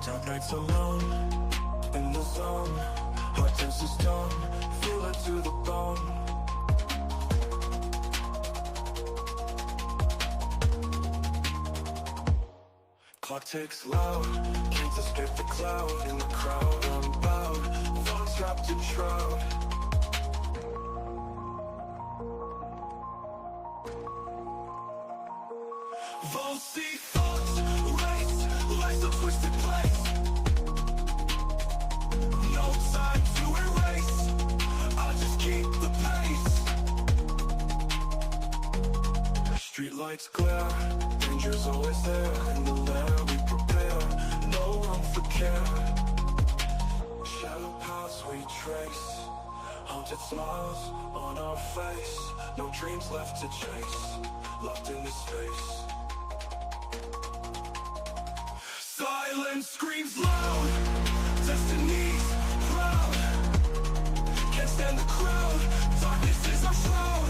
Dark nights alone, in the zone. Heart turns to stone, feel it to the bone. Clock ticks loud, can't escape the cloud. In the crowd, unbowed, thoughts wrapped in shroud. Volcy thoughts race, life's a twisted place. No time to erase, I just keep the pace. Streetlights glare, danger's always there. In the lair we prepare, no room for care. Shadow paths we trace, haunted smiles on our face. No dreams left to chase, locked in this space. Silence screams loud, destiny's proud. Can't stand the crowd, darkness is our shroud.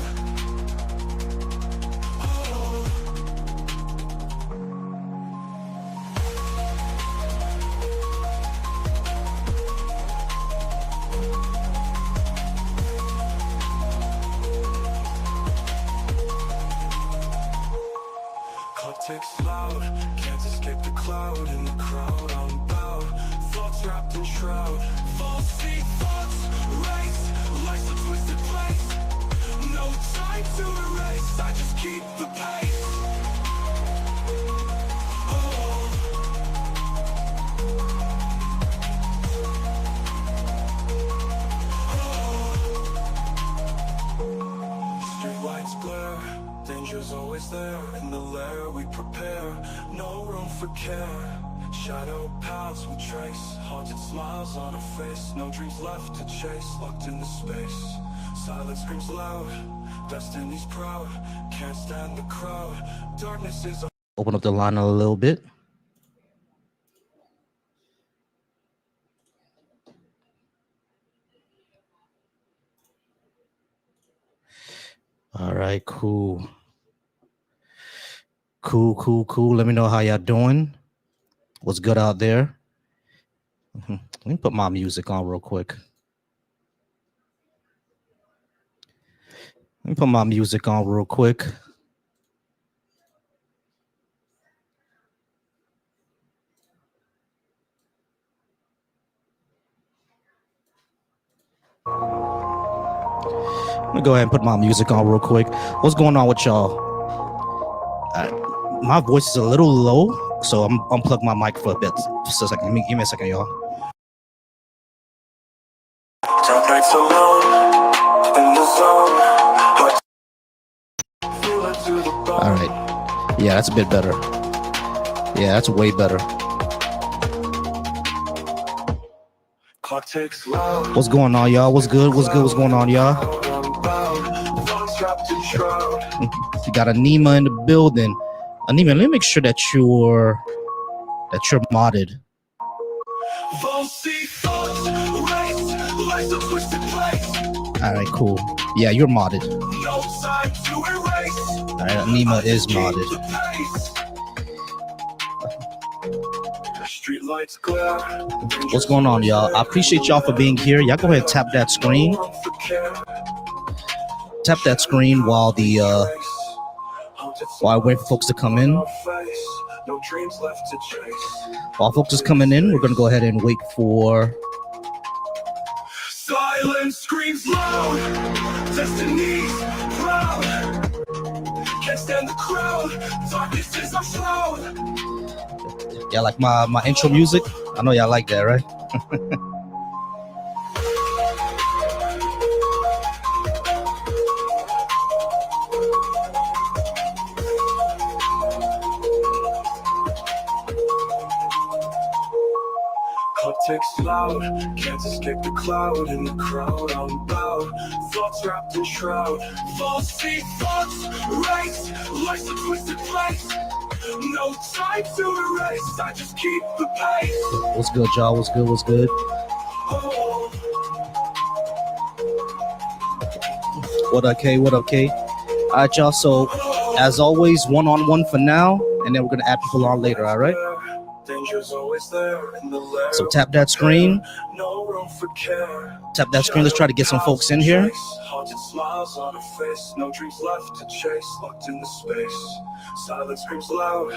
Clock ticks loud, can't escape the cloud. In the crowd, unbowed, thoughts wrapped in shroud. Volcy thoughts race, life's a twisted place. No time to erase, I just keep the pace. Streetlights glare, danger's always there. In the lair we prepare, no room for care. Shadow paths we trace, haunted smiles on our face. No dreams left to chase, locked in the space. Silence screams loud, destiny's proud. Can't stand the crowd, darkness is a... Open up the line a little bit. All right, cool. Cool. Let me know how y'all doing. What's good out there? Let me put my music on real quick. Let me go ahead and put my music on real quick. What's going on with y'all? My voice is a little low, so I'm unplug my mic for a bit. Just a second. Give me a second, y'all. Dark nights alone, in the zone. Feel it to the bone. All right. Yeah, that's a bit better. Yeah, that's way better. Clock ticks loud. What's going on, y'all? What's good? What's going on, y'all? You got Anima in the building. Anima, let me make sure that you're modded. All right, cool. Yeah, you're modded. All right, Anima is modded. What's going on, y'all? I appreciate y'all for being here. Y'all go ahead and tap that screen. Tap that screen while I wait for folks to come in. While folks is coming in, we're gonna go ahead and wait for. Silence screams loud, destiny's proud. Can't stand the crowd, darkness is our shroud. Y'all like my intro music? I know y'all like that, right? Clock ticks loud, can't escape the cloud. In the crowd, unbowed, thoughts wrapped in shroud. Volcy thoughts race, life's a twisted place. No time to erase, I just keep the pace. What's good, y'all? What's good? Oh. What up, K? All right, y'all. So, as always, one-on-one for now, and then we're gonna add people on later. All right. Danger's always there in the lair. So tap that screen. No room for care. Tap that screen. Let's try to get some folks in here. Haunted smiles on her face. No dreams left to chase. Locked in the space. Silence screams loud.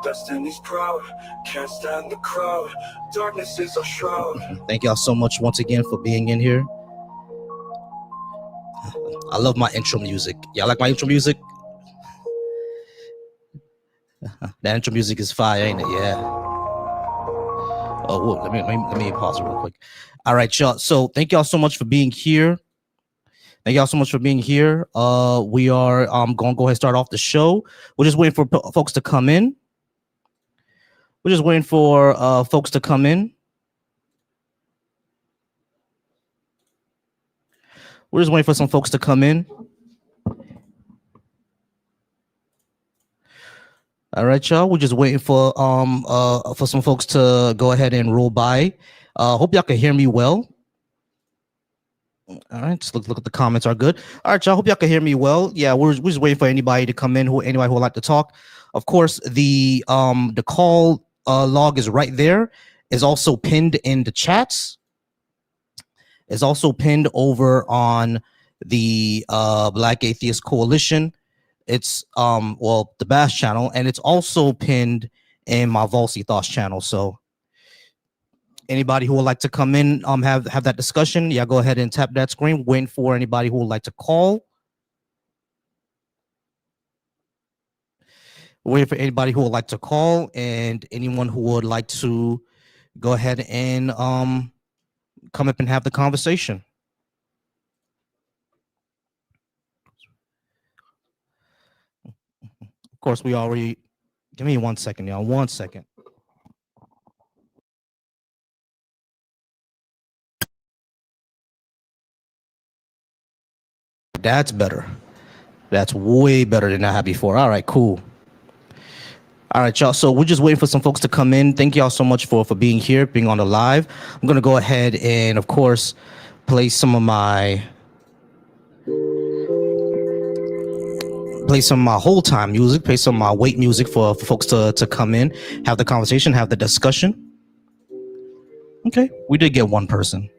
Destiny's proud. Can't stand the crowd. Darkness is our shroud. Thank y'all so much once again for being in here. I love my intro music. Y'all like my intro music? That intro music is fire, ain't it? Yeah. Oh, whoa, let me pause it real quick. All right, y'all. So thank y'all so much for being here. Thank y'all so much for being here. We are going to go ahead and start off the show. We're just waiting for folks to come in. We're just waiting for folks to come in. We're just waiting for some folks to come in. All right, y'all. We're just waiting for some folks to go ahead and roll by. Hope y'all can hear me well. All right, just look at the comments are good. All right, y'all. Hope y'all can hear me well. Yeah, we're just waiting for anybody to come in. Anybody who would like to talk. Of course, the call log is right there. Is also pinned in the chats. Is also pinned over on the Black Atheist Coalition. It's the Bash channel, and it's also pinned in my Volcy Thoughts channel. So anybody who would like to come in, have that discussion, yeah, go ahead and tap that screen. Waiting for anybody who would like to call. Waiting for anybody who would like to call, and anyone who would like to go ahead and come up and have the conversation. Of course, we already. Give me 1 second, y'all. 1 second. That's better. That's way better than I had before. All right, cool. All right, y'all. So we're just waiting for some folks to come in. Thank y'all so much for being here, being on the live. I'm gonna go ahead and, of course, play some of my whole time music, play some of my wait music for folks to come in, have the conversation, have the discussion. Okay, we did get one person.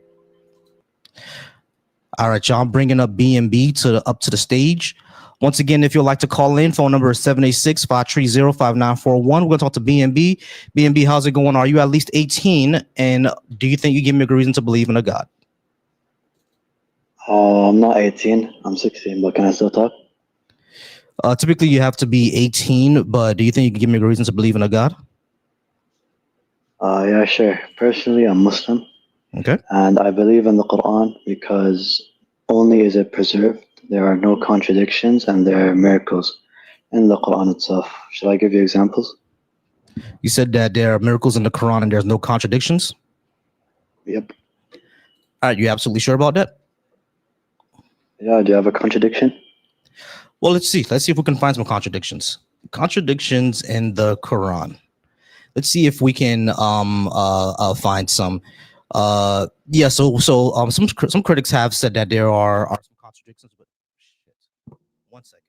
All right, y'all. I'm bringing up B&B up to the stage. Once again, if you'd like to call in, phone number is 786-530-5941. We're going to talk to B&B. B&B, how's it going? Are you at least 18? And do you think you give me a good reason to believe in a God? I'm not 18. I'm 16, but can I still talk? Typically, you have to be 18, but do you think you can give me a good reason to believe in a God? Yeah, sure. Personally, I'm Muslim. Okay. And I believe in the Quran because only is it preserved. There are no contradictions and there are miracles in the Quran itself. Should I give you examples? You said that there are miracles in the Quran and there's no contradictions? Yep. All right, you absolutely sure about that? Yeah, do you have a contradiction? Well, let's see. Let's see if we can find some contradictions. Contradictions in the Quran. Let's see if we can find some. Yeah. So some critics have said that there are some contradictions, but shit. 1 second.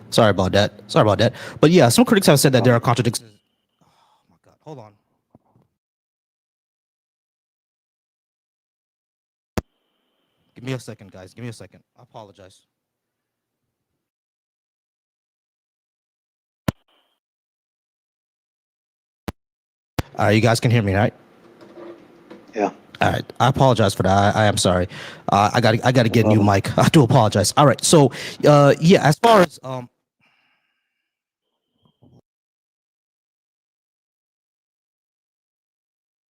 Sorry about that. But yeah, some critics have said that there are contradictions. Oh my God. Hold on. Give me a second, guys. Give me a second. I apologize. All right, you guys can hear me, right? Yeah. All right, I apologize for that. I am sorry. I got to get a new mic. I do apologize. All right, so yeah, as far as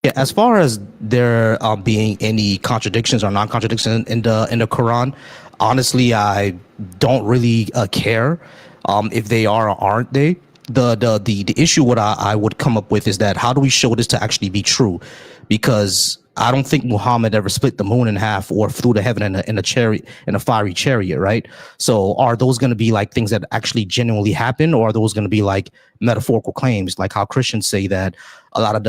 yeah, as far as there being any contradictions or non-contradictions in the Quran, honestly, I don't really care if they are or aren't they. The issue what I would come up with is that how do we show this to actually be true? Because I don't think Muhammad ever split the moon in half or flew to heaven in a fiery chariot, right? So are those going to be like things that actually genuinely happen, or are those going to be like metaphorical claims, like how Christians say that a lot of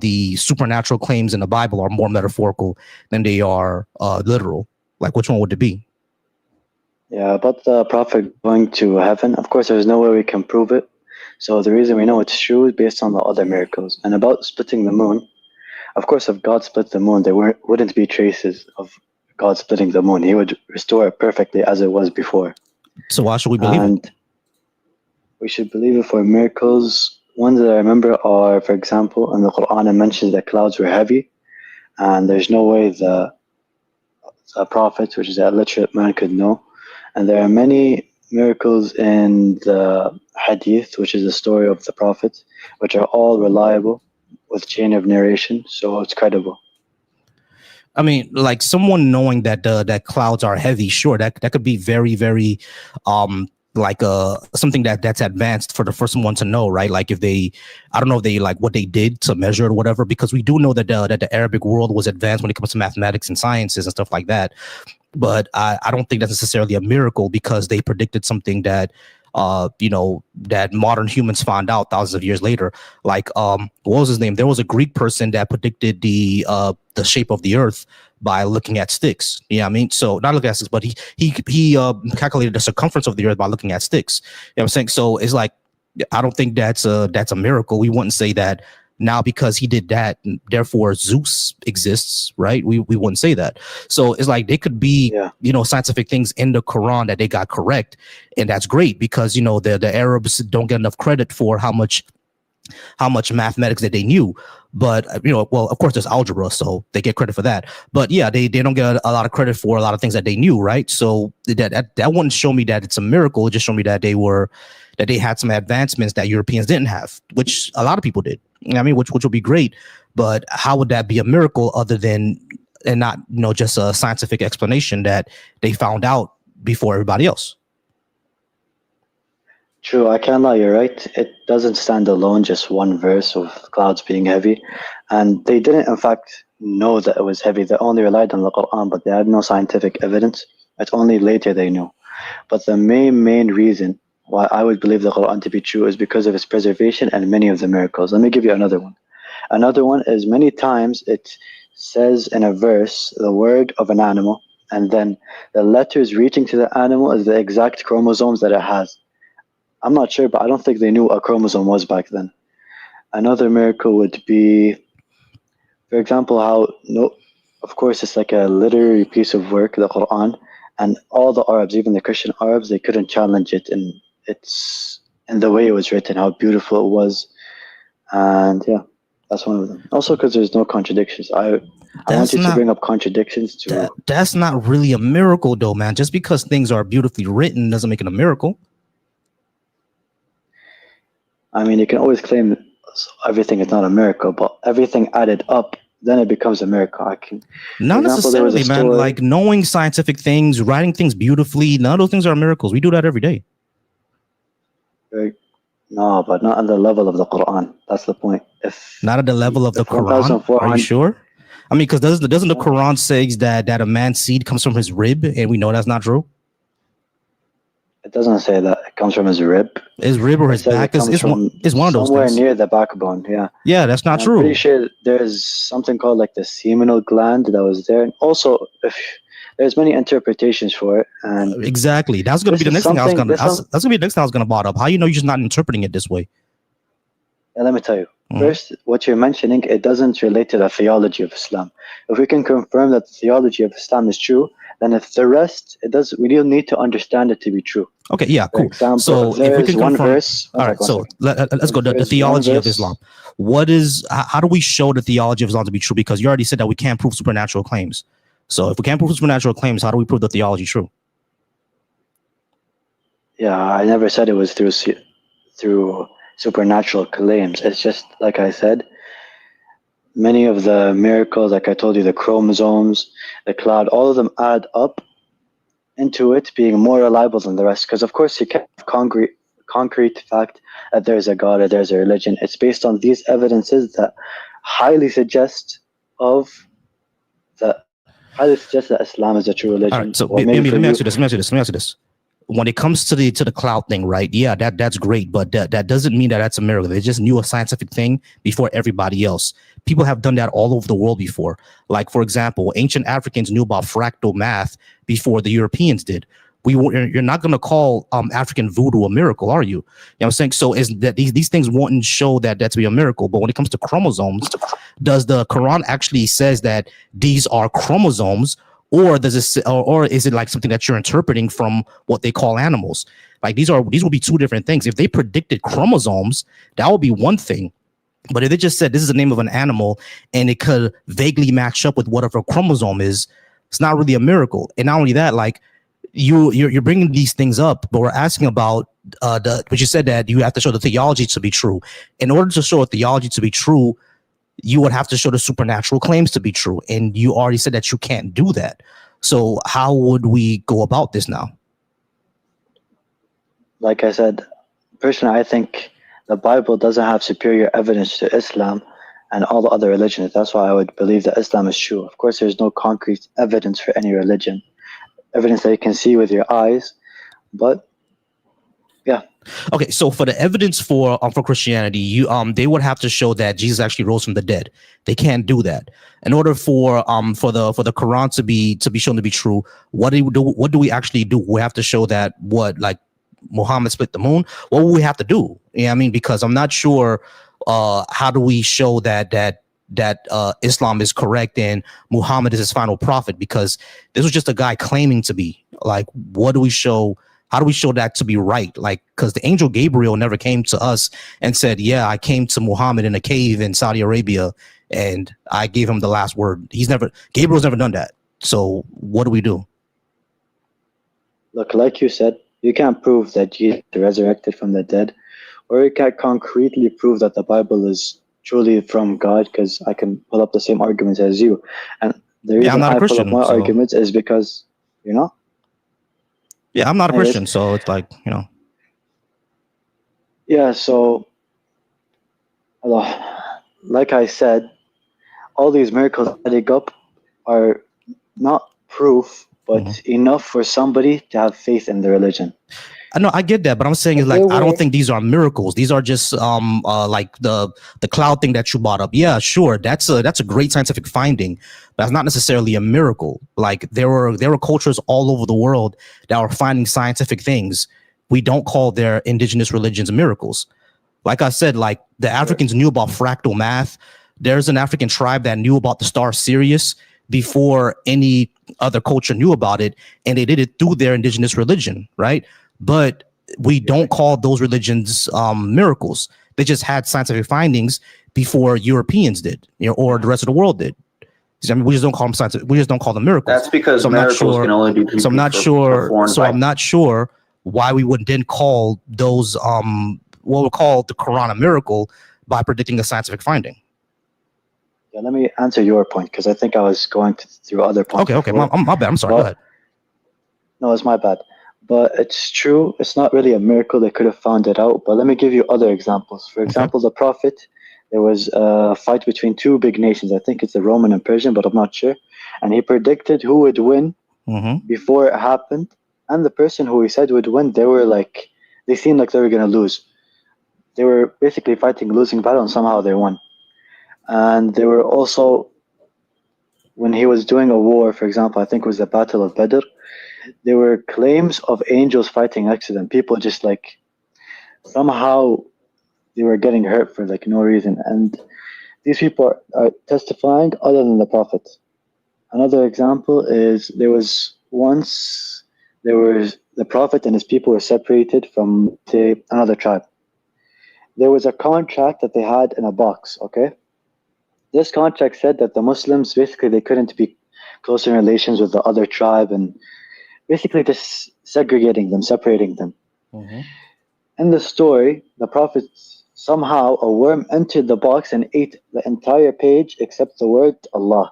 the supernatural claims in the Bible are more metaphorical than they are literal? Like, which one would it be? Yeah, about the Prophet going to heaven, of course, there's no way we can prove it. So the reason we know it's true is based on the other miracles. And about splitting the moon, of course, if God split the moon, there wouldn't be traces of God splitting the moon. He would restore it perfectly as it was before. So why should we believe it? And we should believe it for miracles. Ones that I remember are, for example, in the Quran, it mentions that clouds were heavy, and there's no way the Prophet, which is a literate man, could know. And there are many miracles in the Hadith, which is the story of the Prophet, which are all reliable with chain of narration, so it's credible. I mean, like someone knowing that that clouds are heavy, sure, that could be very, very, like something that's advanced for someone to know, right? Like if they, I don't know if they like what they did to measure it or whatever, because we do know that the Arabic world was advanced when it comes to mathematics and sciences and stuff like that. But I don't think that's necessarily a miracle because they predicted something that that modern humans found out thousands of years later. Like what was his name? There was a Greek person that predicted the shape of the earth by looking at sticks. You know what I mean? So not looking at sticks, but he calculated the circumference of the earth by looking at sticks. You know what I'm saying? So it's like I don't think that's a miracle. We wouldn't say that now because he did that, therefore Zeus exists, right? We wouldn't say that. So it's like they could be, scientific things in the Quran that they got correct, and that's great because the Arabs don't get enough credit for how much mathematics that they knew. But well, of course there's algebra, so they get credit for that. But yeah, they don't get a lot of credit for a lot of things that they knew, right? So that wouldn't show me that it's a miracle. It just showed me that they had some advancements that Europeans didn't have, which a lot of people did. You know what I mean, which would be great. But how would that be a miracle other than and not just a scientific explanation that they found out before everybody else? True, I can't lie, you're right. It doesn't stand alone, just one verse of clouds being heavy. And they didn't, in fact, know that it was heavy. They only relied on the Quran, but they had no scientific evidence. It's only later they knew. But the main reason why I would believe the Quran to be true is because of its preservation and many of the miracles. Let me give you another one. Another one is many times it says in a verse the word of an animal, and then the letters reaching to the animal is the exact chromosomes that it has. I'm not sure, but I don't think they knew what a chromosome was back then. Another miracle would be, for example, of course, it's like a literary piece of work, the Quran, and all the Arabs, even the Christian Arabs, they couldn't challenge it in the way it was written, how beautiful it was, and yeah, that's one of them. Also, because there's no contradictions. I want you to bring up contradictions to. That's not really a miracle, though, man. Just because things are beautifully written doesn't make it a miracle. I mean, you can always claim everything is not a miracle, but everything added up, then it becomes a miracle. Not necessarily, man. Like knowing scientific things, writing things beautifully, none of those things are miracles. We do that every day. No, but not at the level of the Quran. That's the point. Not at the level of the Quran. Are you sure? I mean, because doesn't the Quran say that a man's seed comes from his rib, and we know that's not true? It doesn't say that it comes from his rib. His rib or his back is one of those things. Somewhere near the backbone, yeah. Yeah, that's not true. I'm pretty sure there's something called like the seminal gland that was there. And also, there's many interpretations for it. And exactly. That's going to be the next thing I was going to. That's going to be the next thing I was going to brought up. How you're just not interpreting it this way? Yeah, let me tell you. First, what you're mentioning, it doesn't relate to the theology of Islam. If we can confirm that the theology of Islam is true, then if the rest, we don't need to understand it to be true. Okay, yeah, cool. Example, so if we can one confirm, verse. All right, so let's go to the theology of Islam. How do we show the theology of Islam to be true? Because you already said that we can't prove supernatural claims. So if we can't prove supernatural claims, how do we prove the theology true? Yeah, I never said it was through supernatural claims. It's just like I said, many of the miracles, like I told you, the chromosomes, the cloud, all of them add up into it being more reliable than the rest. Because of course you can't have concrete fact that there's a God or there's a religion. It's based on these evidences that highly suggest that Islam is a true religion. All right, so let me ask you this. When it comes to the cloud thing, right? Yeah, that's great, but that doesn't mean that that's a miracle. They just knew a scientific thing before everybody else. People have done that all over the world before. Like, for example, ancient Africans knew about fractal math before the Europeans did. you're not going to call African voodoo a miracle, are you? You know what I'm saying? So is that these things wouldn't show that to be a miracle. But when it comes to chromosomes, does the Quran actually says that these are chromosomes, or does it, or is it like something that you're interpreting from what they call animals? Like these will be two different things. If they predicted chromosomes, that would be one thing. But if they just said this is the name of an animal and it could vaguely match up with whatever a chromosome is, it's not really a miracle. And not only that, like you're bringing these things up, but we're asking about but you said that you have to show the theology to be true. In order to show a theology to be true, you would have to show the supernatural claims to be true. And you already said that you can't do that. So how would we go about this now? Like I said, personally, I think the Bible doesn't have superior evidence to Islam and all the other religions. That's why I would believe that Islam is true. Of course, there's no concrete evidence for any religion, evidence that you can see with your eyes, but yeah. Okay, so for the evidence for Christianity, they would have to show that Jesus actually rose from the dead. They can't do that. In order for the Quran to be shown to be true, what do we actually do? We have to show that Muhammad split the moon. What will we have to do? Yeah, I mean, because I'm not sure how do we show that Islam is correct and Muhammad is his final prophet, because this was just a guy claiming to be. Like, what do we show? How do we show that to be right? Like, because the angel Gabriel never came to us and said, yeah, I came to Muhammad in a cave in Saudi Arabia and I gave him the last word. Gabriel's never done that. So what do we do? Look, like you said, you can't prove that Jesus resurrected from the dead, or you can't concretely prove that the Bible is truly from God, because I can pull up the same arguments as you. And the reason I pull up my arguments is because, Yeah, I'm not a Christian, so it's like, Yeah, so, like I said, all these miracles adding up are not proof, but enough for somebody to have faith in the religion. I know, I get that, but I'm saying is like, I don't think these are miracles. These are just like the cloud thing that you brought up. Yeah, sure, that's a great scientific finding, but that's not necessarily a miracle. Like there were cultures all over the world that were finding scientific things. We don't call their indigenous religions miracles. Like I said, like the Africans knew about fractal math. There's an African tribe that knew about the star Sirius before any other culture knew about it, and they did it through their indigenous religion, right? But we don't call those religions miracles. They just had scientific findings before Europeans did, or the rest of the world did. I mean, we just don't call them scientific. We just don't call them miracles. That's because miracles can only be. So I'm not sure. So I'm not sure why we wouldn't then call those what we call the Quran a miracle by predicting a scientific finding. Yeah, let me answer your point, because I think I was going through other points. Okay, my bad. I'm sorry. Go ahead. No, it's my bad. But it's true. It's not really a miracle. They could have found it out. But let me give you other examples. For example, the Prophet, there was a fight between two big nations. I think it's the Roman and Persian, but I'm not sure. And he predicted who would win before it happened. And the person who he said would win, they seemed like they were going to lose. They were basically fighting a losing battle, and somehow they won. And they were also, when he was doing a war, for example, I think it was the Battle of Badr, there were claims of angels fighting next to them. People just somehow they were getting hurt for no reason. And these people are testifying other than the Prophet. Another example is there was the Prophet and his people were separated from another tribe. There was a contract that they had in a box, okay? This contract said that the Muslims, basically, they couldn't be close in relations with the other tribe, and basically just segregating them, separating them. In the story, the Prophet, somehow a worm entered the box and ate the entire page except the word Allah.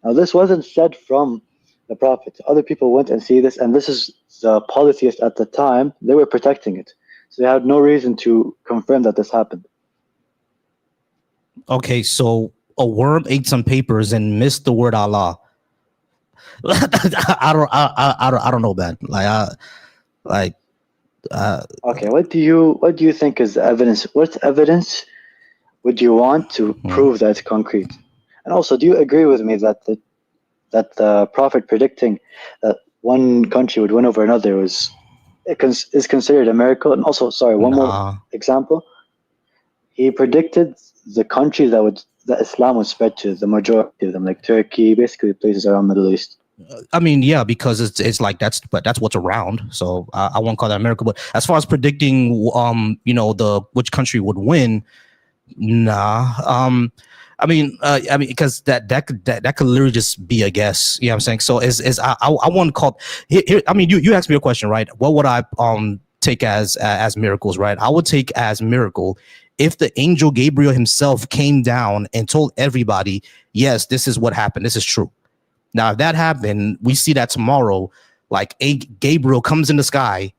Now, this wasn't said from the Prophet. Other people went and see this, and this is the polytheists at the time. They were protecting it. So they had no reason to confirm that this happened. Okay, so a worm ate some papers and missed the word Allah. I don't know, man. Okay, what do you think is the evidence? What evidence would you want to prove that's concrete? And also, do you agree with me that the Prophet predicting that one country would win over another is considered a miracle. And also, sorry, one more Nah. example. He predicted the country that Islam would spread to, the majority of them, like Turkey, basically places around Middle East. I mean, yeah, because it's like that's what's around. So I won't call that a miracle. But as far as predicting, which country would win, nah. I mean, because that could literally just be a guess. You know what I'm saying? So I want to call here. I mean, you asked me a question, right? What would I take as miracles, right? I would take as miracle if the angel Gabriel himself came down and told everybody, yes, this is what happened. This is true. Now, if that happened, we see that tomorrow, like Gabriel comes in the sky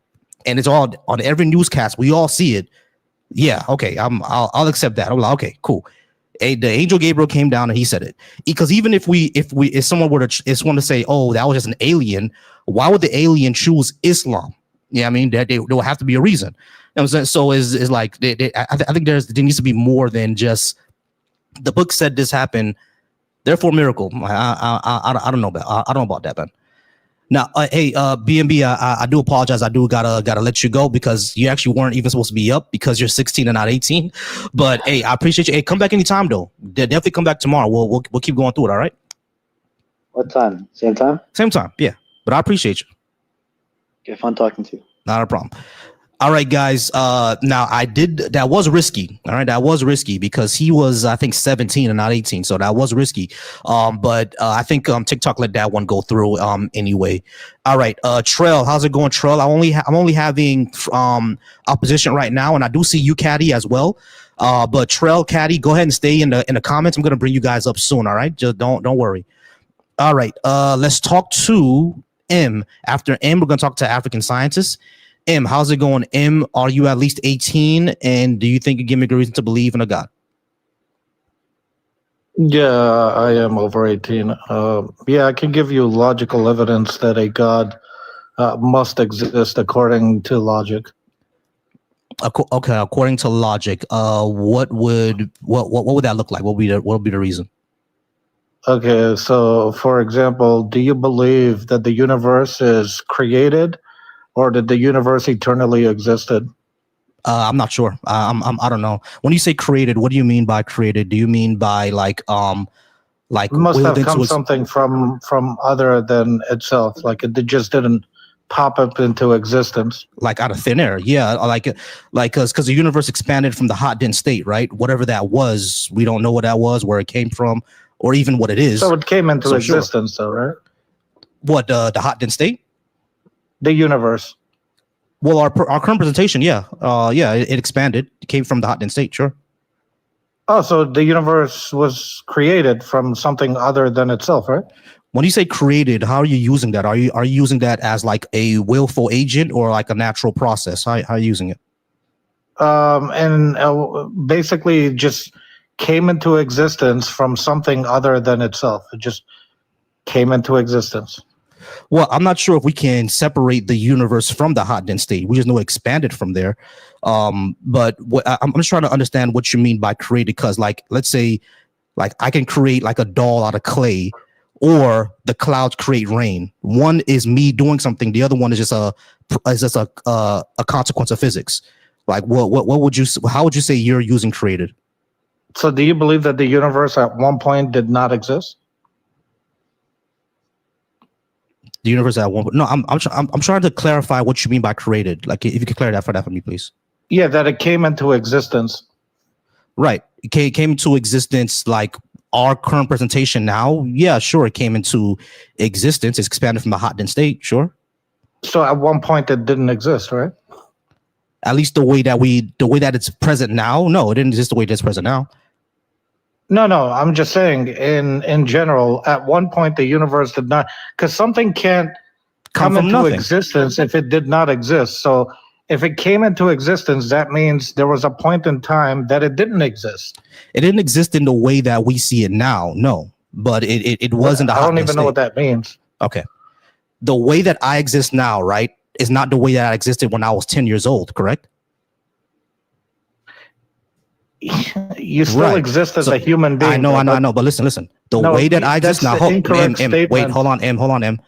and it's all on every newscast. We all see it. Yeah. Okay. I'll accept that. I'm like, okay, cool. The angel Gabriel came down and he said it, because even if someone were to say, oh, that was just an alien, why would the alien choose Islam? Yeah, I mean, there will have to be a reason. You know what I'm saying? So is like I think there needs to be more than just the book said this happened, therefore miracle. I don't know about that, man. Now, hey, BNB, I do apologize. I do gotta let you go because you actually weren't even supposed to be up because you're 16 and not 18. But hey, I appreciate you. Hey, come back anytime though. Definitely come back tomorrow. We'll keep going through it. All right. What time? Same time? Same time. Yeah. But I appreciate you. Okay, fun talking to you. Not a problem. All right, guys. Now that was risky. All right. That was risky because he was, I think, 17 and not 18. So that was risky. But I think TikTok let that one go through anyway. All right. Trail, how's it going, Trail? I'm only having opposition right now, and I do see you, Caddy, as well. But Trail, Caddy, go ahead and stay in the comments. I'm gonna bring you guys up soon. All right. Just don't worry. All right. Let's talk to M. After M, we're gonna talk to African scientists. M, how's it going? M, are you at least 18? And do you think you give me a good reason to believe in a God? Yeah, I am over 18. Yeah, I can give you logical evidence that a God must exist according to logic. Okay, according to logic, what would that look like? What would be the reason? Okay, so for example, do you believe that the universe is created, or did the universe eternally existed? I'm not sure. I don't know. When you say created, what do you mean by created? Do you mean by like it must have come something from other than itself, like it just didn't pop up into existence, like out of thin air? Yeah, like because the universe expanded from the hot dense state, right? Whatever that was, we don't know what that was, where it came from, or even what it is. So it came into existence, though, right? What the hot dense state? The universe. Well, our current presentation, yeah, it expanded. It came from the hot dense state, sure. Oh, so the universe was created from something other than itself, right? When you say created, how are you using that? Are you using that as like a willful agent or like a natural process? How are you using it? And basically just came into existence from something other than itself. It just came into existence. Well, I'm not sure if we can separate the universe from the hot dense state. We just know it expanded from there. But I'm just trying to understand what you mean by created, because like, let's say like I can create like a doll out of clay, or the clouds create rain. One is me doing something. The other one is just a consequence of physics. Like what would you, how would you say you're using created? So do you believe that the universe at one point did not exist? The universe at one point? No, I'm trying to clarify what you mean by created. Like if you could clarify that for me, please. Yeah, that it came into existence. Right. It came into existence like our current presentation now. Yeah, sure. It came into existence. It's expanded from the hot dense state. Sure. So at one point it didn't exist, right? At least the way that it's present now. No, it didn't exist the way it's present now. No, I'm just saying in general, at one point the universe did not, because something can't come into existence if it did not exist. So if it came into existence, that means there was a point in time that it didn't exist. It didn't exist in the way that we see it now, no. But it wasn't. I don't even know what that means. Okay. The way that I exist now, right, is not the way that I existed when I was 10 years old, correct? You still exist as a human being. I know. But listen. The way that I exist now, wait, hold on, M.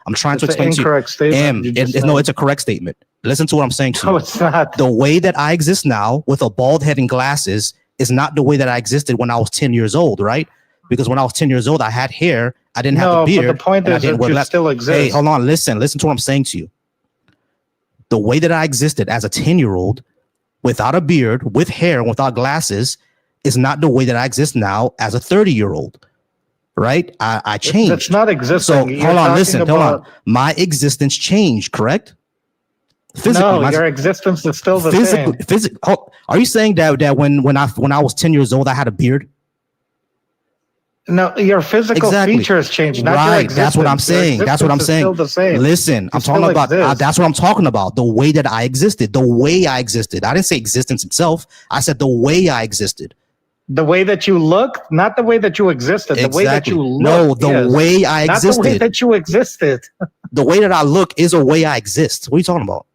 I'm trying to explain to you. M, it's a correct statement. Listen to what I'm saying to you. No, it's not. The way that I exist now with a bald head and glasses is not the way that I existed when I was 10 years old, right? Because when I was 10 years old, I had hair, I didn't have a beard. But the point is that you still exist. Hey, hold on, listen to what I'm saying to you. The way that I existed as a 10-year-old without a beard, with hair, without glasses, is not the way that I exist now as a 30-year-old. Right? I changed. That's not existing. So hold on. My existence changed, correct? Physically, no, your existence is still the same. Are you saying that when I was 10 years old, I had a beard? No, your physical features changed, not your existence. That's what I'm saying. That's what I'm saying. Still the same. Listen, I'm talking about. That's what I'm talking about. The way that I existed. The way I existed. I didn't say existence itself. I said the way I existed. The way that you look, not the way that you existed. The way that you look. No, the way I existed. Not the way that you existed. The way that I look is a way I exist. What are you talking about?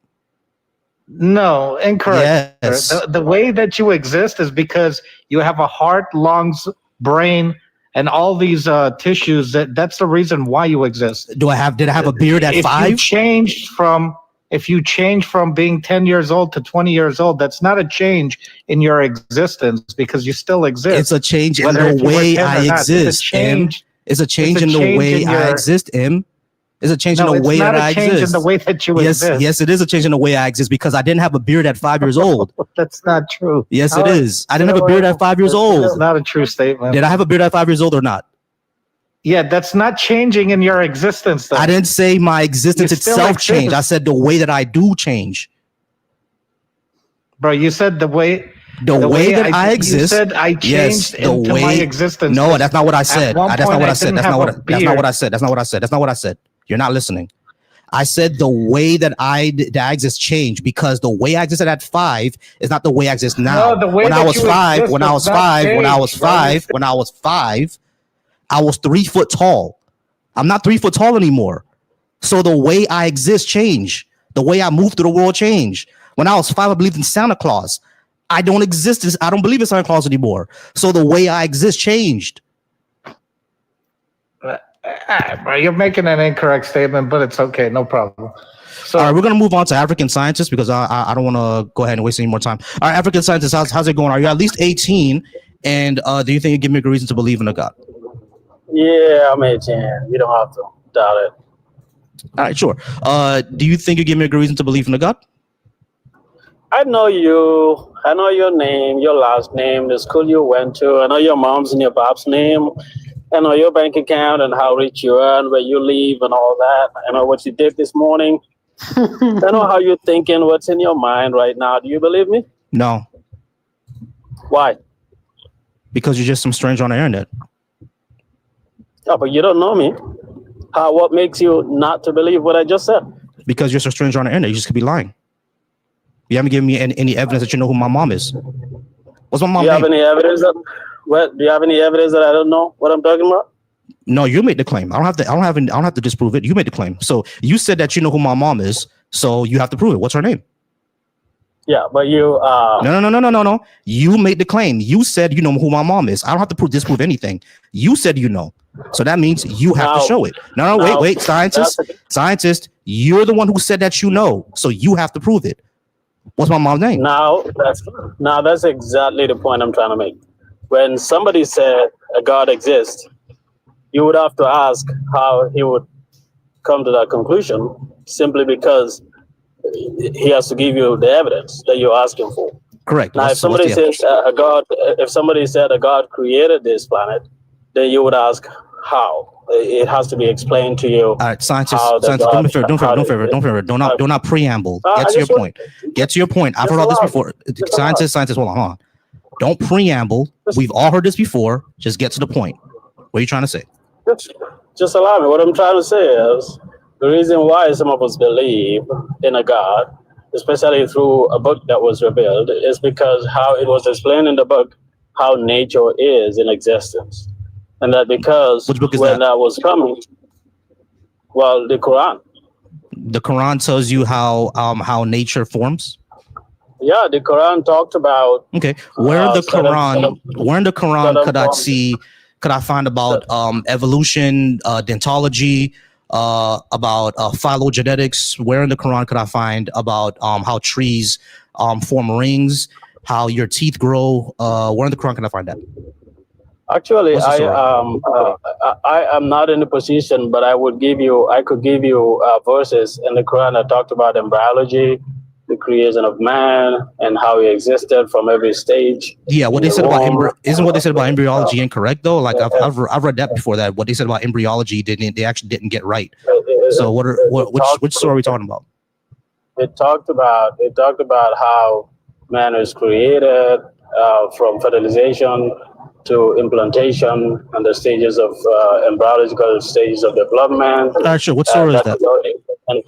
No, incorrect. Yes. The way that you exist is because you have a heart, lungs, brain, and all these tissues. That's the reason why you exist. Did I have a beard at 5? If you change from being 10 years old to 20 years old, that's not a change in your existence because you still exist. It's a change in the way I exist, M. It's a change in the way I exist, M. It's a change in the way that I exist. It's not a change in the way that you exist. Yes, it is a change in the way I exist because I didn't have a beard at 5 years old. That's not true. Yes, it is. I didn't have a beard at 5 years old. That's not a true statement. Did I have a beard at 5 years old or not? Yeah, that's not changing in your existence, though. I didn't say my existence itself changed. I said the way that I do change. Bro, you said the way that I exist. You said I changed into my existence. No, that's not what I said. That's not what I said. That's not what I said. That's not what I said. You're not listening. I said the way that I exist changed because the way I existed at 5 is not the way I exist now. No, when I was 5, I was 3 foot tall. I'm not 3 foot tall anymore. So the way I exist changed. The way I move through the world changed. When I was 5, I believed in Santa Claus. I don't believe in Santa Claus anymore. So the way I exist changed. Bro, you're making an incorrect statement, but it's okay, no problem. So, all right, we're gonna move on to African scientists because I don't want to go ahead and waste any more time. All right, African scientists, how's it going? Are you at least 18? And do you think you give me a good reason to believe in a God? Yeah, I'm 18. You don't have to doubt it. All right, sure. Do you think you give me a good reason to believe in a God? I know you. I know your name, your last name, the school you went to. I know your mom's and your pop's name. I know your bank account and how rich you are and where you live and all that. I know what you did this morning. I know how you're thinking, what's in your mind right now. Do you believe me? No. Why? Because you're just some stranger on the internet. Oh, but you don't know me. What makes you not to believe what I just said? Because you're some stranger on the internet. You just could be lying. You haven't given me any evidence that you know who my mom is. What's my mom's name? Do you have any evidence that I don't know what I'm talking about? No, you made the claim. I don't have to disprove it. You made the claim. So you said that you know who my mom is. So you have to prove it. What's her name? Yeah, but you. No. You made the claim. You said you know who my mom is. I don't have to disprove anything. You said you know. So that means you have to show it. No, wait. Scientist, you're the one who said that you know. So you have to prove it. What's my mom's name? Now that's exactly the point I'm trying to make. When somebody said a God exists, you would have to ask how he would come to that conclusion simply because he has to give you the evidence that you're asking for. Correct. Now, if somebody says a God created this planet, then you would ask how. It has to be explained to you. All right, scientists, don't not preamble. Get to your point. I've heard all this before. Scientists, hold on. Don't preamble. We've all heard this before. Just get to the point. What are you trying to say? Just allow me. What I'm trying to say is the reason why some of us believe in a God, especially through a book that was revealed, is because how it was explained in the book, how nature is in existence. And that because when that was coming, well, the Quran. The Quran tells you how nature forms? Yeah, the Quran talked about. Okay, where in the Quran could I find about evolution, dentology, about phylogenetics? Where in the Quran could I find about how trees form rings, how your teeth grow? Where in the Quran can I find that? Actually, I am not in a position, but I could give you verses in the Quran that talked about embryology, the creation of man, and how he existed from every stage. Yeah, what they said about isn't what they said about embryology incorrect though? Like I've read that before. That what they said about embryology they actually didn't get right. So which story are we talking about? It talked about how man is created from fertilization to implantation and the stages of embryological stages of development. Sure. What story is that? And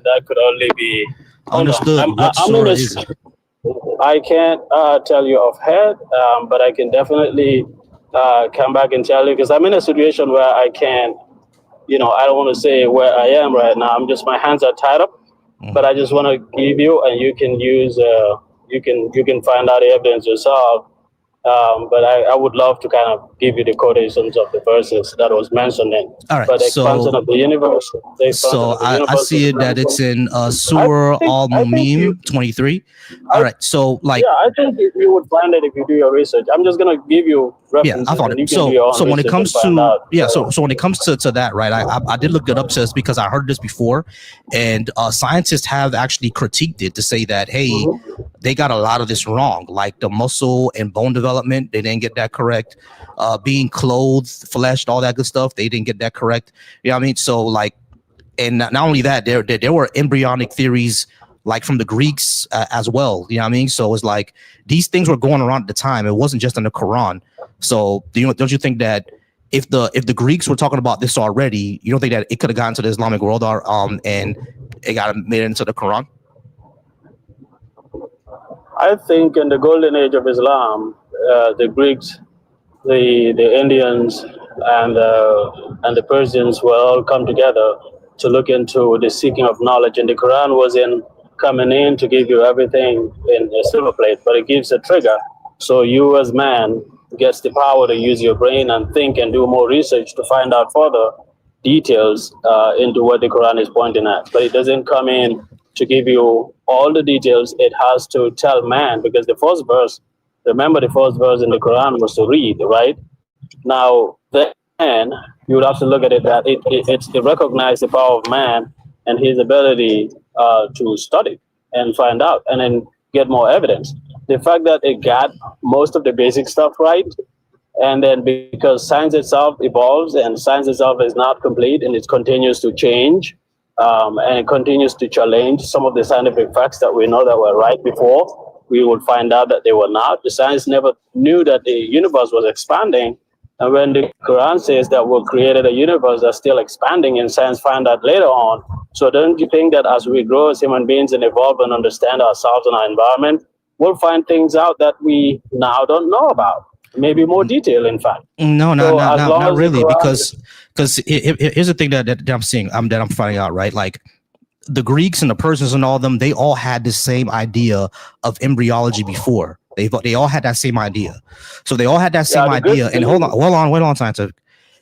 that could only be understood. What story is it? I can't tell you offhand, but I can definitely come back and tell you, because I'm in a situation where I can't, I don't want to say where I am right now. My hands are tied up, but I just want to give you, and you can use, you can find out the evidence yourself. But I would love to kind of give you the quotations of the verses that was mentioned in. All right, but the expansion of the universe. I see it that it's in Surah Al-Mu'min 23. All right, so like. Yeah, I think you would find it if you do your research. I'm just gonna give you references. Yeah, I thought it. So when it comes to so when it comes to that, right? I did look it up just because I heard this before, and scientists have actually critiqued it to say that hey, they got a lot of this wrong, like the muscle and bone development, they didn't get that correct. Being clothed, fleshed, all that good stuff, they didn't get that correct. You know what I mean? So like, and not only that, there were embryonic theories like from the Greeks as well. You know what I mean? So it's like these things were going around at the time. It wasn't just in the Quran. So don't you think that if the Greeks were talking about this already, you don't think that it could have gotten to the Islamic world and it got made into the Quran? I think in the golden age of Islam, the Greeks, the Indians, and the Persians will all come together to look into the seeking of knowledge. And the Quran was coming in to give you everything in a silver plate, but it gives a trigger. So you as man gets the power to use your brain and think and do more research to find out further details into what the Quran is pointing at. But it doesn't come in to give you all the details. It has to tell man, because the first verse, remember the first verse in the Quran was to read, right? Now, then you would have to look at it that it recognizes the power of man and his ability to study and find out and then get more evidence. The fact that it got most of the basic stuff right, and then because science itself evolves and science itself is not complete and it continues to change, and it continues to challenge some of the scientific facts that we know that were right before, we will find out that they were not. The science never knew that the universe was expanding. And when the Quran says that we created a universe that's still expanding, and science find out later on. So don't you think that as we grow as human beings and evolve and understand ourselves and our environment, we'll find things out that we now don't know about? Maybe more detail, in fact. No, not really, because here's the thing that I'm seeing, that I'm finding out, right? Like the Greeks and the Persians and all of them, they all had the same idea of embryology before. They all had that same idea. So they all had that same idea. And hold on, scientific.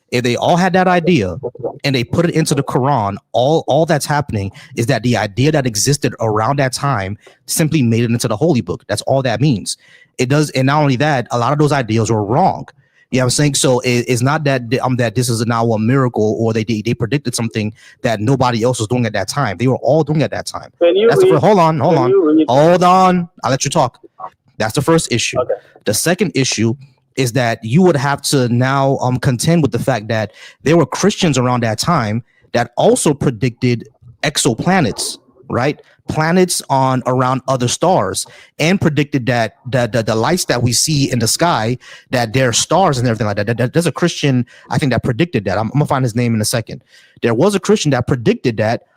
If they all had that idea and they put it into the Quran, all that's happening is that the idea that existed around that time simply made it into the holy book. That's all that means. It does, and not only that, a lot of those ideas were wrong. You know what I'm saying? So it's not that that this is now a miracle or they predicted something that nobody else was doing at that time. They were all doing at that time. Hold on. I'll let you talk. That's the first issue. Okay. The second issue is that you would have to now contend with the fact that there were Christians around that time that also predicted exoplanets, right? Planets around other stars, and predicted that the lights that we see in the sky, that they're stars and everything like that. There's a Christian, I think, that predicted that. I'm gonna find his name in a second. There was a Christian that predicted that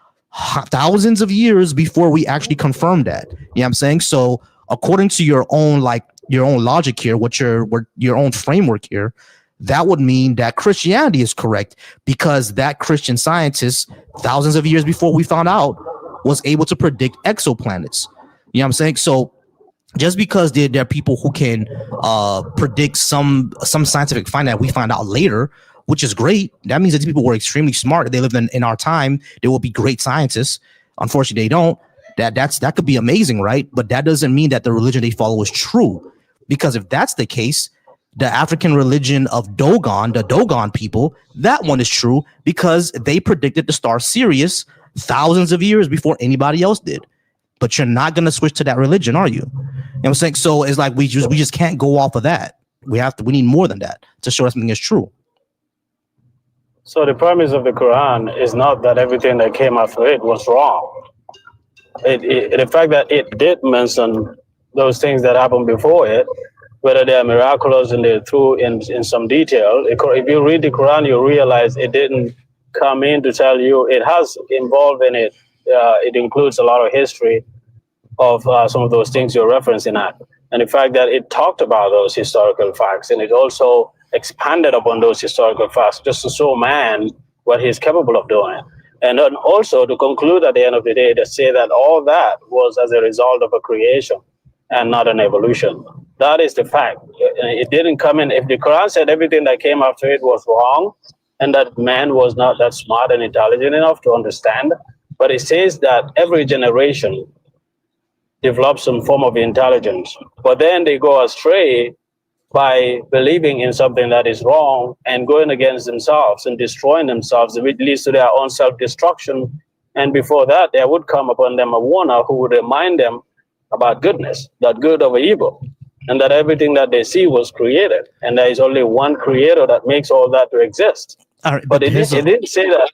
thousands of years before we actually confirmed that. You know what I'm saying? So according to your own logic here, your own framework here, that would mean that Christianity is correct, because that Christian scientist thousands of years before we found out was able to predict exoplanets. You know what I'm saying? So Just because there are people who can predict some scientific find that we find out later, which is great. That means that these people were extremely smart. If they lived in our time, they will be great scientists. Unfortunately, they don't. That could be amazing, right? But that doesn't mean that the religion they follow is true. Because if that's the case, the African religion of Dogon, the Dogon people, that one is true because they predicted the star Sirius thousands of years before anybody else did. But you're not going to switch to that religion, are you? You know what I'm saying? So it's like we just can't go off of that. We need more than that to show us something is true. So the premise of the Quran is not that everything that came after it was wrong. The fact that it did mention those things that happened before it, whether they are miraculous and they're through in some detail. If you read the Quran, you realize it didn't come in to tell you. It has involved in it. It includes a lot of history of some of those things you're referencing at. And the fact that it talked about those historical facts, and it also expanded upon those historical facts just to show man what he's capable of doing. And then also to conclude at the end of the day to say that all that was as a result of a creation and not an evolution. That is the fact. It didn't come in. If the Quran said everything that came after it was wrong and that man was not that smart and intelligent enough to understand, but it says that every generation develops some form of intelligence, but then they go astray by believing in something that is wrong and going against themselves and destroying themselves, which leads to their own self-destruction. And before that, there would come upon them a warner who would remind them about goodness, that good over evil, and that everything that they see was created, and there is only one creator that makes all that to exist. All right, but it didn't say that.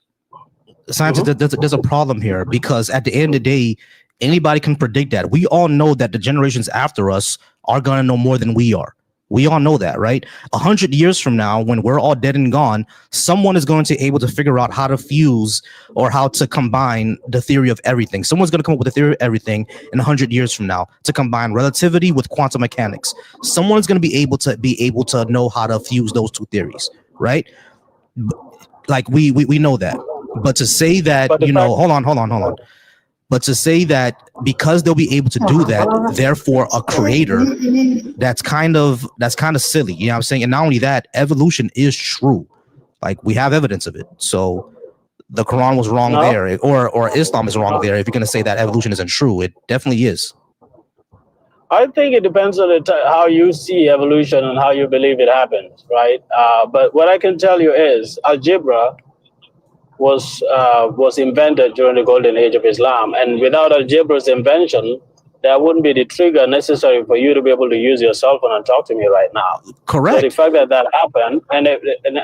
Scientists, there's a problem here, because at the end of the day, anybody can predict that. We all know that the generations after us are going to know more than we are. We all know that, right? 100 years from now, when we're all dead and gone, someone is going to be able to figure out how to fuse or how to combine the theory of everything. Someone's going to come up with a theory of everything in 100 years from now to combine relativity with quantum mechanics. Someone's going to be able to know how to fuse those two theories, right? Like we know that. But to say that, hold on. But to say that because they'll be able to do that, therefore a creator, that's kind of silly. You know what I'm saying? And not only that, evolution is true. Like, we have evidence of it. So the Quran was wrong there, or Islam is wrong there. If you're going to say that evolution isn't true, it definitely is. I think it depends on how you see evolution and how you believe it happens, right? But what I can tell you is algebra was invented during the golden age of Islam, and without algebra's invention, there wouldn't be the trigger necessary for you to be able to use your cell phone and talk to me right now. Correct. So the fact that happened, and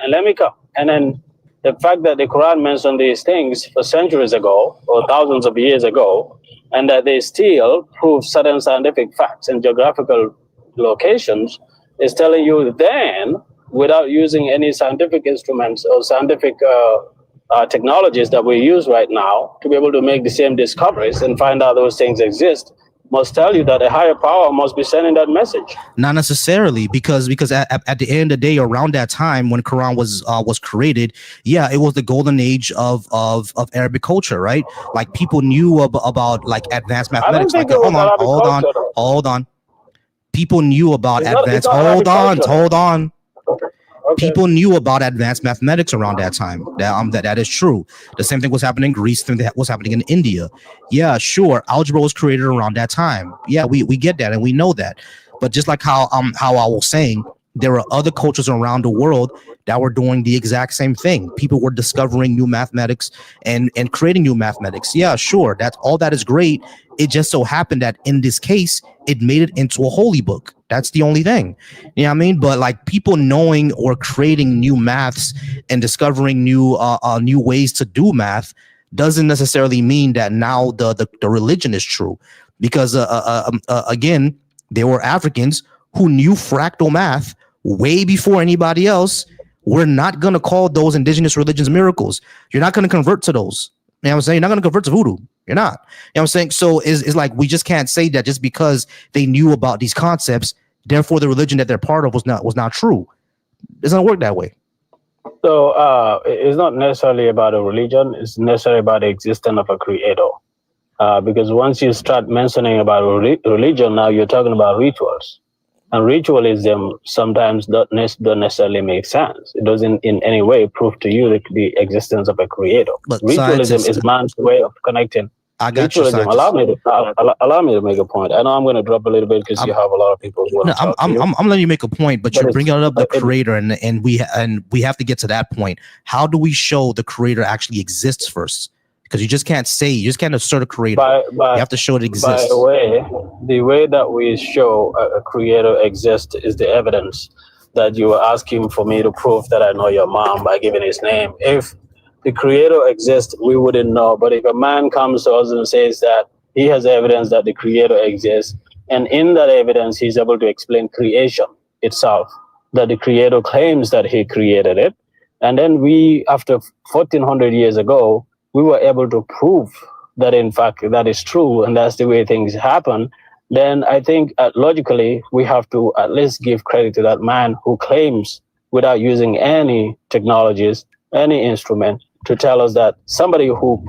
let me come, and then the fact that the Quran mentioned these things for centuries ago or thousands of years ago, and that they still prove certain scientific facts and geographical locations, is telling you then, without using any scientific instruments or scientific technologies that we use right now to be able to make the same discoveries and find out those things exist, must tell you that a higher power must be sending that message. Not necessarily, because at the end of the day, around that time when Quran was created, yeah, it was the golden age of Arabic culture, right? Like, people knew about like advanced mathematics. Like, hold on. People knew about advanced. Hold on. Okay. People knew about advanced mathematics around that time. That is true. The same thing was happening in Greece. Thing that was happening in India. Yeah, sure. Algebra was created around that time. Yeah, we get that and we know that. But just like how I was saying, there are other cultures around the world that were doing the exact same thing. People were discovering new mathematics and creating new mathematics. Yeah, sure. That is great. It just so happened that in this case, it made it into a holy book. That's the only thing. You know what I mean? But like, people knowing or creating new maths and discovering new ways to do math doesn't necessarily mean that now the religion is true. Because again, there were Africans who knew fractal math way before anybody else. We're not going to call those indigenous religions miracles. You're not going to convert to those. You know what I'm saying? You're not going to convert to voodoo. You're not. You know what I'm saying? So it's like, we just can't say that just because they knew about these concepts, therefore the religion that they're part of was not true. It doesn't work that way. So it's not necessarily about a religion. It's necessarily about the existence of a creator. Because once you start mentioning about religion, now you're talking about rituals. And ritualism sometimes don't necessarily make sense. It doesn't in any way prove to you the existence of a creator. But ritualism is man's way of connecting. I got ritualism. you. Allow me to make a point. I know I'm going to drop a little bit because you have a lot of people who want to talk to you. I'm letting you make a point, but you're bringing up the creator, and we have to get to that point. How do we show the creator actually exists first? Because you just can't assert a creator. You have to show it exists. By the way that we show a creator exists is the evidence that you were asking for me to prove that I know your mom by giving his name. If the creator exists, we wouldn't know. But if a man comes to us and says that he has evidence that the creator exists, and in that evidence he's able to explain creation itself, that the creator claims that he created it, and then we, after 1400 years ago, we were able to prove that in fact that is true and that's the way things happen, then I think logically we have to at least give credit to that man who claims, without using any technologies, any instrument, to tell us that somebody who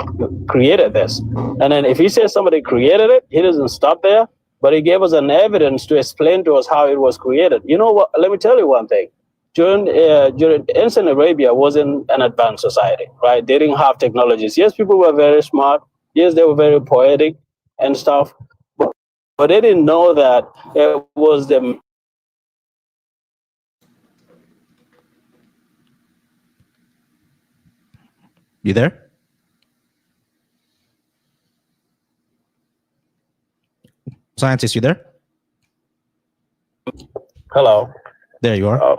created this. And then if he says somebody created it, he doesn't stop there, but he gave us an evidence to explain to us how it was created. You know what? Let me tell you one thing. During ancient Arabia wasn't an advanced society, right? They didn't have technologies. Yes, people were very smart. Yes, they were very poetic and stuff, but they didn't know that it was the... You there? Scientist, you there? Hello. There you are.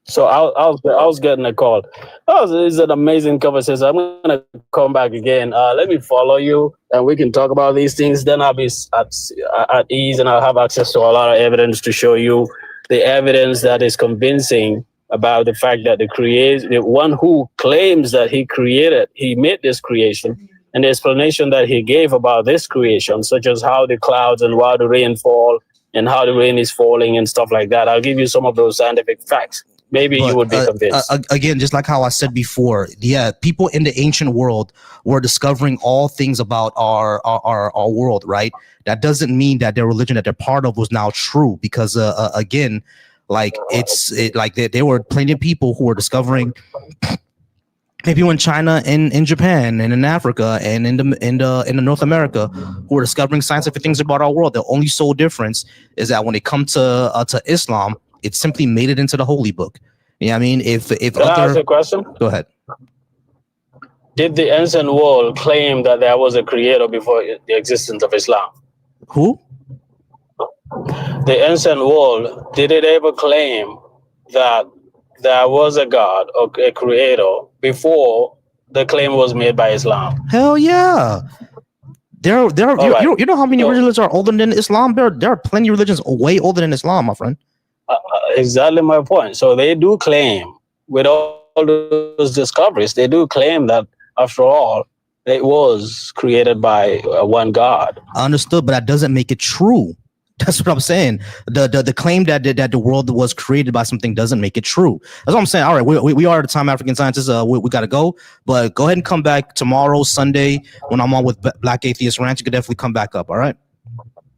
So I was getting a call. It's an amazing conversation. I'm gonna come back again. Let me follow you, and we can talk about these things. Then I'll be at ease, and I'll have access to a lot of evidence to show you the evidence that is convincing about the fact that the one who claims that he made this creation, and the explanation that he gave about this creation, such as how the clouds and why the rain fall and how the rain is falling and stuff like that. I'll give you some of those scientific facts. Maybe you would be convinced. Again, just like how I said before, people in the ancient world were discovering all things about our world, right? That doesn't mean that their religion that they're part of was now true, because again, like there were plenty of people who were discovering, maybe in China and in Japan and in Africa and in the North America, who were discovering scientific things about our world. The only sole difference is that when it comes to Islam, it simply made it into the holy book. You know what I mean? Can I ask a question? Go ahead. Did the ancient world claim that there was a creator before the existence of Islam? Who? The ancient world, did it ever claim that there was a God or a creator before the claim was made by Islam? Hell yeah. There are you know how many religions are older than Islam? There are plenty of religions way older than Islam, my friend. Exactly my point. So they do claim, with all those discoveries, they do claim that after all, it was created by one God. Understood, but that doesn't make it true. That's what I'm saying. The claim that the world was created by something doesn't make it true. That's what I'm saying. All right, we are at the time African scientists. We got to go, but go ahead and come back tomorrow, Sunday, when I'm on with Black Atheist Ranch. You can definitely come back up. All right.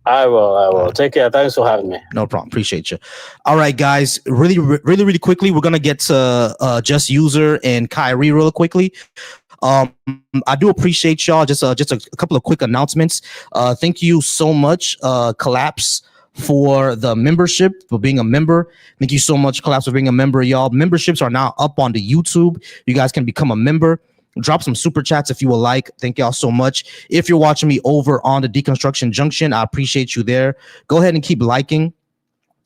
I will. Take care. Thanks for having me. No problem. Appreciate you. All right, guys. Really quickly, we're gonna get to Just User and Kyrie real quickly. I do appreciate y'all. Just a couple of quick announcements. Thank you so much, Collapse, for the membership, for being a member. Thank you so much, Collapse, for being a member, y'all. Memberships are now up on the YouTube. You guys can become a member. Drop some super chats if you would like. Thank y'all so much. If you're watching me over on the Deconstruction Junction, I appreciate you there. Go ahead and keep liking.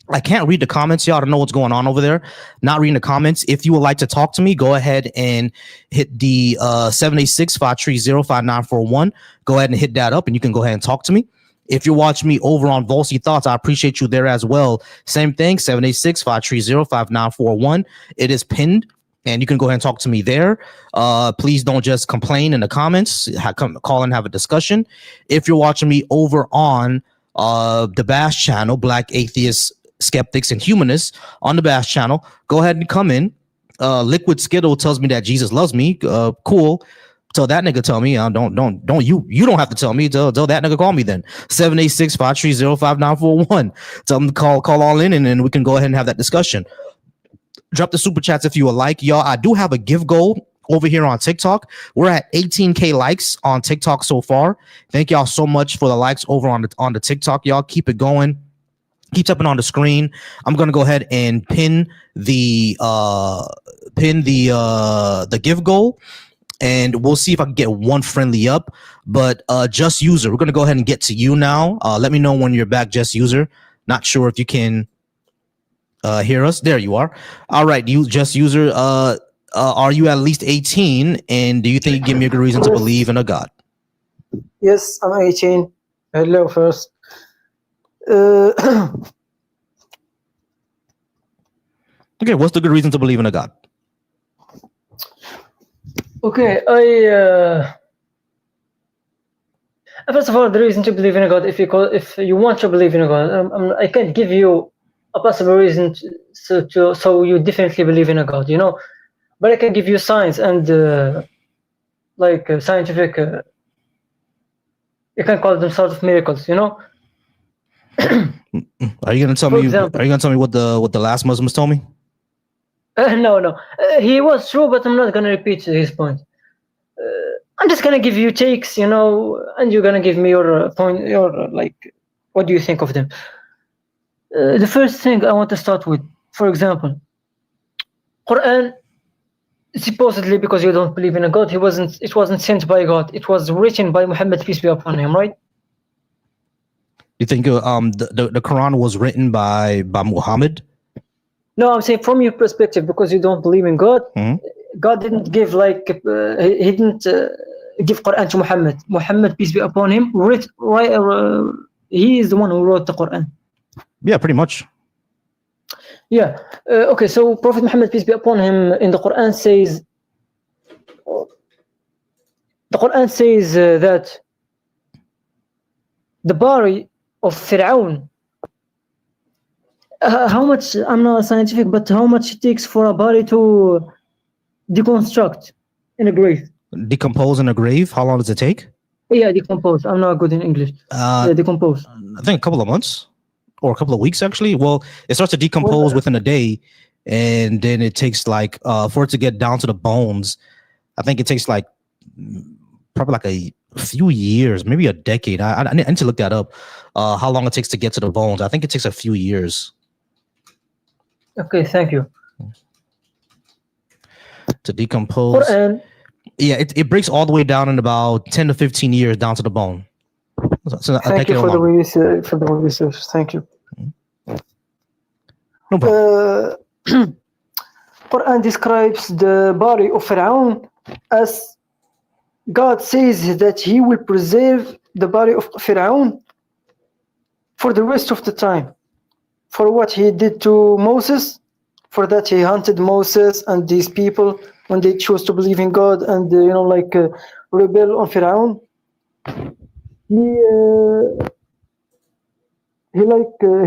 I can't read the comments, y'all. I don't know what's going on over there. Not reading the comments. If you would like to talk to me, go ahead and hit the 786-530-5941. Go ahead and hit that up, and you can go ahead and talk to me. If you're watching me over on Volcy Thoughts, I appreciate you there as well. Same thing, 786-530-5941. It is pinned, and you can go ahead and talk to me there. Please don't just complain in the comments. Call and have a discussion. If you're watching me over on the Bash channel, Black Atheists, Skeptics, and Humanists on the Bash channel, go ahead and come in. Liquid Skittle tells me that Jesus loves me. Cool. Tell that nigga tell me. Don't you don't have to tell me. Tell that nigga call me then. 786-530-5941. Tell them to call all in, and then we can go ahead and have that discussion. Drop the super chats if you would like, y'all. I do have a give goal over here on TikTok. We're at 18K likes on TikTok so far. Thank y'all so much for the likes over on the TikTok, y'all. Keep it going. Keep tapping on the screen. I'm gonna go ahead and pin the give goal, and we'll see if I can get one friendly up. But Just User, we're gonna go ahead and get to you now. Let me know when you're back, Just User. Not sure if you can hear us. There you are. All right, you Just User. Are you at least 18? And do you think you give me a good reason to believe in a God? Yes, I'm 18. Hello, first. Okay, what's the good reason to believe in a God? Okay, first of all, the reason to believe in a God, if you want to believe in a God, I can't give you a possible reason so you definitely believe in a God, you know. But I can give you science and scientific. You can call them sort of miracles, you know. Are you gonna tell me? Are you gonna tell me what the last Muslims told me? No. He was true, but I'm not gonna repeat his point. I'm just gonna give you takes, you know, and you're gonna give me your point. What do you think of them? The first thing I want to start with, for example, Quran. Supposedly, because you don't believe in a God, it wasn't sent by God. It was written by Muhammad, peace be upon him, right? You think the Quran was written by Muhammad? No, I'm saying from your perspective, because you don't believe in God. Mm-hmm. God didn't give he didn't give Quran to Muhammad. Muhammad, peace be upon him, he is the one who wrote the Quran. Yeah, pretty much. Yeah. Okay. So Prophet Muhammad, peace be upon him, in the Quran says that the body of Fir'aun. How much? I'm not scientific, but how much it takes for a body to deconstruct in a grave? Decompose in a grave? How long does it take? Yeah, decompose. I'm not good in English. Decompose. I think a couple of months. Or a couple of weeks, actually. Well, it starts to decompose within a day, and then it takes for it to get down to the bones, I think it takes probably a few years, maybe a decade. I need to look that up. How long it takes to get to the bones? I think it takes a few years. Okay, thank you. To decompose. Yeah, it breaks all the way down in about 10 to 15 years down to the bone. So thank you for the research. Thank you. No problem. Quran describes the body of Fir'aun as God says that he will preserve the body of Fir'aun for the rest of the time. For what he did to Moses, for that he hunted Moses and these people when they chose to believe in God and rebel on Fir'aun. He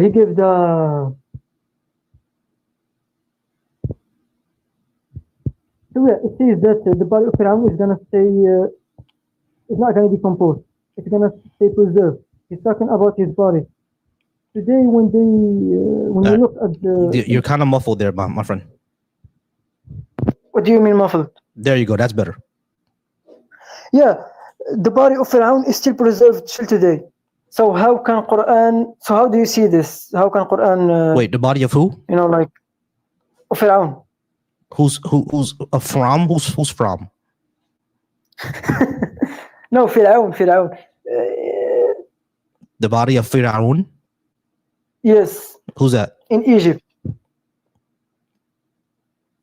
gave the it says that the body of Fir'aun is gonna stay. It's not gonna decompose. It's gonna stay preserved. He's talking about his body. Today, when you look at you're kind of muffled there, my friend. What do you mean muffled? There you go. That's better. Yeah, the body of Fir'aun is still preserved till today. So how can Quran? So how do you see this? How can Quran? Wait, the body of who? Of Fir'aun. Who's from? Who's from? No, Fir'aun. The body of Fir'aun? Yes. Who's that? In Egypt.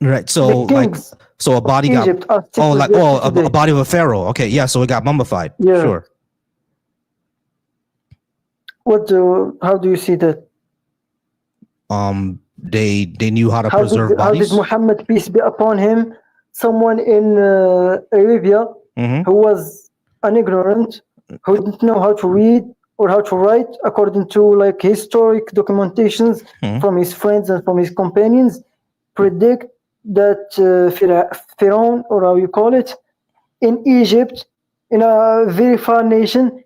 Right. So so a body Egypt got a body of a pharaoh. Okay, yeah. So it got mummified. Yeah. Sure. How do you see that? They knew how to preserve bodies. How did Muhammad, peace be upon him, someone in Arabia who was an ignorant, who didn't know how to read or how to write, according to historic documentations from his friends and from his companions, predict that Fir'aun, or how you call it, in Egypt, in a very far nation,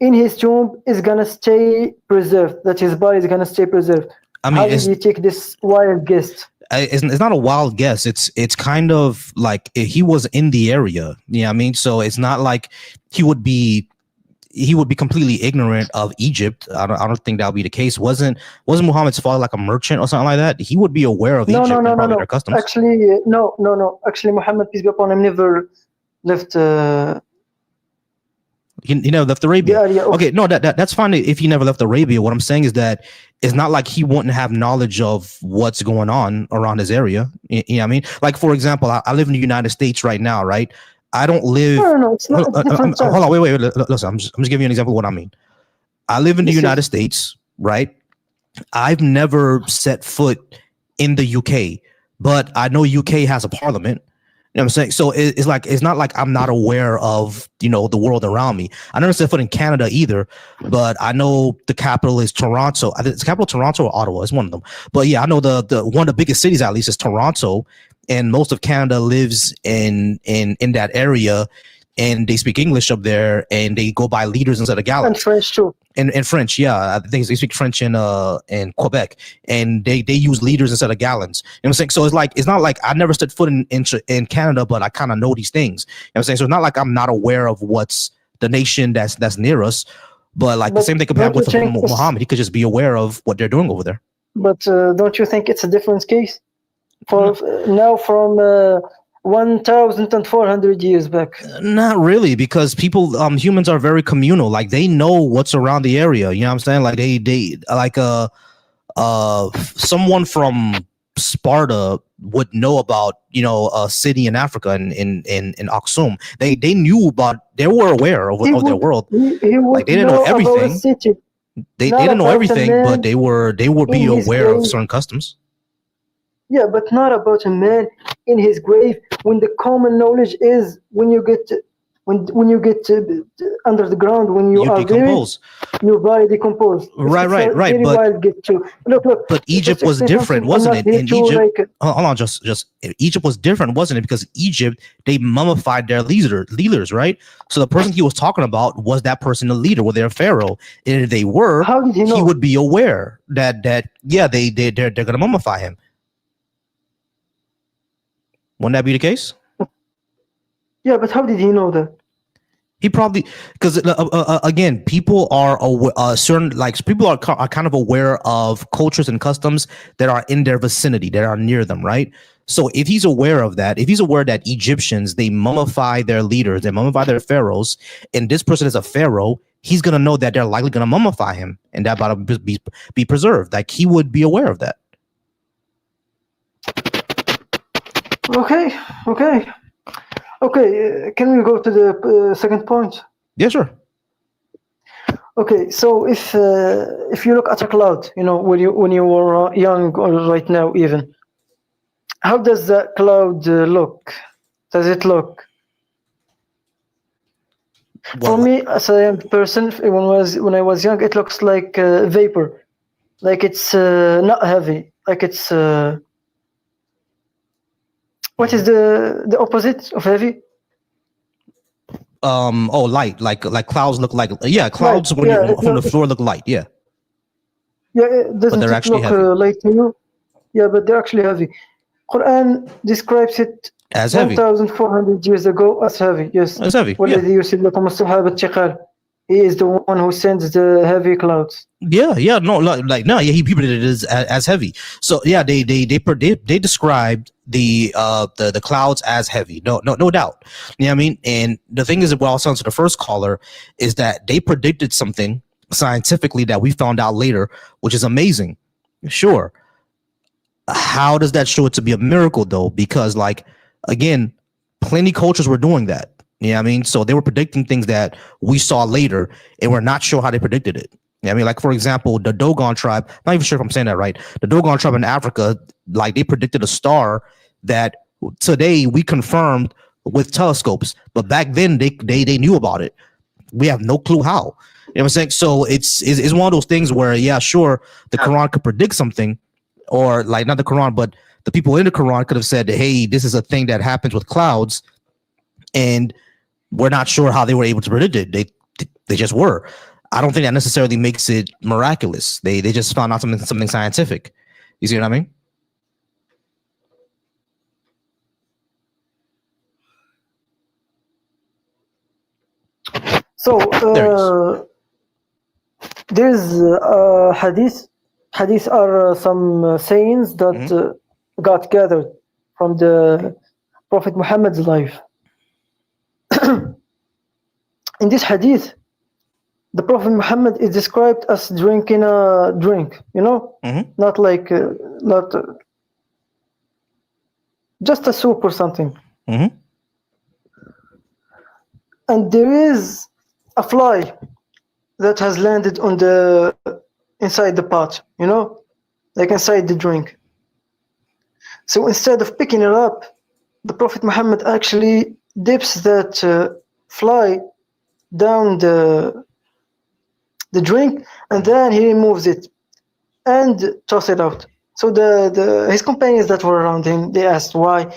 in his tomb is gonna stay preserved, that his body is gonna stay preserved. I mean, how did you take this wild guess? It's not a wild guess. It's kind of like he was in the area. You know what I mean? So it's not like he would be completely ignorant of Egypt. I don't think that would be the case. Wasn't Muhammad's father like a merchant or something like that? He would be aware of Egypt and probably their customs. Actually, no. Actually, Muhammad, peace be upon him, never left. He never left Arabia. Okay, no, that's fine if he never left Arabia. What I'm saying is that it's not like he wouldn't have knowledge of what's going on around his area. You know what I mean? Like, for example, I live in the United States right now, right? I don't live. No, it's not a different hold on, wait. Listen, I'm just giving you an example of what I mean. I live in the United States, right? I've never set foot in the UK, but I know UK has a parliament. You know what I'm saying? So it's like, it's not like I'm not aware of, the world around me. I never set foot in Canada either, but I know the capital is Toronto. I think it's capital Toronto or Ottawa. It's one of them. But yeah, I know the one of the biggest cities at least is Toronto, and most of Canada lives in that area, and they speak English up there, and they go by liters instead of gallons. And French too. And French, yeah, I think they speak French in Quebec, and they use liters instead of gallons. You know what I'm saying? So it's not like I never set foot in Canada, but I kind of know these things. You know what I'm saying? So it's not like I'm not aware of what's the nation that's near us, but the same thing could happen with Muhammad. He could just be aware of what they're doing over there. But don't you think it's a different case? Now from 1,400 years back. Not really, because people, humans are very communal. Like, they know what's around the area. You know what I'm saying? Like they like someone from Sparta would know about a city in Africa in Aksum. They knew about. They were aware of their world. He like, they didn't know everything. They didn't know everything, but they would be aware of certain customs. Yeah, but not about a man in his grave, when the common knowledge is when you get under the ground, when you are decompose, your body decomposes. Right. But Egypt was different, wasn't it? In Egypt, hold on, just Egypt was different, wasn't it? Because Egypt, they mummified their leaders, right? So the person he was talking about, was that person a leader? Were they a pharaoh? And if they were, how did he know? He would be aware that they're gonna mummify him. Wouldn't that be the case? Yeah, but how did he know that? He probably, because again, people are people are kind of aware of cultures and customs that are in their vicinity, that are near them, right? So if he's aware of that, if he's aware that Egyptians, they mummify their leaders, they mummify their pharaohs, and this person is a pharaoh, he's gonna know that they're likely gonna mummify him, and that about to be preserved. Like, he would be aware of that. Okay. Can we go to the second point? Yeah, sure. Okay, so if you look at a cloud, when you were young or right now even, how does that cloud look? Does it look? For me, as a young person, when I was young, it looks like vapor, like it's not heavy, like it's. What is the opposite of heavy? Light. Like clouds look like clouds light, when from the floor look light. Yeah. Yeah, it doesn't look light to you. Yeah, but they're actually heavy. Quran describes it as heavy 1,400 years ago as heavy. Yes. As heavy. He is the one who sends the heavy clouds. He people did it as heavy. So yeah, they described the clouds as heavy. No doubt. You know what I mean? And the thing is, what I'll say to the first caller is that they predicted something scientifically that we found out later, which is amazing. Sure. How does that show it to be a miracle though? Because again, plenty cultures were doing that. You know what I mean? So they were predicting things that we saw later, and we're not sure how they predicted it. You know what I mean? Like, for example, the Dogon tribe, not even sure if I'm saying that right. The Dogon tribe in Africa, they predicted a star that today we confirmed with telescopes, but back then they knew about it. We have no clue how. You know what I'm saying? So it's one of those things where, yeah, sure, the Quran could predict something, or not the Quran, but the people in the Quran could have said, hey, this is a thing that happens with clouds, and We're not sure how they were able to predict it. They just were. I don't think that necessarily makes it miraculous. They just found out something scientific. You see what I mean? So there's hadith. Hadith are some sayings that got gathered from the Prophet Muhammad's life. In this hadith, the Prophet Muhammad is described as drinking a drink, not like not just a soup or something. And there is a fly that has landed on inside the pot, like inside the drink. So instead of picking it up, the Prophet Muhammad actually dips that fly down the drink, and then he removes it and tosses it out. So his companions that were around him, they asked why,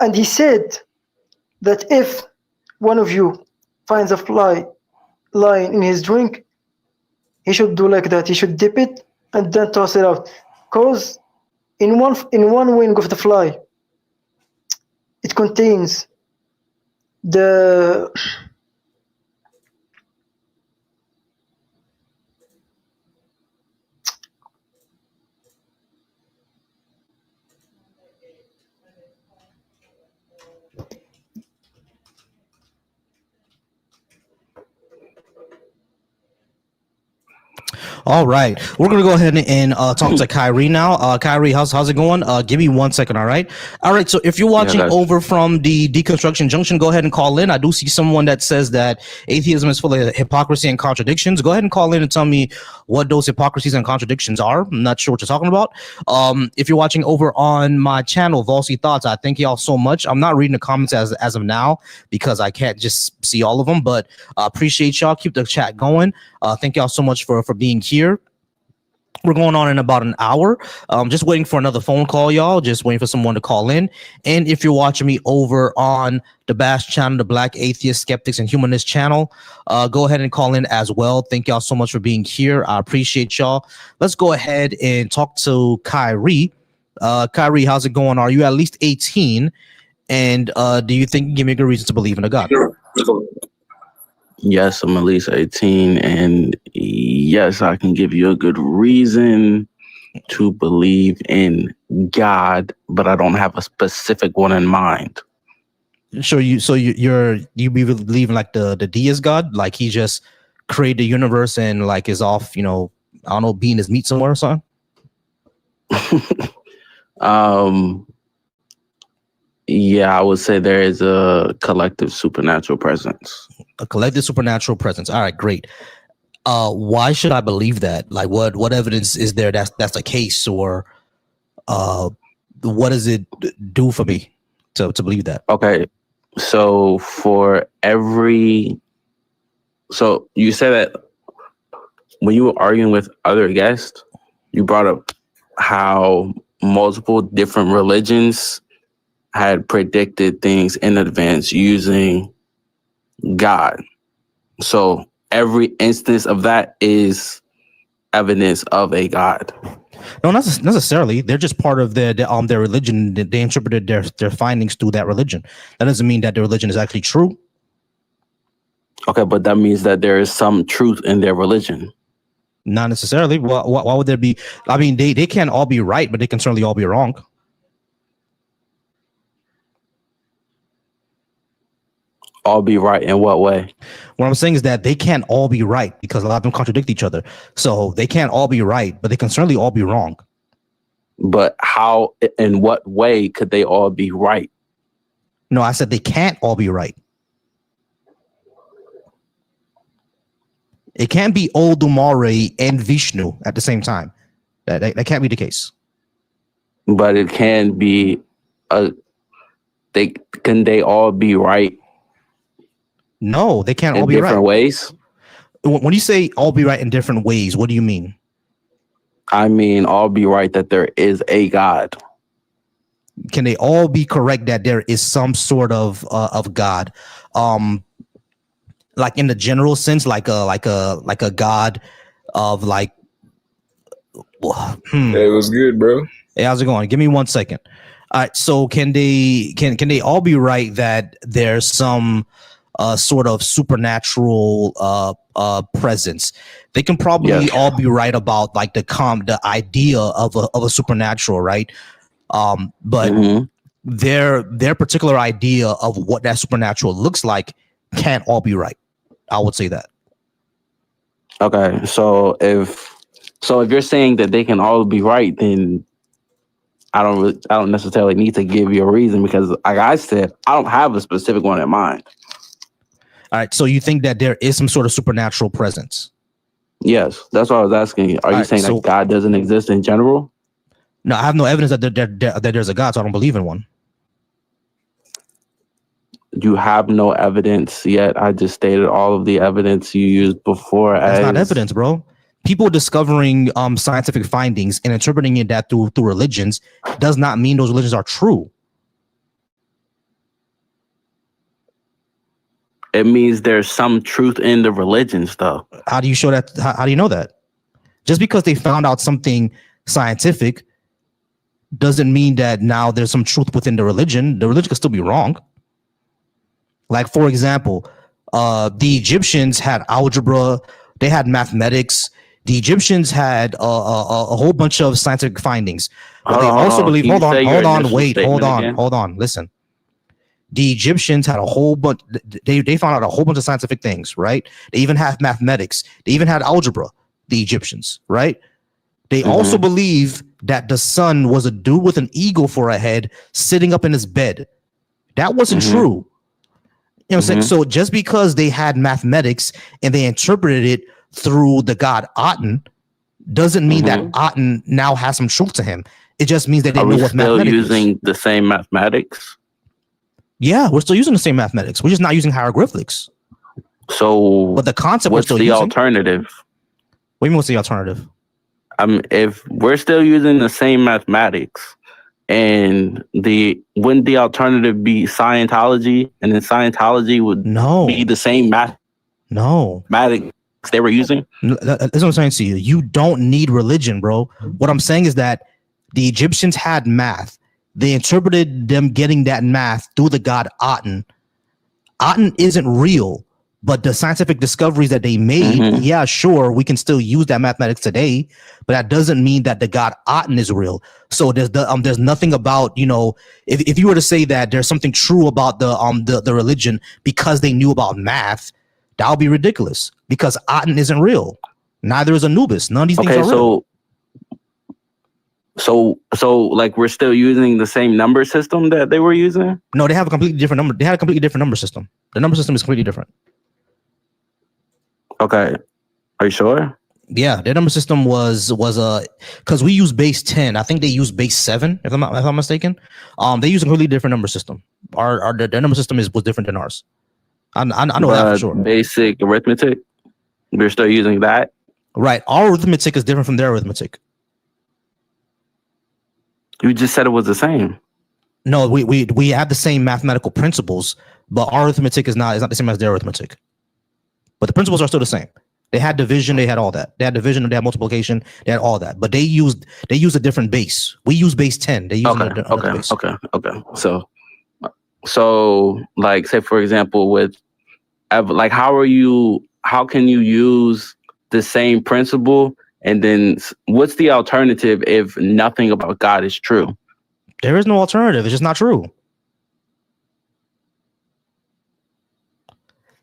and he said that if one of you finds a fly lying in his drink, he should do like that. He should dip it and then toss it out, because in one wing of the fly, it contains the All right, we're gonna go ahead and talk to Kyrie now. Kyrie, how's it going? Give me 1 second. All right. So if you're watching over from the Deconstruction Junction, go ahead and call in. I do see someone that says that atheism is full of hypocrisy and contradictions. Go ahead and call in and tell me what those hypocrisies and contradictions are. I'm not sure what you're talking about. If you're watching over on my channel, Volcy Thoughts, I thank y'all so much. I'm not reading the comments as of now because I can't just see all of them, but appreciate y'all. Keep the chat going. Thank y'all so much for being here. We're going on in about an hour. Just waiting for another phone call, y'all. Just waiting for someone to call in. And if you're watching me over on the Bash channel, the Black Atheist, Skeptics, and Humanist channel, go ahead and call in as well. Thank y'all so much for being here. I appreciate y'all. Let's go ahead and talk to Kyrie. Kyrie, how's it going? Are you at least 18? And do you think you give me a good reason to believe in a God? Yes, I'm at least 18, and yes, I can give you a good reason to believe in God, but I don't have a specific one in mind. So you believe in like the deist God, like he just created the universe and like is off, I don't know, being his meat somewhere or something? Yeah, I would say there is a collective supernatural presence. A collective supernatural presence. All right, great. Why should I believe that? Like, what evidence is there that's the case, or what does it do for me to believe that? Okay, so so you said that when you were arguing with other guests, you brought up how multiple different religions had predicted things in advance using God. So every instance of that is evidence of a God. No, not necessarily. They're just part of their religion. They interpreted their findings through that religion. That doesn't mean that their religion is actually true. Okay, but that means that there is some truth in their religion. Not necessarily. Why would there be? I mean, they can't all be right, but they can certainly all be wrong. All be right in what way? What I'm saying is that they can't all be right because a lot of them contradict each other. So they can't all be right, but they can certainly all be wrong. But how, in what way could they all be right? No, I said they can't all be right. It can't be Oldumare and Vishnu at the same time. That can't be the case. But it can be. Can they all be right? No, they can't all be right. In different ways? When you say all be right in different ways, what do you mean? I mean, all be right that there is a God. Can they all be correct that there is some sort of God? like in the general sense, like a god of like. Hey, what's good, bro? Hey, how's it going? Give me 1 second. All right. So can they all be right that there's some sort of supernatural presence? They can probably all be right about like the idea of a supernatural, right? But their particular idea of what that supernatural looks like can't all be right. I would say that. Okay, so if you're saying that they can all be right, then I don't necessarily need to give you a reason, because like I said, I don't have a specific one in mind. All right, so you think that there is some sort of supernatural presence? Yes, that's what I was asking you. Are you saying that God doesn't exist in general? No, I have no evidence that there's a God, so I don't believe in one. You have no evidence yet. I just stated all of the evidence you used before. That's not evidence, bro. People discovering scientific findings and interpreting it that through religions does not mean those religions are true. It means there's some truth in the religions, though. How do you show that? How do you know that? Just because they found out something scientific doesn't mean that now there's some truth within the religion. The religion could still be wrong. Like, for example, the Egyptians had algebra. They had mathematics. The Egyptians had a whole bunch of scientific findings. But they also believe. Hold on. Listen. The Egyptians had a whole bunch. They found out a whole bunch of scientific things, right? They even had mathematics. They even had algebra. The Egyptians, right? They also believe that the sun was a dude with an eagle for a head sitting up in his bed. That wasn't true. You know what I'm saying? So just because they had mathematics and they interpreted it through the god Aten doesn't mean that Aten now has some truth to him. It just means that they know what mathematics is. Are we still using the same mathematics? Yeah, we're still using the same mathematics. We're just not using hieroglyphics. So, but the concept what's the alternative? What do you mean, what's the alternative? If we're still using the same mathematics, and wouldn't the alternative be Scientology? And then Scientology would be the same mathematics they were using? That's what I'm saying to you. You don't need religion, bro. What I'm saying is that the Egyptians had math. They interpreted them getting that math through the god Aten. Aten isn't real, but the scientific discoveries that they made, yeah, sure, we can still use that mathematics today, but that doesn't mean that the god Aten is real. So there's nothing about, you know, if you were to say that there's something true about the religion because they knew about math, that would be ridiculous, because Aten isn't real. Neither is Anubis. None of these things are real. So like we're still using the same number system that they were using? No, they have a completely different number. They had a completely different number system. The number system is completely different. Okay. Are you sure? Yeah, their number system was because we use base 10. I think they use base 7, if I'm mistaken. They use a completely different number system. Their number system was different than ours. I know that for sure. Basic arithmetic, we're still using that. Right. Our arithmetic is different from their arithmetic. You just said it was the same. No, we have the same mathematical principles, but our arithmetic is not the same as their arithmetic. But the principles are still the same. They had division, they had all that. They had division, they had multiplication, they had all that. But they used a different base. We use base 10. They use another base. Okay. So like, say for example, with like how can you use the same principle? And then what's the alternative if nothing about God is true? There is no alternative. It's just not true.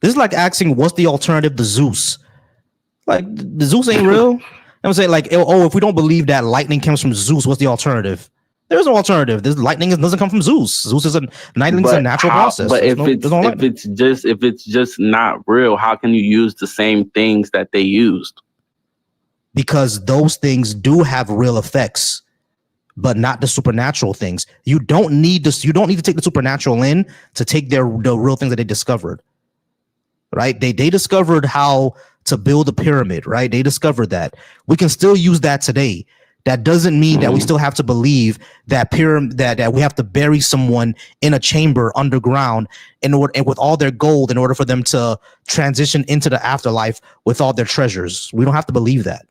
This is like asking, what's the alternative to Zeus? Like, the Zeus ain't real. I'm saying, like, if we don't believe that lightning comes from Zeus, what's the alternative? There's no alternative. This lightning doesn't come from Zeus. Zeus is a natural process. But if it's just not real, how can you use the same things that they used? Because those things do have real effects, but not the supernatural things. You don't need this. You don't need to take the supernatural in to take the real things that they discovered. Right? They discovered how to build a pyramid. Right? They discovered that. We can still use that today. That doesn't mean that we still have to believe that that we have to bury someone in a chamber underground and with all their gold in order for them to transition into the afterlife with all their treasures. We don't have to believe that.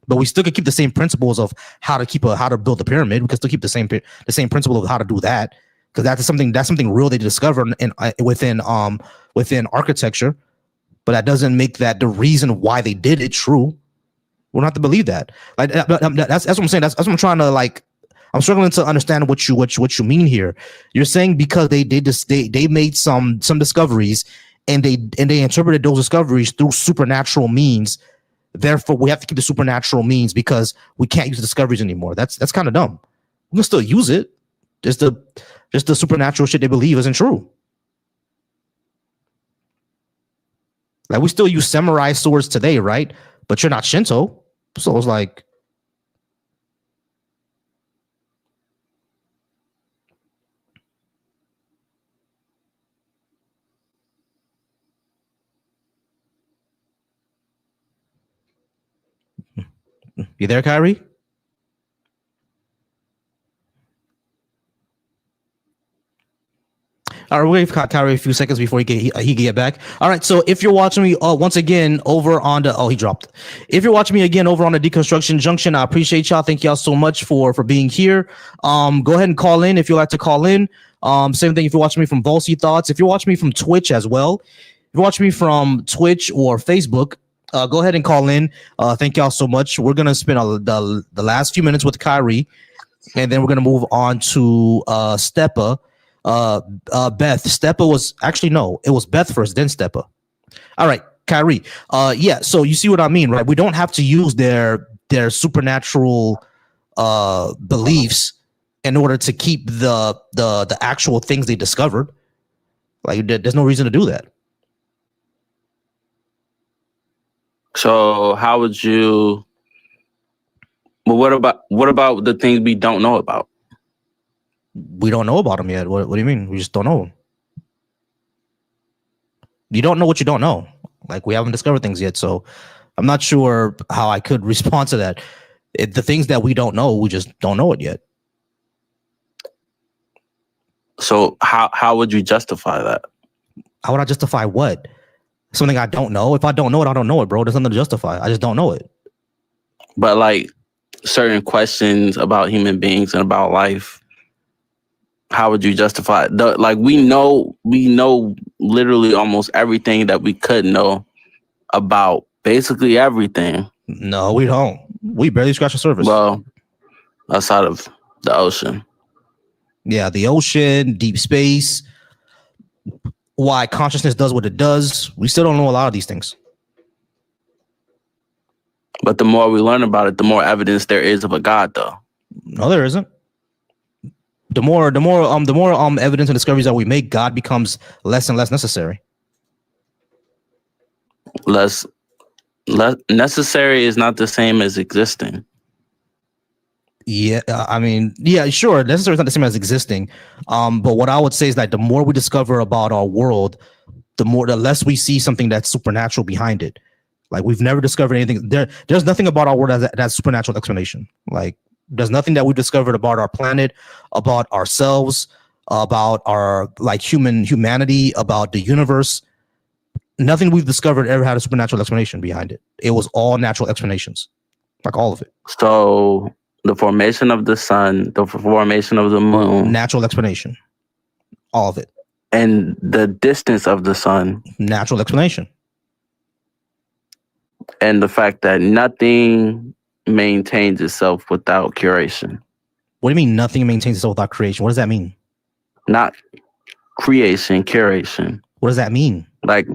But we still could keep the same principles of how to build a pyramid. We can still keep the same principle of how to do that, because that's something real they discovered within architecture. But that doesn't make that the reason why they did it true. We don't have to believe that. Like that's what I'm saying. That's what I'm trying to like. I'm struggling to understand what you mean here. You're saying because they made some discoveries and they interpreted those discoveries through supernatural means. Therefore, we have to keep the supernatural means because we can't use the discoveries anymore. That's kind of dumb. We can still use it. Just the supernatural shit they believe isn't true. Like we still use samurai swords today, right? But you're not Shinto. So it's like, you there, Kyrie? All right, we'll wait for Kyrie a few seconds before he can get back. All right, so if you're watching me once again over on the he dropped. If you're watching me again over on the Deconstruction Junction, I appreciate y'all. Thank y'all so much for being here. Go ahead and call in if you'd like to call in. Same thing if you're watching me from Volcy Thoughts. If you're watching me from Twitch as well, if you're watching me from Twitch or Facebook, go ahead and call in. Thank y'all so much. We're gonna spend the last few minutes with Kyrie, and then we're gonna move on to Steppa. Beth. Steppa was actually no, it was Beth first, then Steppa. All right, Kyrie. Yeah. So you see what I mean, right? We don't have to use their supernatural beliefs in order to keep the actual things they discovered. Like there's no reason to do that. So how would you? Well, what about the things we don't know about? We don't know about them yet. What do you mean? We just don't know them. You don't know what you don't know. Like we haven't discovered things yet, so I'm not sure how I could respond to that. The things that we don't know, we just don't know it yet. So how would you justify that? How would I justify what? Something I don't know? If I don't know it, I don't know it, bro. There's nothing to justify. I just don't know it. But like certain questions about human beings and about life, how would you justify it? Like we know literally almost everything that we could know about basically everything. No, we don't. We barely scratch the surface. Well, outside of the ocean. Yeah, the ocean, deep space, why consciousness does what it does. We still don't know a lot of these things. But the more we learn about it, the more evidence there is of a God, though. No, there isn't. The more evidence and discoveries that we make, God becomes less and less necessary. Less necessary is not the same as existing. Yeah, I mean, yeah, sure. Necessary is not the same as existing. But what I would say is that the more we discover about our world, the less we see something that's supernatural behind it. Like we've never discovered anything. There's nothing about our world that's supernatural explanation. Like there's nothing that we've discovered about our planet, about ourselves, about our like humanity, about the universe. Nothing we've discovered ever had a supernatural explanation behind it. It was all natural explanations, like all of it. So the formation of the sun, the formation of the moon, natural explanation, all of it. And the distance of the sun, natural explanation. And the fact that nothing maintains itself without curation. What do you mean nothing maintains itself without creation? What does that mean? Not creation, curation. What does that mean? Like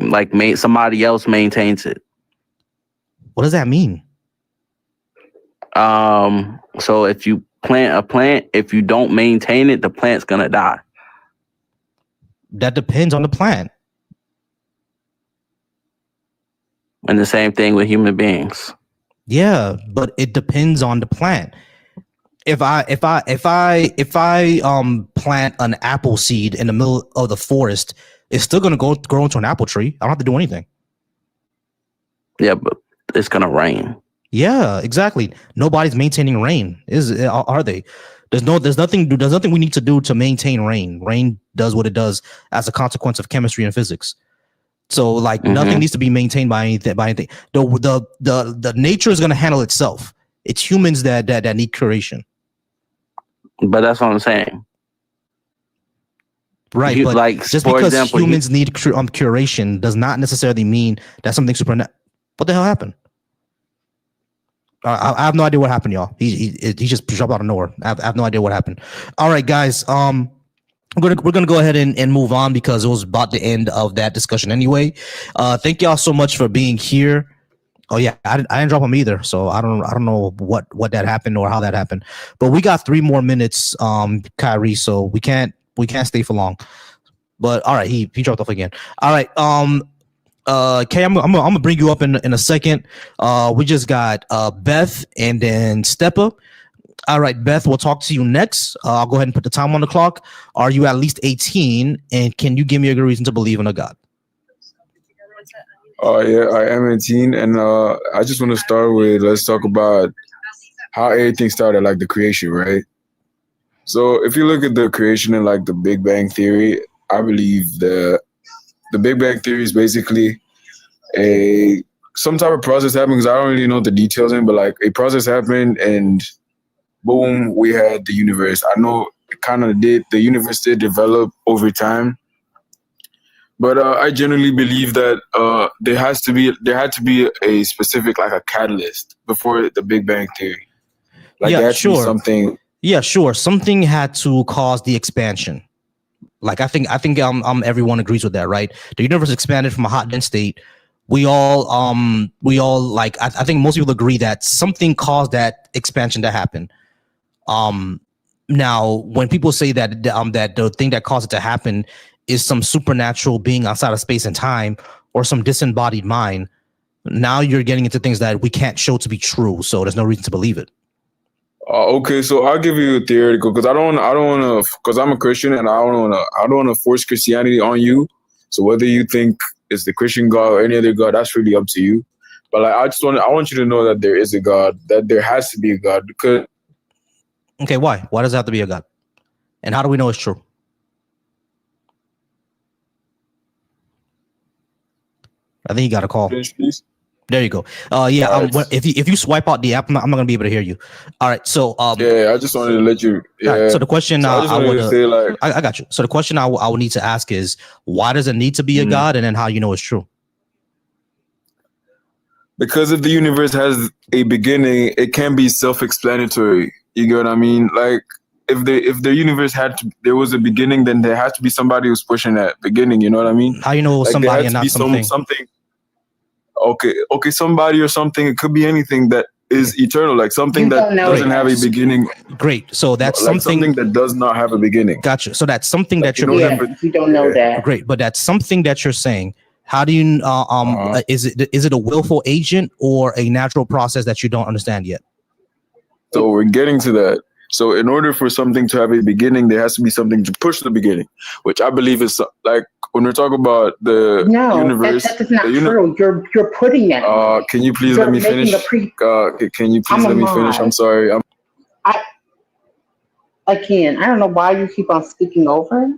somebody else maintains it. What does that mean? So if you plant a plant, if you don't maintain it, the plant's gonna die. That depends on the plant. And the same thing with human beings. Yeah, but it depends on the plant. If I plant an apple seed in the middle of the forest, it's still gonna grow into an apple tree. I don't have to do anything. Yeah, but it's gonna rain. Yeah, exactly. Nobody's maintaining rain. Are they? There's nothing we need to do to maintain rain. Rain does what it does as a consequence of chemistry and physics. So like nothing needs to be maintained by anything. The nature is going to handle itself. It's humans that need curation. But that's what I'm saying. Right, but like, just because example, humans need curation does not necessarily mean that something supernatural. What the hell happened? I have no idea what happened, y'all. He just dropped out of nowhere. I have no idea what happened. All right, guys. We're gonna go ahead and move on because it was about the end of that discussion anyway. Thank y'all so much for being here. Oh yeah, I didn't drop him either, so I don't know what that happened or how that happened. But we got 3 more minutes, Kyrie, so we can't stay for long. But all right, he dropped off again. All right, Kay, I'm gonna bring you up in a second. We just got Beth and then Steppa. All right, Beth, we'll talk to you next. I'll go ahead and put the time on the clock. Are you at least 18? And can you give me a good reason to believe in a God? Yeah, I am 18, and I just want to start with, let's talk about how everything started, like the creation, right? So if you look at the creation in like the Big Bang Theory, I believe the Big Bang Theory is basically some type of process happened, because I don't really know the details in, but like a process happened and boom, we had the universe. I know the universe did develop over time. But I generally believe that there had to be a specific, like a catalyst before the Big Bang Theory. Like yeah, there had sure. to be something. Yeah, sure. Something had to cause the expansion. Like I think everyone agrees with that, right? The universe expanded from a hot dense state. We all like I think most people agree that something caused that expansion to happen. Now when people say that that the thing that caused it to happen is some supernatural being outside of space and time or some disembodied mind, now you're getting into things that we can't show to be true, so there's no reason to believe it. Okay, so I'll give you a theoretical, because I don't want to, because I'm a Christian and I don't want to force Christianity on you. So whether you think it's the Christian God or any other God, that's really up to you. But like, I want you to know that there is a God, that there has to be a God. Because okay, why does it have to be a God, and how do we know it's true? I think you got a call. Finish, please. There you go. Yeah. Right. If you swipe out the app, I'm not gonna be able to hear you. All right. So yeah, I just wanted to let you. Yeah. Right, so the question I got you. So the question I would need to ask is, why does it need to be a God, and then how you know it's true? Because if the universe has a beginning, it can be self-explanatory. You get what I mean? Like if the universe there was a beginning, then there has to be somebody who's pushing that beginning. You know what I mean? How you know like somebody and not something? Something. Okay, somebody or something. It could be anything that is eternal, like something that doesn't have a beginning. Great. So that's like something that does not have a beginning. Gotcha. So that's something that you're. You don't know that. Great, but that's something that you're saying. How do you? Is it a willful agent or a natural process that you don't understand yet? So we're getting to that. So in order for something to have a beginning, there has to be something to push the beginning, which I believe is like when we're talking about the universe. That is not true. You're putting it. Can you please let me finish? Can you please let me finish? I'm sorry. I can. I don't know why you keep on speaking over.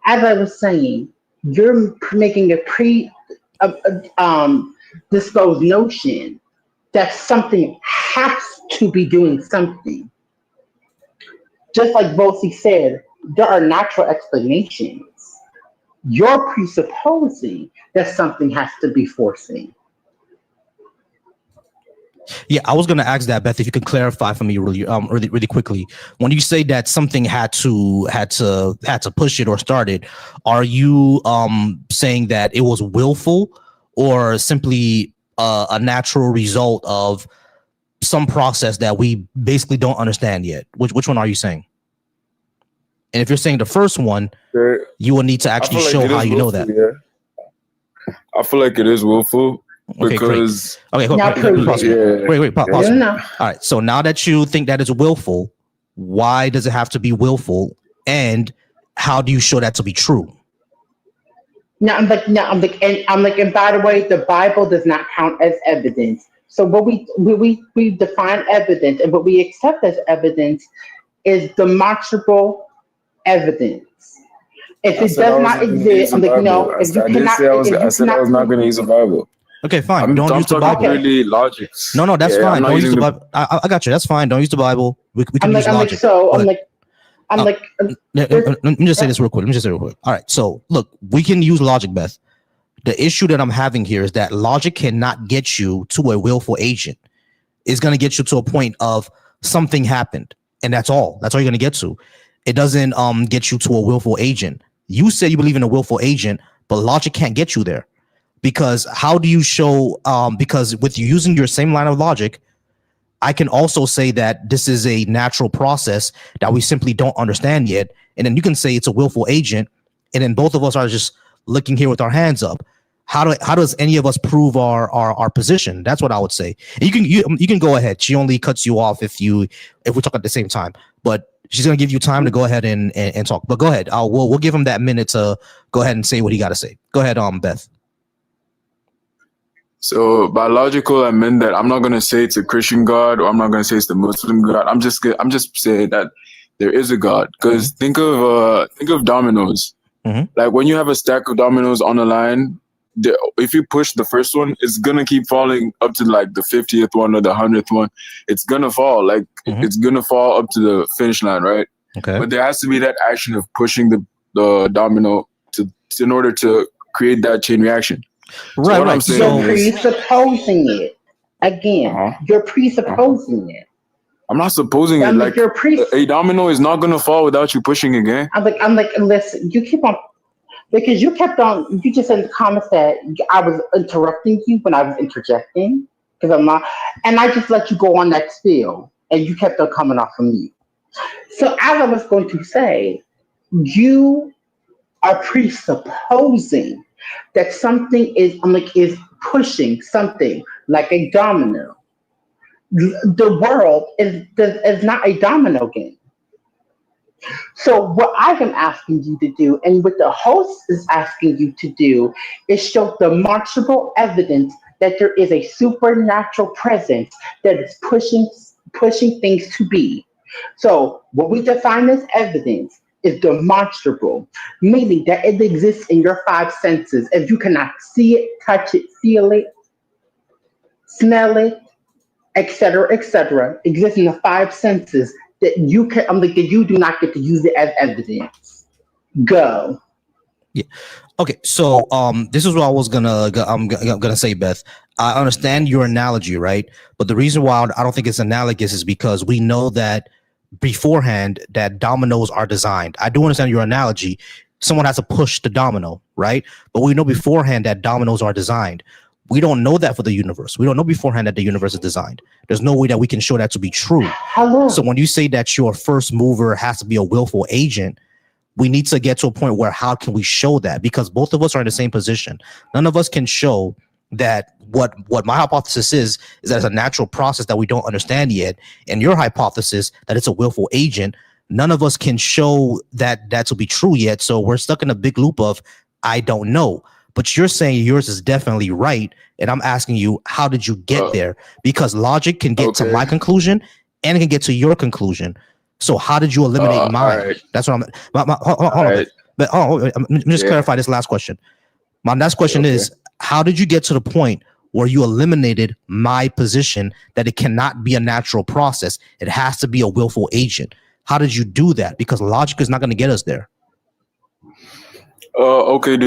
As I was saying, you're making a disclosed notion that something has to be doing something. Just like Volcy said, there are natural explanations. You're presupposing that something has to be forcing. Yeah, I was going to ask that, Beth, if you could clarify for me really quickly. When you say that something had to push it or start it, are you saying that it was willful or simply a natural result of some process that we basically don't understand yet? Which one are you saying? And if you're saying the first one, you will need to actually show how you know that. Yeah. I feel like it is willful. Because wait, pause. All right. So now that you think that is willful, why does it have to be willful? And how do you show that to be true? And by the way, the Bible does not count as evidence. So what we define evidence, and what we accept as evidence is demonstrable evidence. If it does not exist, I'm like, no. If you cannot, I said I was not going to use the Bible. Okay, fine. Don't use the Bible. Really logics. No, that's fine. Don't use the Bible. I got you. That's fine. Don't use the Bible. We can use logic. Let me just say this real quick. All right. So look, we can use logic, Beth. The issue that I'm having here is that logic cannot get you to a willful agent. It's going to get you to a point of something happened, and that's all. That's all you're going to get to. It doesn't get you to a willful agent. You said you believe in a willful agent, but logic can't get you there. Because how do you show, because with you using your same line of logic, I can also say that this is a natural process that we simply don't understand yet. And then you can say it's a willful agent. And then both of us are just looking here with our hands up. How does any of us prove our position? That's what I would say. And you can go ahead. She only cuts you off if we talk at the same time, but she's going to give you time to go ahead and talk, but go ahead. We'll give him that minute to go ahead and say what he got to say. Go ahead, Beth. So by logical, I meant that I'm not going to say it's a Christian God, or I'm not going to say it's the Muslim God. I'm just saying that there is a God. Because think of dominoes. Mm-hmm. Like when you have a stack of dominoes on a line, if you push the first one, it's going to keep falling up to like the 50th one or the 100th one. It's going to fall. Like it's going to fall up to the finish line, right? Okay. But there has to be that action of pushing the domino in order to create that chain reaction. Right, so what I'm saying you're presupposing it. Again, you're presupposing it. I'm not supposing it. Like a domino is not going to fall without you pushing again. I'm like, listen, you keep on, because you just in the comments that I was interrupting you when I was interjecting, because I'm not, and I just let you go on that spiel, and you kept on coming off of me. So as I was going to say, you are presupposing that something is pushing something like a domino. The world is not a domino game. So what I am asking you to do, and what the host is asking you to do, is show demonstrable evidence that there is a supernatural presence that is pushing things to be. So what we define as evidence is demonstrable, meaning that it exists in your five senses. If you cannot see it, touch it, feel it, smell it, etc., exists in the five senses, that you can, that you do not get to use it as evidence. Go. Yeah. Okay. So this is what I was gonna say, Beth. I understand your analogy, right? But the reason why I don't think it's analogous is because we know that beforehand that dominoes are designed. I do understand your analogy. Someone has to push the domino, right? But we know beforehand that dominoes are designed. We don't know that for the universe. We don't know beforehand that the universe is designed. There's no way that we can show that to be true. Hello. So when you say that your first mover has to be a willful agent, we need to get to a point where how can we show that? Because both of us are in the same position. None of us can show that what my hypothesis is that it's a natural process that we don't understand yet, and your hypothesis that it's a willful agent, none of us can show that to be true yet. So we're stuck in a big loop of I don't know. But you're saying yours is definitely right, and I'm asking you, how did you get there? Because logic can get to my conclusion, and it can get to your conclusion. So how did you eliminate mine? Right. That's what I'm. Hold on. Right. But let me just clarify this last question. My last question is, how did you get to the point where you eliminated my position that it cannot be a natural process? It has to be a willful agent. How did you do that? Because logic is not going to get us there. Okay.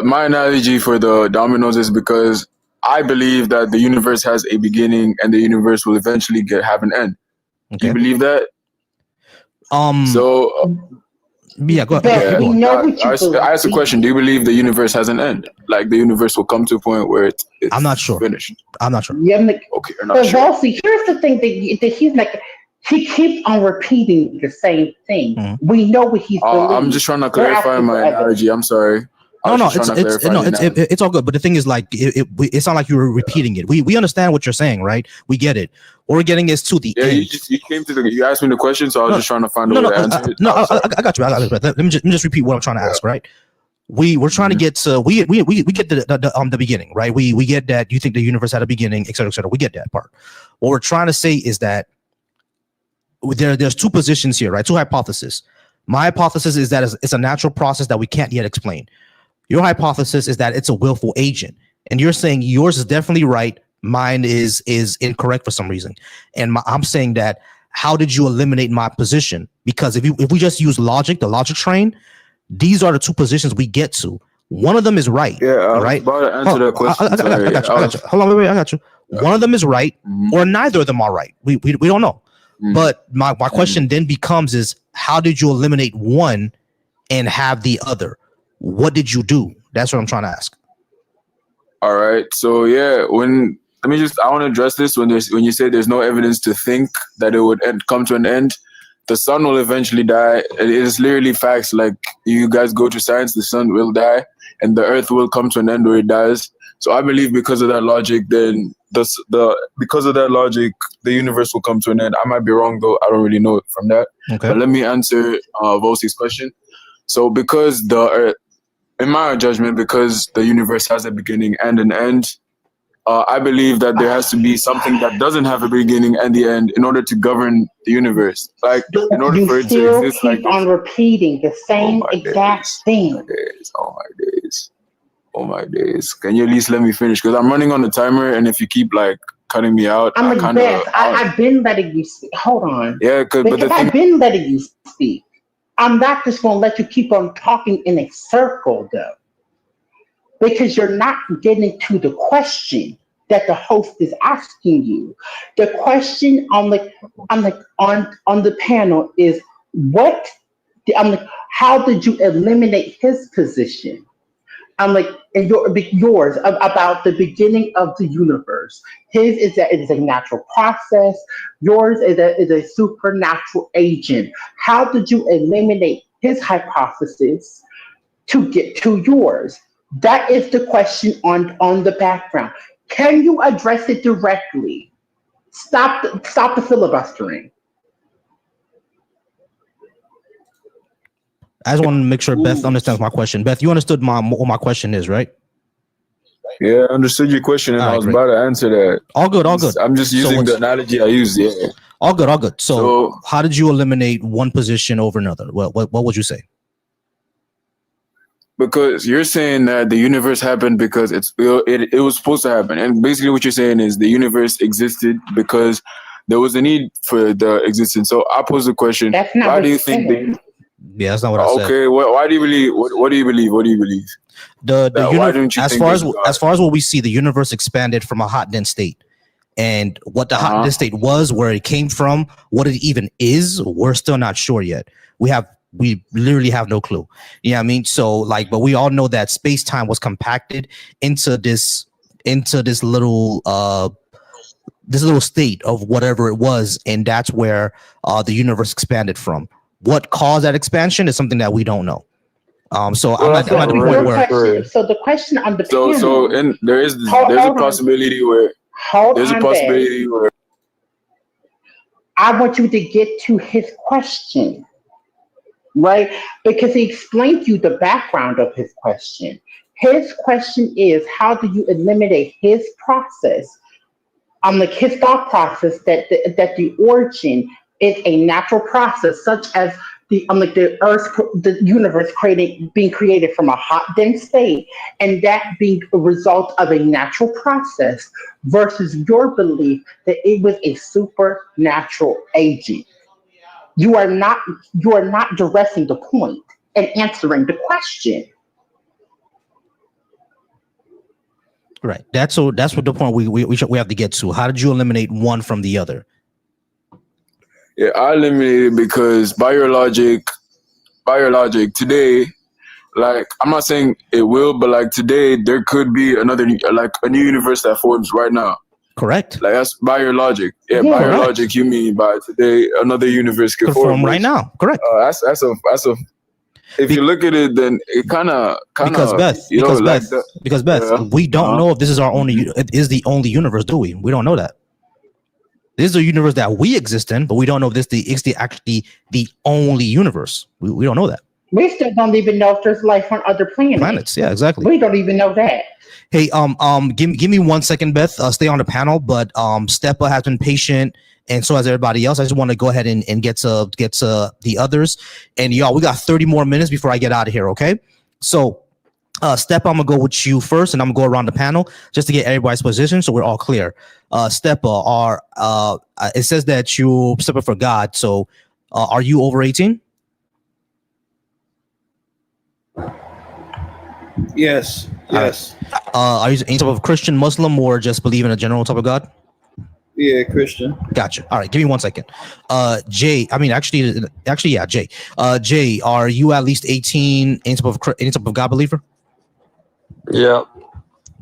My analogy for the dominoes is because I believe that the universe has a beginning and the universe will eventually have an end. Okay. Do you believe that? Yeah, go ahead. I asked a question. Do you believe the universe has an end? Like the universe will come to a point where it's I'm not sure. Finished. I'm not sure. Yeah, okay, you're not sure. Volcy, here's the thing that he's like, he keeps on repeating the same thing. Mm-hmm. We know what he's doing. I'm just trying to clarify my analogy. I'm sorry. It's all good. But the thing is, like, it's not like you were repeating it. We understand what you're saying, right? We get it. What we're getting is to the end. You asked me the question, so I was just trying to find a way to answer it. I got you. Let me just repeat what I'm trying to ask, right? we're trying to get to we get the beginning, right? We get that you think the universe had a beginning, et cetera, et cetera. We get that part. What we're trying to say is that there's two positions here, right? Two hypotheses. My hypothesis is that it's a natural process that we can't yet explain. Your hypothesis is that it's a willful agent, and you're saying yours is definitely right. Mine is incorrect for some reason, and I'm saying that. How did you eliminate my position? Because if we just use logic, the logic train, these are the two positions we get to. One of them is right. Yeah, right. About to answer that question. I got you. Hold on, wait, I got you. One of them is right, or neither of them are right. We don't know. But my question then becomes is how did you eliminate one and have the other? What did you do? That's what I'm trying to ask. All right. So yeah, I want to address this when you say there's no evidence to think that it would come to an end. The sun will eventually die. It is literally facts. Like you guys go to science, the sun will die and the earth will come to an end where it dies. So I believe because of that logic, then because of that logic, the universe will come to an end. I might be wrong though. I don't really know it from that. Okay. But let me answer Volcy's question. So because in my judgment, because the universe has a beginning and an end, I believe that there has to be something that doesn't have a beginning and the end in order to govern the universe. Like in order for it to exist, like on repeating the same exact thing. Oh my days! Can you at least let me finish? Because I'm running on the timer, and if you keep like cutting me out, I've been letting you speak. Hold on. Yeah, but I've been letting you speak. I'm not just going to let you keep on talking in a circle, though. Because you're not getting to the question that the host is asking you. The question on the panel is how did you eliminate his position? Yours about the beginning of the universe. His is that it is a natural process. Yours is a supernatural agent. How did you eliminate his hypothesis to get to yours? That is the question on the background. Can you address it directly? Stop the filibustering. I just want to make sure Beth understands my question. Beth, you understood what my question is, right? Yeah, I understood your question, and I was about to answer that. All good. I'm just using the analogy I used. Yeah. All good. So how did you eliminate one position over another? What would you say? Because you're saying that the universe happened because it was supposed to happen, and basically what you're saying is the universe existed because there was a need for the existence. So I pose the question: why do you think? Yeah, that's not what I said. Okay, why do you believe? What do you believe? What do you believe? The universe, as far as what we see, the universe expanded from a hot dense state, and what the hot dense state was, where it came from, what it even is, we're still not sure yet. We literally have no clue. You know what I mean? So but we all know that space time was compacted into this little state of whatever it was, and that's where the universe expanded from. What caused that expansion is something that we don't know. So I'm at the point where. So the question on the panel. There's a possibility where. I want you to get to his question. Right? Because he explained to you the background of his question. His question is, how do you eliminate his process? His thought process that the origin is a natural process, such as the Earth, the universe being created from a hot, dense state, and that being a result of a natural process, versus your belief that it was a supernatural agent. You are not addressing the point and answering the question. Right. That's what the point we have to get to. How did you eliminate one from the other? Yeah, I eliminated because by your logic, today, I'm not saying it will, but today there could be a new universe that forms right now. Correct. That's by your logic. Yeah, by your logic, you mean by today another universe could form right now. Correct. If you look at it, then it kind of because Beth, we don't know if this is the only universe, do we? We don't know that. This is a universe that we exist in, but we don't know if this is actually the only universe. We don't know that. We still don't even know if there's life on other planets. Yeah, exactly. We don't even know that. Hey, give me 1 second, Beth. Stay on the panel, but Stepa has been patient, and so has everybody else. I just want to go ahead and get to the others. And y'all, we got 30 more minutes before I get out of here, okay? So Stepa, I'm gonna go with you first, and I'm gonna go around the panel just to get everybody's position so we're all clear. Stepa, it says that you Stepa for God, so are you over 18? Yes. Yes. Are you any type of Christian, Muslim, or just believe in a general type of God? Yeah, Christian. Gotcha. All right, give me 1 second. Jay, yeah, Jay. Jay, are you at least 18? Any type of God believer? Yeah.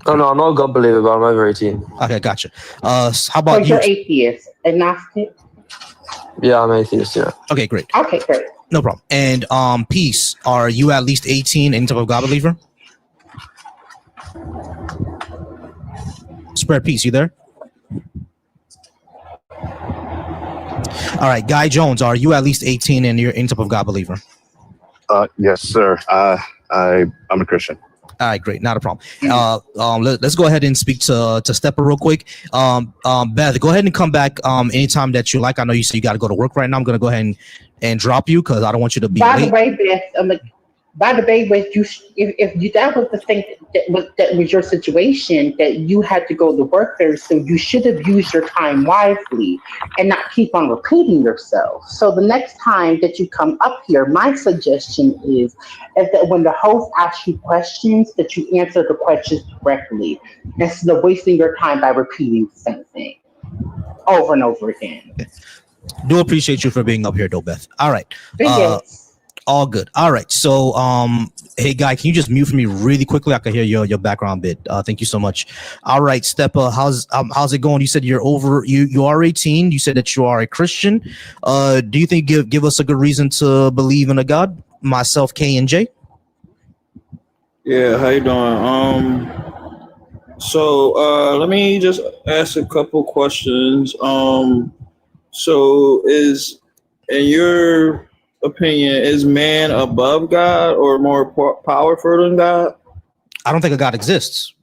Oh no, I'm not a God believer, but I'm over 18. Okay, gotcha. How about you're atheist, agnostic? Yeah, I'm atheist. Yeah. Okay, great. Okay, great. No problem. And Peace, are you at least 18? Any type of God believer? Spread Peace, you there? All right, Guy Jones, are you at least 18 and you're any type of God believer? Yes, sir. I'm a Christian. All right, great, not a problem. Let's go ahead and speak to Stepa real quick. Beth, go ahead and come back anytime that you like. I know you said you got to go to work right now. I'm going to go ahead and drop you because I don't want you to be By late. the way, Beth, if that was the thing that was your situation, that you had to go to work there, so you should have used your time wisely and not keep on repeating yourself. So the next time that you come up here, my suggestion is that when the host asks you questions, that you answer the questions directly instead of wasting your time by repeating the same thing over and over again. Do appreciate you for being up here, though, Beth. All right. All good. All right. So, hey, Guy, can you just mute for me really quickly? I can hear your background bit. Thank you so much. All right, Stepa, how's it going? You said you're over. You are 18. You said that you are a Christian. Do you think give us a good reason to believe in a God? Myself, K, and J. Yeah. How you doing? So let me just ask a couple questions. So in your opinion, is man above God or more powerful than God? I don't think a God exists.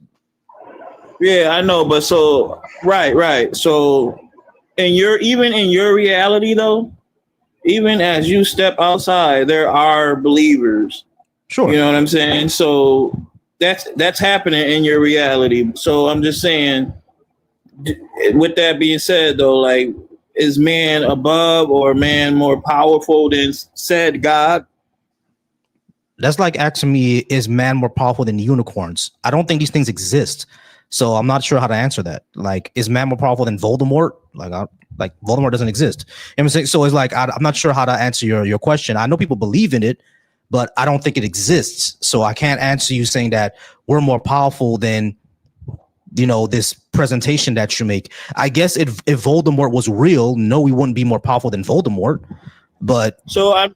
Yeah, I know, but so right. So even in your reality though, even as you step outside, there are believers. Sure. You know what I'm saying? So that's happening in your reality. So I'm just saying, with that being said though, like, is man above or man more powerful than said God? That's like asking me, is man more powerful than unicorns? I don't think these things exist. So I'm not sure how to answer that. Like, is man more powerful than Voldemort? Like Voldemort doesn't exist. You know what I'm saying? So it's like, I'm not sure how to answer your question. I know people believe in it, but I don't think it exists. So I can't answer you saying that we're more powerful than, this presentation that you make. I guess if Voldemort was real, no, we wouldn't be more powerful than Voldemort. But so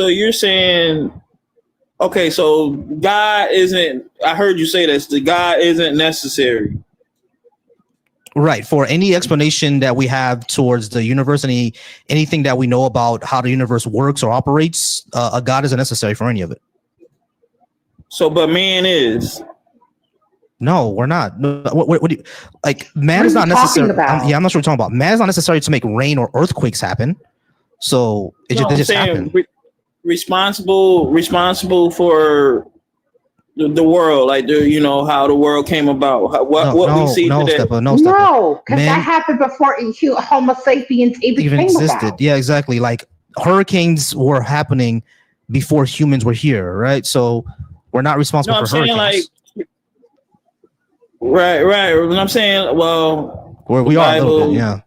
you're saying, okay, so God isn't. I heard you say this. The God isn't necessary. Right. For any explanation that we have towards the universe, anything that we know about how the universe works or operates, a God isn't necessary for any of it. So, but man is. No, we're not. No, what do you like? Man is not necessary. I'm not sure what you're talking about. Man is not necessary to make rain or earthquakes happen. So they just happen. Responsible for the world, like how the world came about. What we see today. Stepa, no, because that happened before Homo sapiens even existed. About. Yeah, exactly. Like hurricanes were happening before humans were here, right? So we're not responsible for hurricanes. Right. What I'm saying, well, we are a little bit, yeah.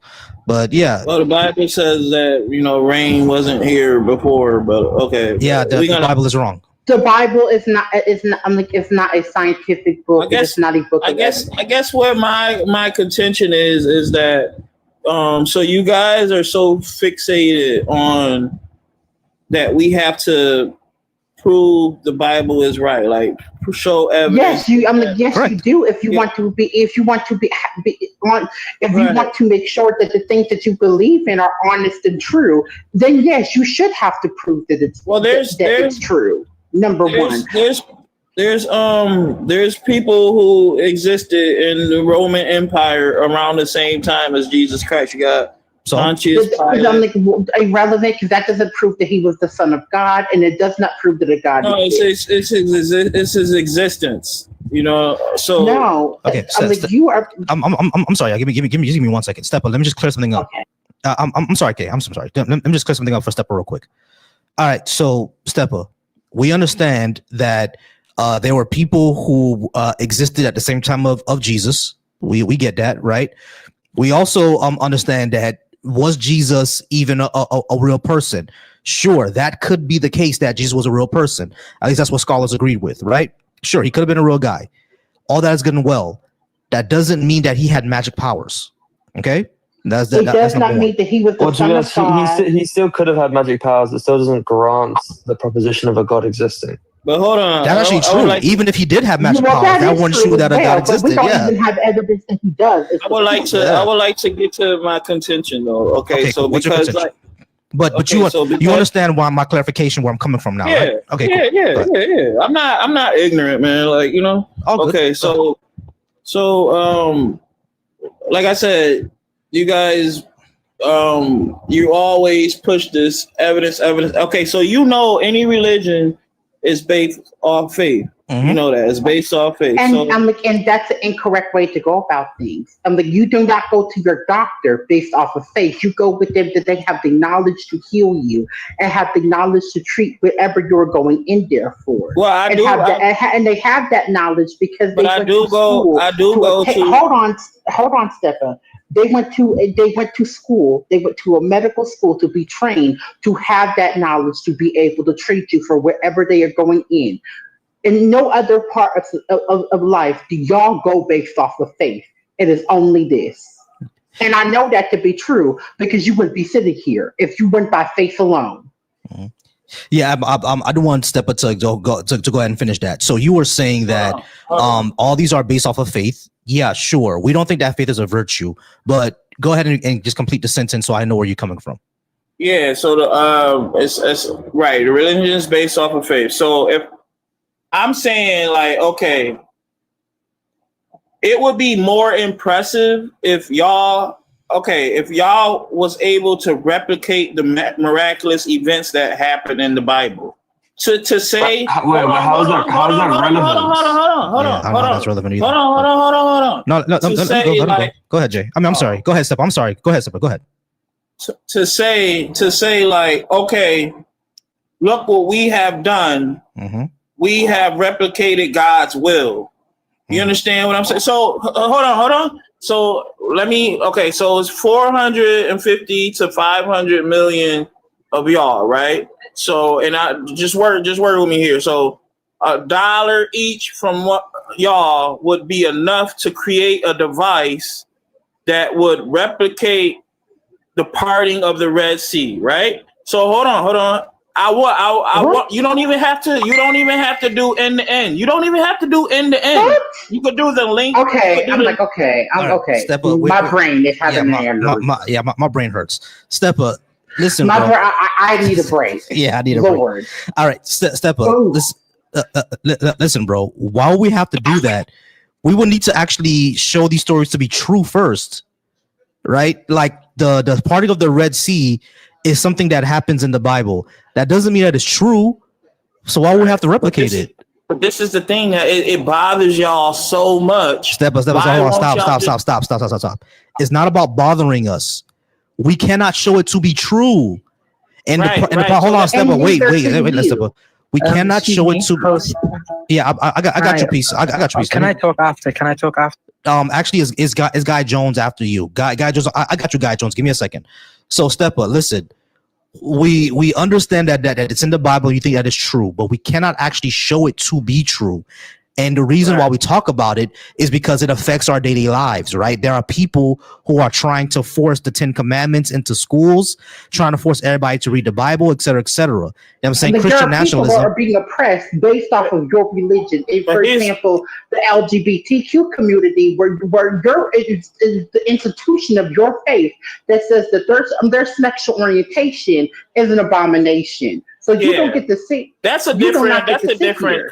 But yeah. Well, the Bible says that rain wasn't here before, but okay. Yeah, the Bible is wrong. The Bible is not. It's not a scientific book. It's not a book. I guess what my contention is that so you guys are so fixated on that we have to prove the Bible is right, like show evidence. Yes, you. I'm like, yes, Correct. you do. If you want to be, if you want to be on, if you want to make sure that the things that you believe in are honest and true, then yes, you should have to prove that it's it's true. Number one. There's people who existed in the Roman Empire around the same time as Jesus Christ. You got Pontius Pilate. I'm like, irrelevant because that doesn't prove that he was the Son of God, and it does not prove that a God. No, it's his existence. You know, so no. Okay, I'm like, you are. I'm sorry. Give me 1 second. Stepper, let me just clear something up. Okay. I'm sorry, Kay. I'm so sorry. Let me just clear something up for Stepper real quick. All right, so Stepper, we understand that there were people who existed at the same time of Jesus. We get that, right? We also understand that was Jesus even a real person? Sure, that could be the case that Jesus was a real person. At least that's what scholars agreed with, right? Sure, he could have been a real guy. All that is good and well. That doesn't mean that he had magic powers. Okay? It does not mean that he was the Son of God. He still could have had magic powers. It still doesn't grant the proposition of a God existing. But hold on, that's actually true. Even if he did have magic powers, that wouldn't show that a God existed. We don't even have evidence that he does. I would like to get to my contention though. Okay, so cool. because like. But you understand why my clarification where I'm coming from now, right? Okay, cool. Yeah. I'm not ignorant, man. Like, you know. Okay, so like I said, you guys you always push this evidence. Okay, so you know any religion is based off faith. Mm-hmm. You know that it's based off faith. And I'm like, and that's an incorrect way to go about things. I'm like, you do not go to your doctor based off of faith. You go with them that they have the knowledge to heal you and have the knowledge to treat whatever you're going in there for. Well, and they have that knowledge because they went to school. Hold on, Stephen. They went to school. They went to a medical school to be trained to have that knowledge to be able to treat you for wherever they are going in. In no other part of life do y'all go based off of faith. It is only this. And I know that to be true because you wouldn't be sitting here if you went by faith alone. Mm-hmm. Yeah, I don't want Stepper to go ahead and finish that. So you were saying that all these are based off of faith. Yeah, sure. We don't think that faith is a virtue, but go ahead and just complete the sentence so I know where you're coming from. Yeah, so it's right. The religion is based off of faith. So if I'm saying, like, okay, it would be more impressive if y'all was able to replicate the miraculous events that happened in the Bible. To say, how is that relevant? Hold on. That's relevant either. Hold on. No, go ahead, Jay. I'm sorry. Go ahead, Stepper. I'm sorry. Go ahead, Stepper. Go ahead. To say, like, okay, look what we have done. Mm-hmm. We have replicated God's will. You understand what I'm saying? So hold on. So so it's 450 to 500 million of y'all, right? So, and I just word with me here. So $1 each from what y'all would be enough to create a device that would replicate the parting of the Red Sea, right? So hold on. I want. You don't even have to do end to end. You don't even have to do end to end. You could do the link. Okay, I'm okay. Stepper, my brain is having my brain hurts. Stepper, listen, bro. I need a break. Yeah, I need a break. All right, Stepper, listen, bro. While we have to do that, we will need to actually show these stories to be true first, right? Like the parting of the Red Sea is something that happens in the Bible. That doesn't mean that it's true. So why would we have to replicate it? But this is the thing that it bothers y'all so much. Stop. It's not about bothering us. We cannot show it to be true. And hold on, Stepper. Wait, let's Stepper. We cannot show it to. Yeah, I got your piece. I got your piece. Can I talk after? Actually, is Guy Jones after you? Guy Jones. I got you, Guy Jones. Give me a second. So, Stepper, listen. We understand that it's in the Bible. You think that is true, but we cannot actually show it to be true. And the reason why we talk about it is because it affects our daily lives, right? There are people who are trying to force the 10 Commandments into schools, trying to force everybody to read the Bible, et cetera, et cetera. You know what I'm saying? Christian nationalism. People are being oppressed based off of your religion. And for example, the LGBTQ community, where your is the institution of your faith that says that their sexual orientation is an abomination. So you don't get to see. That's a different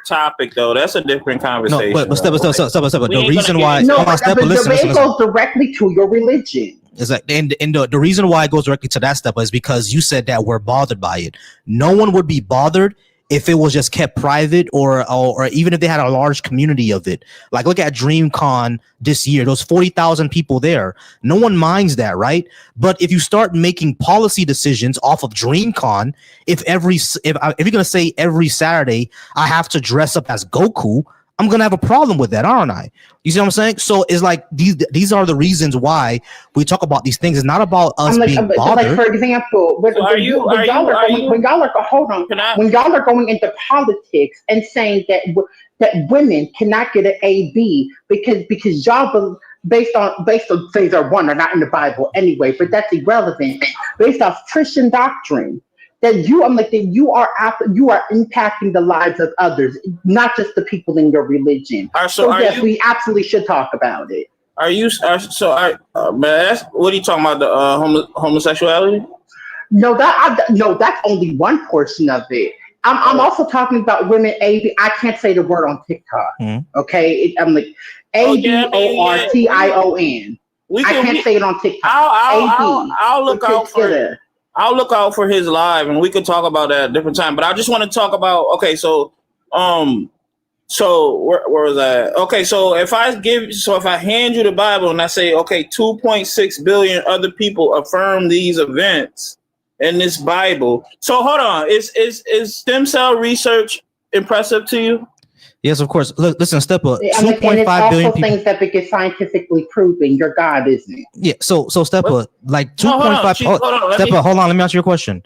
topic, though. That's a different conversation. No, but step. The reason why it goes directly to your religion. Is that and the reason why it goes directly to that step is because you said that we're bothered by it. No one would be bothered if it was just kept private or even if they had a large community of it. Like, look at DreamCon this year, those 40,000 people there. No one minds that, right? But if you start making policy decisions off of DreamCon, if you're going to say every Saturday I have to dress up as Goku, I'm going to have a problem with that, aren't I? You see what I'm saying? So it's like these are the reasons why we talk about these things. It's not about us being bothered. Like, for example, when y'all are going into politics and saying that women cannot get an AB because y'all based on things are not in the Bible anyway, but that's irrelevant. Based off Christian doctrine. That you are impacting the lives of others, not just the people in your religion. Yes, we absolutely should talk about it. What are you talking about? The homosexuality? No, that's only one portion of it. I'm also talking about women. I can't say the word on TikTok. Okay, I'm like ABORTION. I can't say it on TikTok. I'll look out for it. I'll look out for his live, and we could talk about that at a different time. But I just want to talk about where was that? Okay, so if I hand you the Bible and I say, okay, 2.6 billion other people affirm these events in this Bible. So hold on, is stem cell research impressive to you? Yes, of course. Look, listen, Steppa, 2.5 billion people. Things that get scientifically proven. Your God, isn't it? Yeah. So Steppa, like 2.5. Steppa, hold on. Let me answer your question.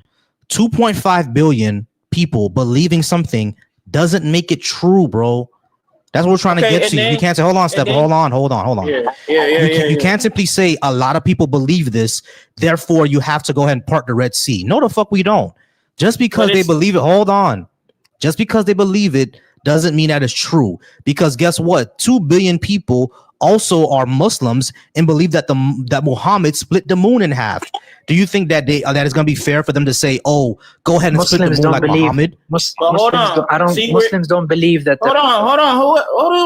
2.5 billion people believing something doesn't make it true, bro. That's what we're trying to get to. You can't say, hold on, Steppa. Hold on. You can't simply say a lot of people believe this, therefore you have to go ahead and part the Red Sea. No, the fuck we don't. Just because they believe it, hold on. Just because they believe it doesn't mean that it's true, because guess what? 2 billion people also are Muslims and believe that that Muhammad split the moon in half. Do you think that that is going to be fair for them to say, "Oh, go ahead and Muslims split the moon like Muhammad"? Muslims don't believe that. Hold on.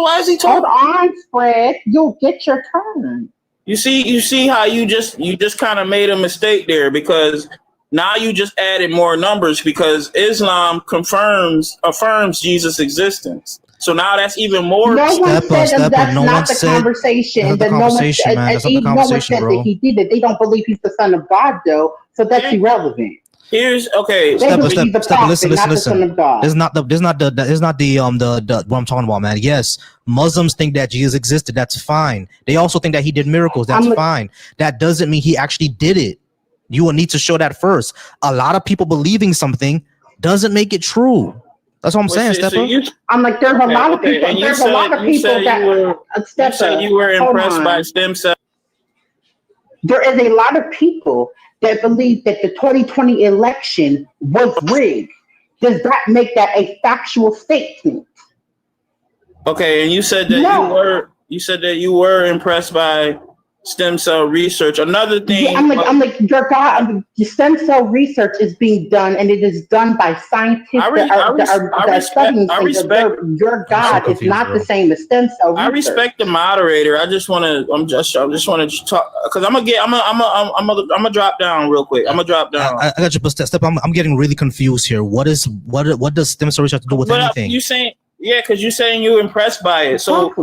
Why is he talking? Hold on, Fred. You'll get your turn. You see how you just kind of made a mistake there, because now you just added more numbers, because Islam affirms Jesus' existence. So now that's even more. No one said that's not the conversation. No one said that he did it. They don't believe he's the son of God, though. So that's irrelevant. Here's okay. Listen. This is not the what I'm talking about, man. Yes, Muslims think that Jesus existed. That's fine. They also think that he did miracles. That's fine. That doesn't mean he actually did it. You will need to show that first. A lot of people believing something doesn't make it true. That's what I'm saying, Steppa. I'm like, there's a lot of people. There's a lot of people that you said you were impressed by stem cell. There is a lot of people that believe that the 2020 election was rigged. Does that make that a factual statement? Okay, and you said that you were impressed by stem cell research. Another thing, I'm like, your God, stem cell research is being done, and it is done by scientists that are studying things. Your God is not the same as stem cell research. I respect the moderator. I just want to talk, because I'm gonna drop down real quick. I got you, but Steppa, I'm getting really confused here. What does stem cell research have to do with anything? You saying? Yeah, because you're saying you're impressed by it. So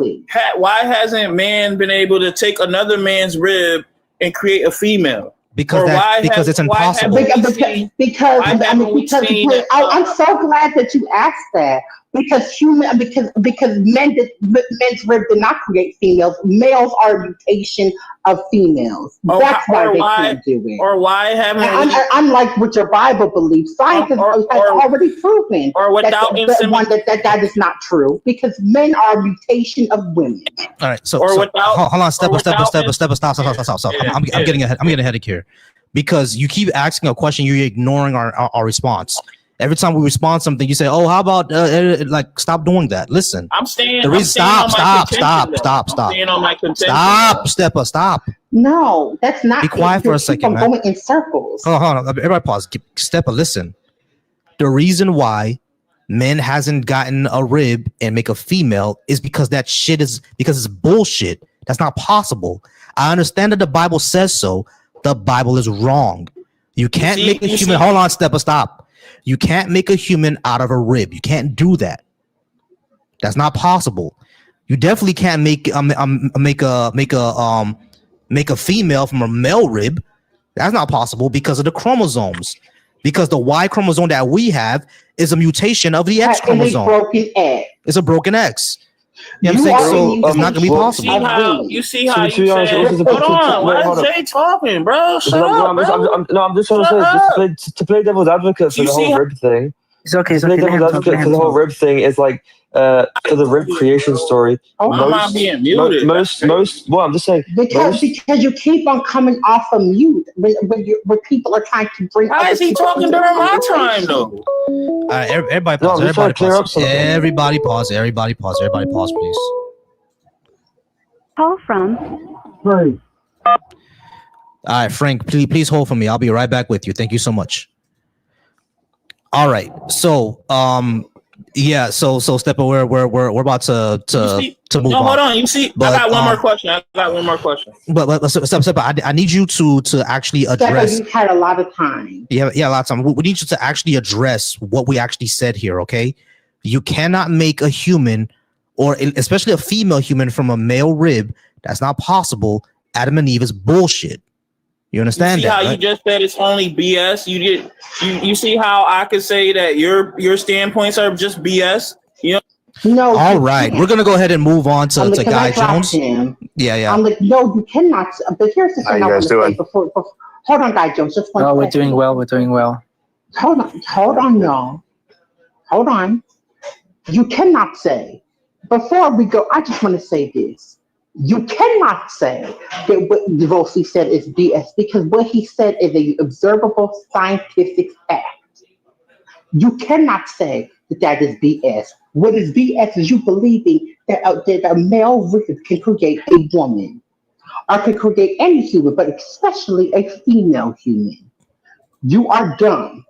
why hasn't man been able to take another man's rib and create a female? Because it's impossible. I'm so glad that you asked that. because men's rib did not create females. Males are a mutation of females. That's why they can't do it. Or why haven't unlike what your Bible believes, science has already proven that is not true, because men are a mutation of women. All right, so hold on, step. Stop. I'm getting ahead of here, because you keep asking a question, you're ignoring our response. Every time we respond to something, you say, "Oh, how about like stop doing that?" Listen, stop. Stop. No, that's not. Be quiet for a second, man. Going in circles. Hold on. Everybody pause. Steppa, listen. The reason why men hasn't gotten a rib and make a female is because it's bullshit. That's not possible. I understand that the Bible says so. The Bible is wrong. You can't make a human. Hold on, Steppa, stop. You can't make a human out of a rib. You can't do that. That's not possible. You definitely can't make a female from a male rib. That's not possible because of the chromosomes. Because the Y chromosome that we have is a mutation of the X chromosome. It's a broken X. You know what I'm saying? So it's not gonna be possible. You see how you said, hold on, why is Jay talking, bro? Shut up, bro. I'm just trying to say, to play devil's advocate for the whole rib thing. It's okay. To play devil's advocate for the whole rib thing is like, for the rib creation story. I'm not being muted. Well, I'm just saying. Because you keep on coming off of mute when people are trying to bring. Why is he talking during my time though? Everybody pause. Everybody pause, please. Call from Frank. All right, Frank, please hold for me. I'll be right back with you. Thank you so much. All right. So, yeah. So Steppa, we're about to move on. No, hold on. You see, I got one more question. But Steppa, I need you to actually address. Steppa, you had a lot of time. Yeah, a lot of time. We need you to actually address what we actually said here. Okay, you cannot make a human, or especially a female human, from a male rib. That's not possible. Adam and Eve is bullshit. You understand you see that? How right? You just said it's only BS. You see how I could say that your standpoints are just BS. You know. No. All right, we're gonna go ahead and move on to Guy Jones. Yeah. I'm like, no, you cannot. But here's the thing I want to say before. Hold on, Guy Jones. Just one. Oh, we're doing well. Hold on, y'all. Hold on. You cannot say. Before we go, I just want to say this. You cannot say that what Volcy said is BS, because what he said is an observable scientific fact. You cannot say that is BS. What is BS is you believing that a male rib can create a woman, or can create any human, but especially a female human. You are dumb.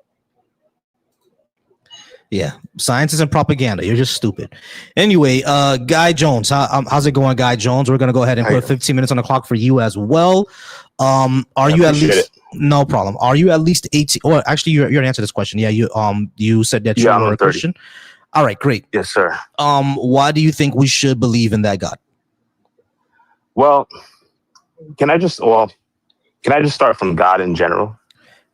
Yeah, science isn't propaganda. You're just stupid. Anyway, Guy Jones, how's it going, Guy Jones? We're gonna go ahead and put 15 minutes on the clock for you as well. Are you at least? No problem. Are you at least 18? Or actually, you're gonna answer this question. Yeah, you said that you were a Christian. All right, great. Yes, sir. Why do you think we should believe in that God? Well, can I just start from God in general?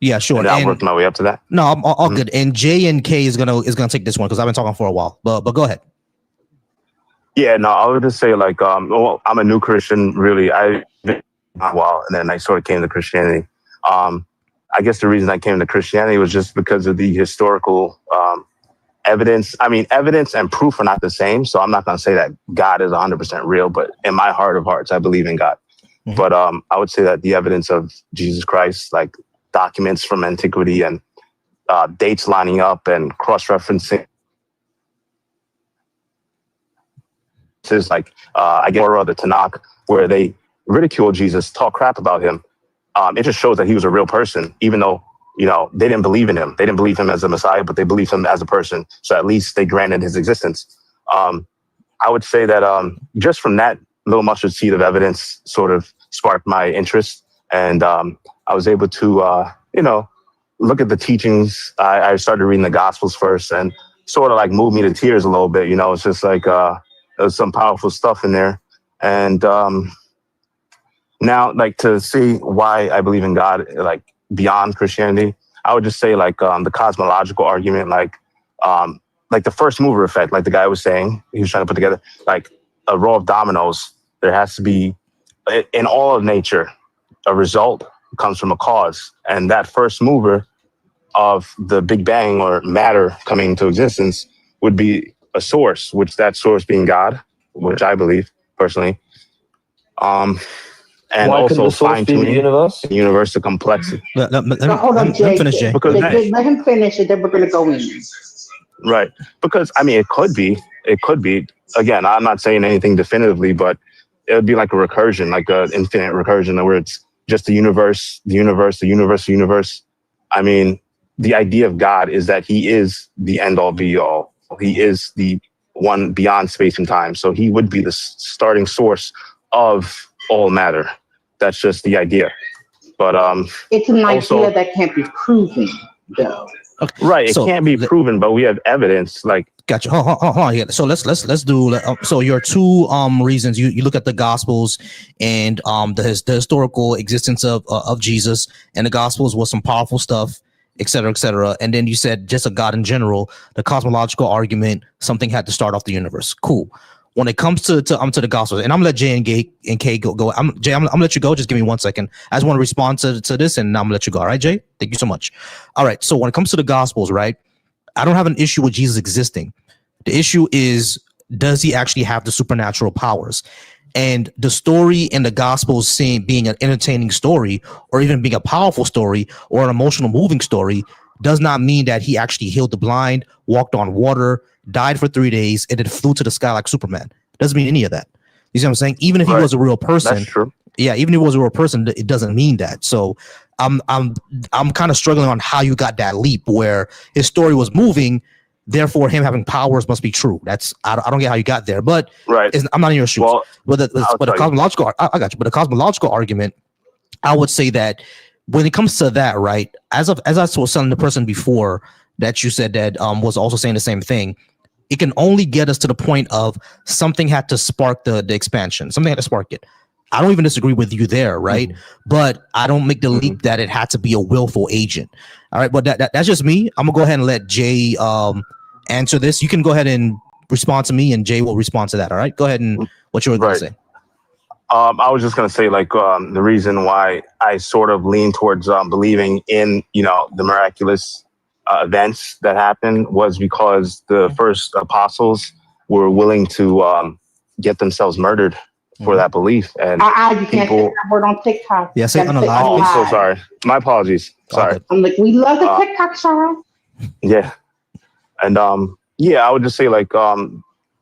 Yeah, sure. And I'll work my way up to that. No, I'm all good. And J and K is gonna take this one because I've been talking for a while. But go ahead. Yeah, no, I would just say like, I'm a new Christian. Really, I've been a while, and then I sort of came to Christianity. I guess the reason I came to Christianity was just because of the historical evidence. I mean, evidence and proof are not the same. So I'm not going to say that God is 100% real, but in my heart of hearts, I believe in God. Mm-hmm. But I would say that the evidence of Jesus Christ, like documents from antiquity and dates lining up and cross-referencing, is like I get the Tanakh, where they ridicule Jesus, talk crap about him. It just shows that he was a real person, even though they didn't believe in him. They didn't believe him as a Messiah, but they believed him as a person. So at least they granted his existence. I would say that just from that little mustard seed of evidence sort of sparked my interest, and I was able to look at the teachings. I started reading the Gospels first, and sort of like moved me to tears a little bit. It's just like there's some powerful stuff in there. And now, like, to see why I believe in God, like beyond Christianity, I would just say like the cosmological argument, like like the first mover effect, like the guy was saying, he was trying to put together like a row of dominoes. There has to be, in all of nature, a result comes from a cause. And that first mover of the Big Bang or matter coming into existence would be a source, which that source being God, which I believe personally. And why couldn't also the source be the universe? the universe, the complexity. Hold on, Jay. finish, Jay. Because let him finish, and then we're gonna go in. right. Because I mean, it could be. Again, I'm not saying anything definitively, but it would be like a recursion, like an infinite recursion, where it's just the universe, the universe, the universe, the universe. I mean, the idea of God is that he is the end all be all. He is the one beyond space and time. So he would be the starting source of all matter. That's just the idea. But it's an also, idea that can't be proven, though. Okay. Right, it can't be proven, but we have evidence. Like, gotcha. Hold on. Yeah. So let's do. So your two reasons. You look at the Gospels and the historical existence of Jesus, and the Gospels was some powerful stuff, et cetera, et cetera. And then you said just a God in general, the cosmological argument, something had to start off the universe. Cool. When it comes to the Gospels, and I'm gonna let Jay and Kay go. Jay, I'm gonna let you go. Just give me 1 second. I just want to respond to this, and I'm gonna let you go. All right, Jay? Thank you so much. All right. So when it comes to the Gospels, right, I don't have an issue with Jesus existing. The issue is, does he actually have the supernatural powers? And the story in the Gospels being an entertaining story, or even being a powerful story, or an emotional moving story, does not mean that he actually healed the blind, walked on water, died for 3 days, and then flew to the sky like Superman. Doesn't mean any of that. You see what I'm saying? Even if he was a real person, that's true. Yeah, even if he was a real person, it doesn't mean that. So I'm kind of struggling on how you got that leap where his story was moving, therefore him having powers must be true. That's I don't get how you got there, but I'm not in your shoes. Well, but the cosmological, I got you. But the cosmological argument, I would say that when it comes to that, right? As I was telling the person before that you said that was also saying the same thing. It can only get us to the point of something had to spark the expansion. Something had to spark it. I don't even disagree with you there, right? But I don't make the leap that it had to be a willful agent. All right, but that's just me. I'm gonna go ahead and let Jay answer this. You can go ahead and respond to me, and Jay will respond to that. All right, go ahead and what you were going to say. I was just going to say, like, the reason why I sort of lean towards believing in, the miraculous events that happened was because the first apostles were willing to get themselves murdered for that belief. And you can't say that word on TikTok. Yeah, say unalive. Oh, I'm so sorry. My apologies. Sorry. I'm like, we love the TikTok, Sarah. Yeah. And I would just say, like,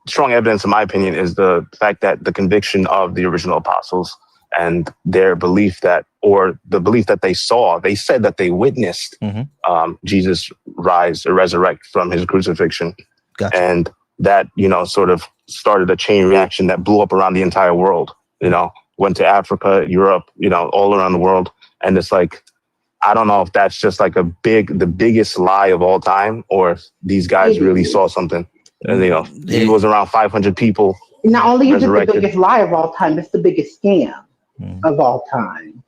strong evidence, in my opinion, is the fact that the conviction of the original apostles and their belief that, or the belief that they saw, they said that they witnessed Jesus rise or resurrect from his crucifixion. Gotcha. And that, sort of started a chain reaction that blew up around the entire world, went to Africa, Europe, all around the world. And it's like, I don't know if that's just like the biggest lie of all time, or if these guys really saw something. And, it was around 500 people. Not only is it the biggest lie of all time, it's the biggest scam of all time.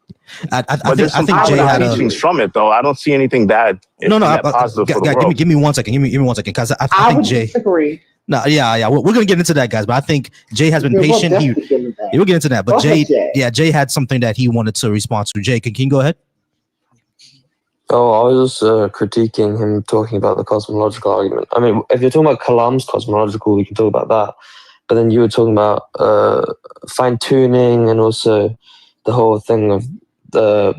I think Jay had teachings from it, though. I don't see anything bad. Positive for the world. Give me 1 second. Give me 1 second, because I think Jay. Disagree. No, yeah, we're gonna get into that, guys. But I think Jay has been patient. We'll get into that. But Jay had something that he wanted to respond to. Jay, can you go ahead? Oh, I was critiquing him talking about the cosmological argument. I mean, if you're talking about Kalam's cosmological, we can talk about that. But then you were talking about fine-tuning and also the whole thing of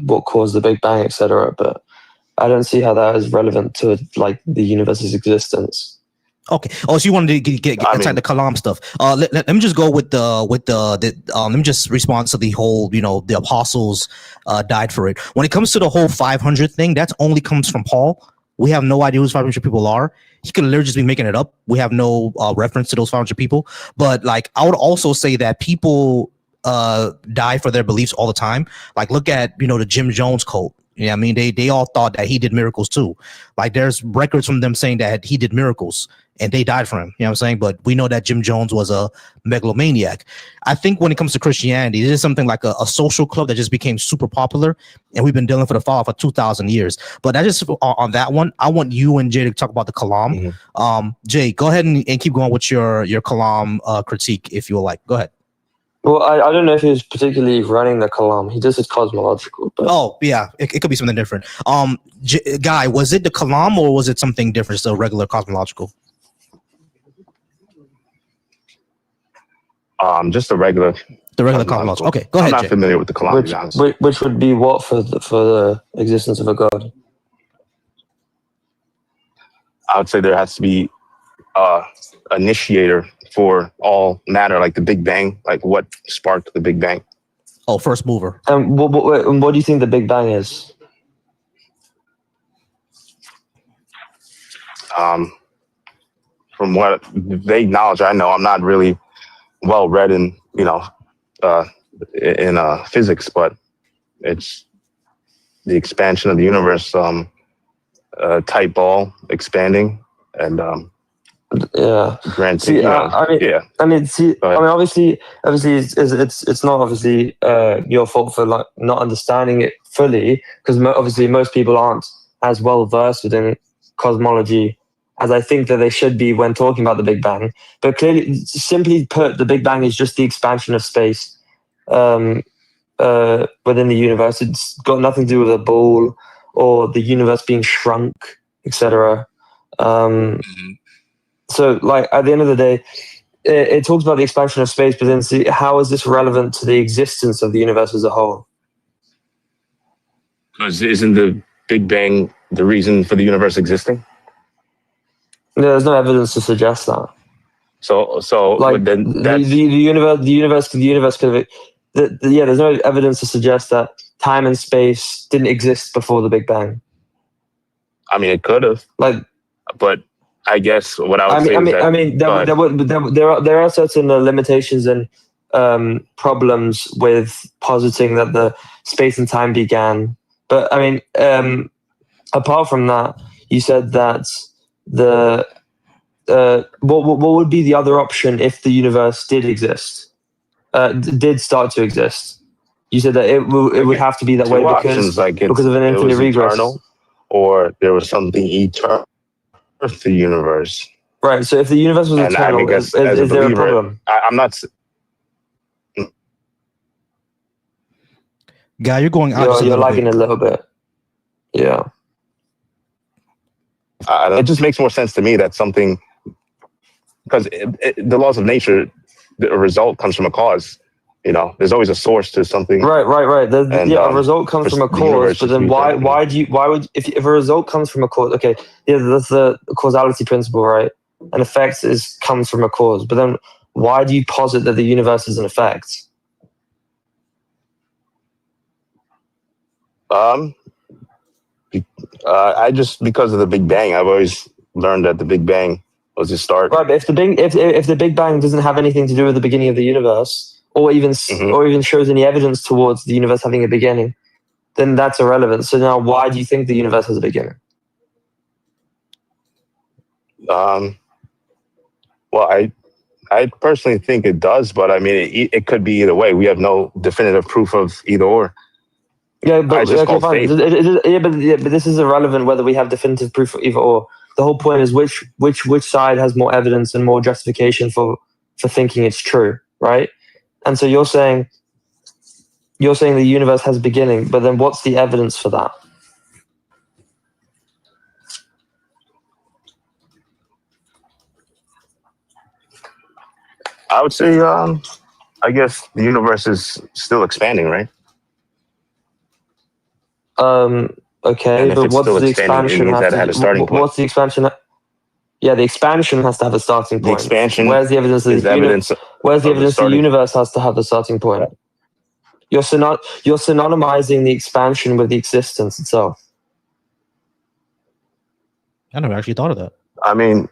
what caused the Big Bang, etc. But I don't see how that is relevant to like the universe's existence. Okay. Oh, so you wanted to get inside the Kalam stuff. Let me just go with the let me just respond to the whole, the apostles died for it. When it comes to the whole 500 thing, that only comes from Paul. We have no idea who those 500 people are. He could literally just be making it up. We have no reference to those 500 people. But like, I would also say that people die for their beliefs all the time. Like, look at, the Jim Jones cult. Yeah, I mean, they all thought that he did miracles too. Like there's records from them saying that he did miracles and they died for him. You know what I'm saying? But we know that Jim Jones was a megalomaniac. I think when it comes to Christianity, it is something like a social club that just became super popular, and we've been dealing for the fall for 2,000 years. But I just on that one, I want you and Jay to talk about the Kalam. Jay, go ahead and keep going with your Kalam critique if you would like. Go ahead. Well, I don't know if he was particularly running the Kalam. He just is cosmological. But... Oh, yeah. It could be something different. Guy, was it the Kalam or was it something different, still regular cosmological? Just the regular. The regular cosmological. Okay, go ahead, I'm not Jay. familiar with the Kalam. Which would be what for the existence of a god? I would say there has to be initiator for all matter, like the Big Bang, like what sparked the Big Bang. Oh, first mover. What do you think the Big Bang is? From what vague knowledge I know, I'm not really well read in physics, but it's the expansion of the universe, tight ball expanding, and granted, obviously it's not obviously your fault for like not understanding it fully, because obviously most people aren't as well versed within cosmology as I think that they should be when talking about the Big Bang. But clearly, simply put, the Big Bang is just the expansion of space within the universe. It's got nothing to do with a ball or the universe being shrunk, etc. So, like, at the end of the day, it talks about the expansion of space, but then see, how is this relevant to the existence of the universe as a whole? Because isn't the Big Bang the reason for the universe existing? No, there's no evidence to suggest that. So like then the universe could have. There's no evidence to suggest that time and space didn't exist before the Big Bang. I mean, it could have. But I guess what I would say is that there are certain limitations and problems with positing that the space and time began. But I mean, apart from that, you said that what would be the other option if the universe did exist, did start to exist? You said that it would have to be that way because of an infinite regress. Eternal, or there was something eternal with the universe. Right. So if the universe was eternal, is there a problem? I'm not. Guy, you're going out. You're lagging a little bit. Yeah. It just makes more sense to me that something, because the laws of nature, the result comes from a cause. You know, there's always a source to something. Right. A result comes from a cause, but then why would if a result comes from a cause? Okay, that's the causality principle, right? An effect comes from a cause, but then why do you posit that the universe is an effect? I just, because of the Big Bang, I've always learned that the Big Bang was the start. Right, but if the Big Bang doesn't have anything to do with the beginning of the universe, or even shows any evidence towards the universe having a beginning, then that's irrelevant. So now, why do you think the universe has a beginning? Well, I personally think it does, but I mean, it could be either way. We have no definitive proof of either or. Yeah, but fine. But this is irrelevant whether we have definitive proof of either or. The whole point is which side has more evidence and more justification for thinking it's true, right? And so you're saying the universe has a beginning, but then what's the evidence for that? I would say, I guess the universe is still expanding, right? Okay, but what's the expansion? What's the expansion? Yeah, the expansion has to have a starting point. The expansion. Where's the evidence that the universe has to have a starting point? You're synonymizing the expansion with the existence itself. I never actually thought of that. I mean,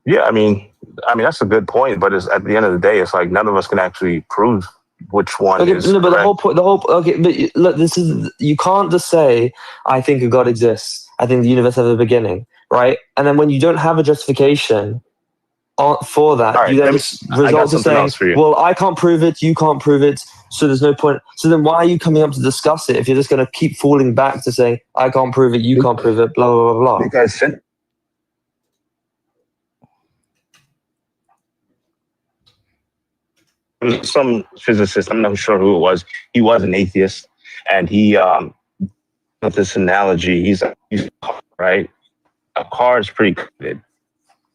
yeah, I mean that's a good point, but it's, at the end of the day, it's like none of us can actually prove which one Okay, is no, but correct. okay, but look, you can't just say, I think a God exists. I think the universe has a beginning, right? And then when you don't have a justification for that, Right, you then result to saying, well, I can't prove it, you can't prove it, so there's no point. So then why are you coming up to discuss it if you're just going to keep falling back to saying, I can't prove it, you can't prove it, blah, blah, blah, blah. Because some physicist, I'm not sure who it was, he was an atheist, and he with this analogy, he's right. A car is pretty good.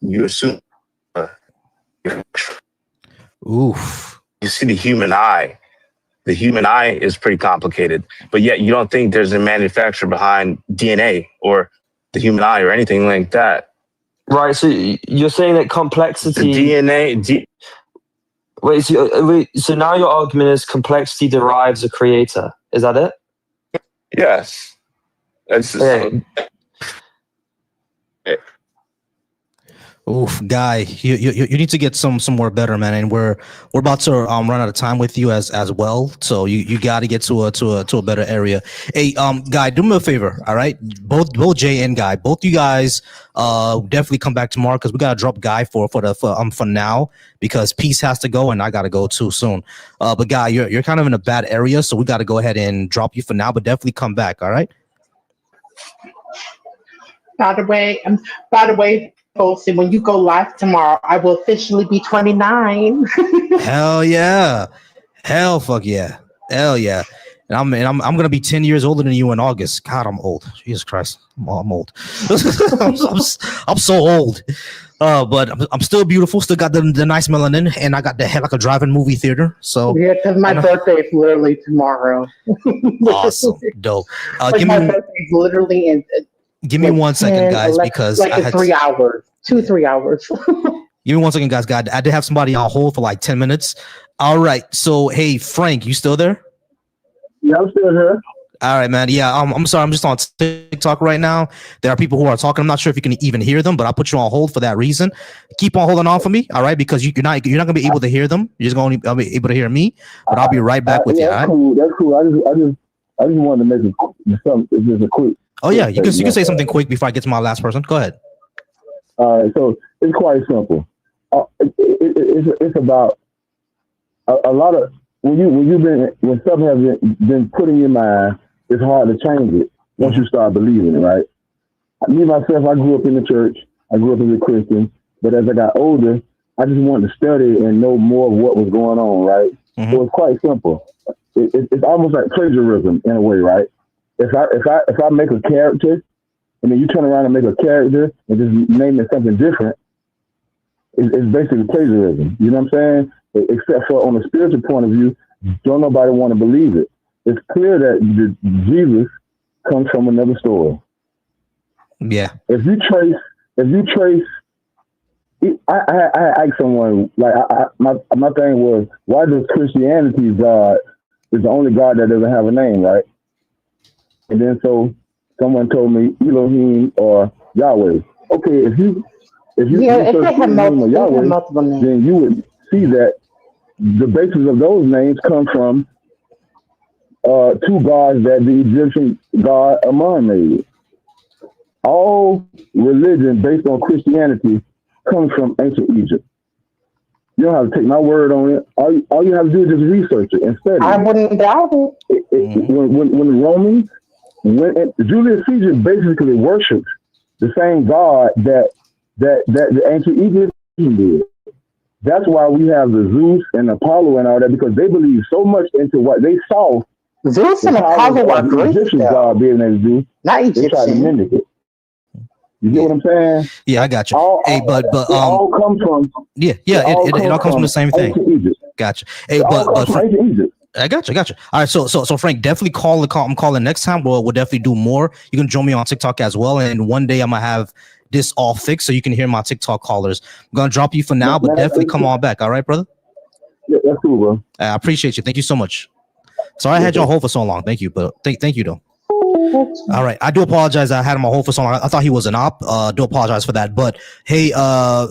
You assume. Oof. You see the human eye. The human eye is pretty complicated, but yet you don't think there's a manufacturer behind DNA or the human eye or anything like that. Right. So you're saying that complexity. The DNA. So now your argument is complexity derives a creator. Is that it? Yes. That's Oof, guy, you need to get somewhere better, man. And we're about to run out of time with you as well. So you got to get to a better area. Hey, guy, do me a favor, all right? Both Jay and Guy, both you guys, definitely come back tomorrow because we gotta drop Guy for now because Peace has to go and I gotta go too soon. But Guy, you're kind of in a bad area, so we got to go ahead and drop you for now. But definitely come back, all right? By the way, Volcy, when you go live tomorrow, I will officially be 29. Hell yeah. Hell fuck yeah. Hell yeah. And I'm gonna be 10 years older than you in August. God, I'm old. Jesus Christ. I'm old. I'm so old. But I'm still beautiful, still got the nice melanin, and I got the head like a driving movie theater. So yeah, because my birthday is literally tomorrow. Awesome. Dope. My birthday is literally in give me 1 second, guys, because I had 3 hours. 3 hours. Give me 1 second, guys. God, I did have somebody on hold for like 10 minutes. All right. So, hey, Frank, you still there? Yeah, I'm still here. All right, man. Yeah, I'm sorry. I'm just on TikTok right now. There are people who are talking. I'm not sure if you can even hear them, but I'll put you on hold for that reason. Keep on holding on for me, all right? Because you're not gonna be able to hear them. You're just gonna be able to hear me. But I'll be right back with you. That's cool. That's cool. I just wanted to make just a quick. Oh yeah, you can say something quick before I get to my last person. Go ahead. All right, so it's quite simple. It's about a lot of when stuff has been put in your mind, it's hard to change it once you start believing it, right? Me myself, I grew up in the church. I grew up as a Christian, but as I got older, I just wanted to study and know more of what was going on, right? Mm-hmm. So it's quite simple. It's almost like plagiarism in a way, right? If I make a character and then you turn around and make a character and just name it something different, it's basically plagiarism. You know what I'm saying? Except for on a spiritual point of view, don't nobody want to believe it. It's clear that Jesus comes from another story. Yeah. If you trace, I asked someone, like, my thing was, why does Christianity's God is the only God that doesn't have a name, right? And then so someone told me Elohim or Yahweh. Okay, if you search the name of Yahweh, then you would see that the basis of those names come from two gods that the Egyptian god Amun made. All religion based on Christianity comes from ancient Egypt. You don't have to take my word on it. All you have to do is just research it and study. I wouldn't doubt it. When the Romans, Julius Caesar basically worshipped the same God that the ancient Egyptians did. That's why we have the Zeus and Apollo and all that, because they believe so much into what they saw. Zeus and Apollo are Greek. Egyptian God being able to do. Not Egyptian. They try to mimic it. You get what I'm saying? Yeah, I got you. But it all comes from. Yeah. It all comes from the same thing. Gotcha. Hey, but I got you. All right, so Frank, definitely call. I'm calling next time. We'll definitely do more. You can join me on TikTok as well, and one day I'm gonna have this all fixed so you can hear my TikTok callers. I'm gonna drop you for now, but definitely come on back. All right, brother? Yeah, that's cool, bro. I appreciate you. Thank you so much. Sorry I had you on hold for so long. Thank you, but thank you though. All right, I do apologize. I had him on hold for so long. I thought he was an op. Do apologize for that. But hey,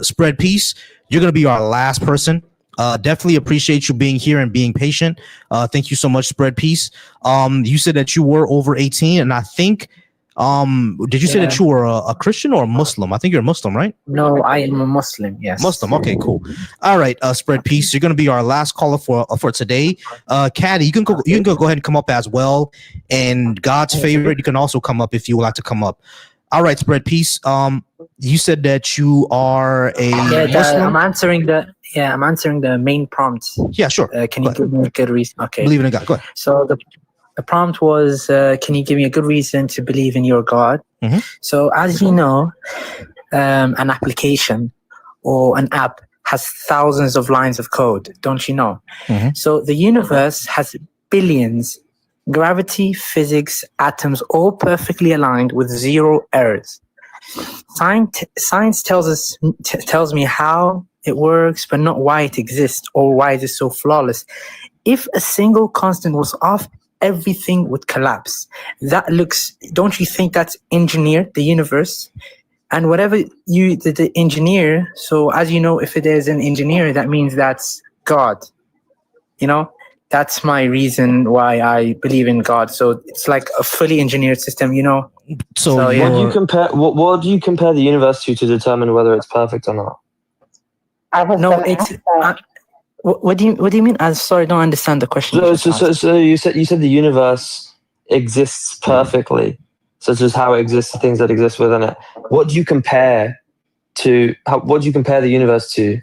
Spread Peace, you're gonna be our last person. Definitely appreciate you being here and being patient. Thank you so much, Spread Peace. You said that you were over 18, and I think, did you say that you were a Christian or a Muslim? I think you're a Muslim, right? No, I am a Muslim. Yes. Muslim. Okay, cool. All right, Spread Peace. You're gonna be our last caller for today. Caddy, you can go ahead and come up as well. And God's favorite, you can also come up if you would like to come up. All right, Spread Peace. You said that you are a Muslim. I'm answering the main prompt. Yeah, sure. Can you give me a good reason? Okay. Believe in God. Go ahead. So the prompt was, can you give me a good reason to believe in your God? Mm-hmm. So as you know, an application or an app has thousands of lines of code, don't you know? Mm-hmm. So the universe has billions. Gravity, physics, atoms, all perfectly aligned with zero errors. Science tells me how it works, but not why it exists or why it is so flawless. If a single constant was off, everything would collapse. Don't you think that's engineered, the universe? And whatever the engineer, so as you know, if it is an engineer, that means that's God. You know? That's my reason why I believe in God. So it's like a fully engineered system, you know. So yeah. What do you compare the universe to determine whether it's perfect or not? What do you mean? I'm sorry, I don't understand the question. So you said the universe exists perfectly, such as how it exists, the things that exist within it. What do you compare the universe to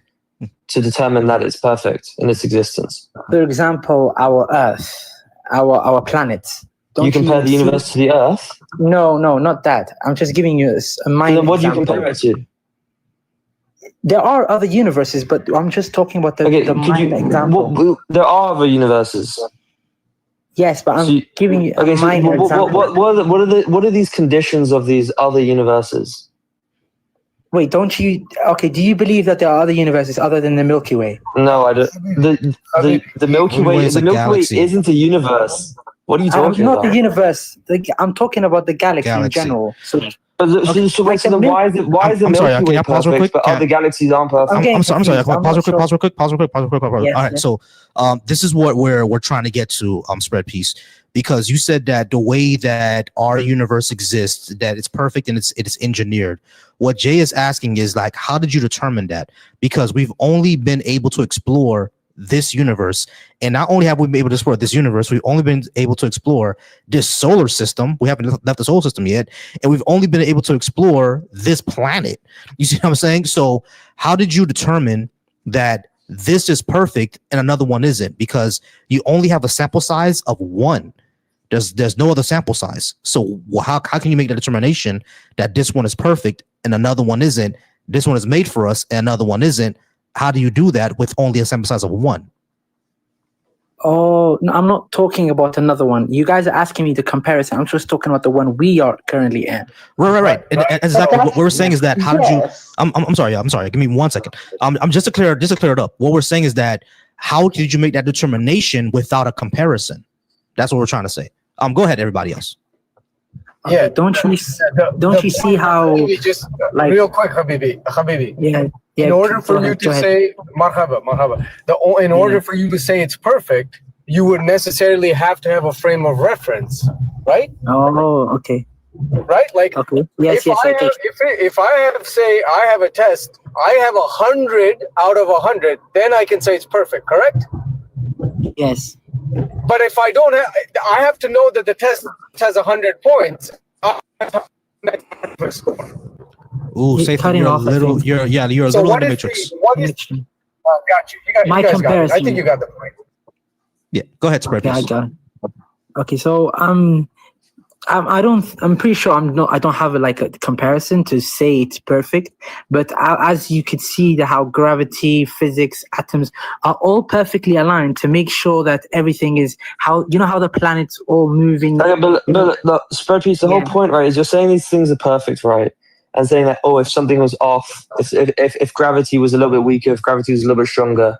determine that it's perfect in its existence? For example, our Earth, our planet. You compare the universe to the Earth? No, not that. I'm just giving you a mind example. Then what do you compare it to? There are other universes, but I'm just talking about the mind example. There are other universes. Yes, but I'm giving you a mind example. What are these conditions of these other universes? Wait, do you believe that there are other universes other than the Milky Way? No, I don't. The Milky Way isn't a universe. What are you talking about? Not the universe. I'm talking about the galaxy in general. So why is the Milky Way perfect, but other galaxies aren't perfect? I'm sorry. Pause real quick. All right. So, this is what we're trying to get to. Spread Peace, because you said that the way that our universe exists, that it's perfect and it's engineered. What Jay is asking is like, how did you determine that? Because we've only been able to explore this universe, and not only have we been able to explore this universe, we've only been able to explore this solar system. We haven't left the solar system yet, and we've only been able to explore this planet. You see what I'm saying? So how did you determine that this is perfect and another one isn't? Because you only have a sample size of one. There's no other sample size. So how can you make the determination that this one is perfect and another one isn't? This one is made for us and another one isn't. How do you do that with only a sample size of one? Oh, no, I'm not talking about another one. You guys are asking me the comparison. I'm just talking about the one we are currently in. Right. And exactly what we're saying is that how did you? I'm sorry. Give me 1 second. I'm just to clear it up. What we're saying is that how did you make that determination without a comparison? That's what we're trying to say. Go ahead, everybody else. Yeah, don't you see how? Just like real quick, Habibi. Yeah. In order for you to say marhaba, in order for you to say it's perfect, you would necessarily have to have a frame of reference, right? Oh, okay. Right, like okay. Yes. If I have a test, I have 100 out of 100, then I can say it's perfect, correct? Yes. But if I don't have, I have to know that the test has 100 points. Ooh, say you're a little in the matrix. What is? Got you. You guys comparison. Got it. I think you got the point. Yeah, go ahead, Spread. Yeah, I got it. Okay, so I'm pretty sure I don't have a comparison to say it's perfect, but as you could see how gravity, physics, atoms are all perfectly aligned to make sure that everything is how the planet's all moving. But Spread Peace, the whole point, right, is you're saying these things are perfect, right? And saying that, if something was off, if gravity was a little bit weaker, if gravity was a little bit stronger,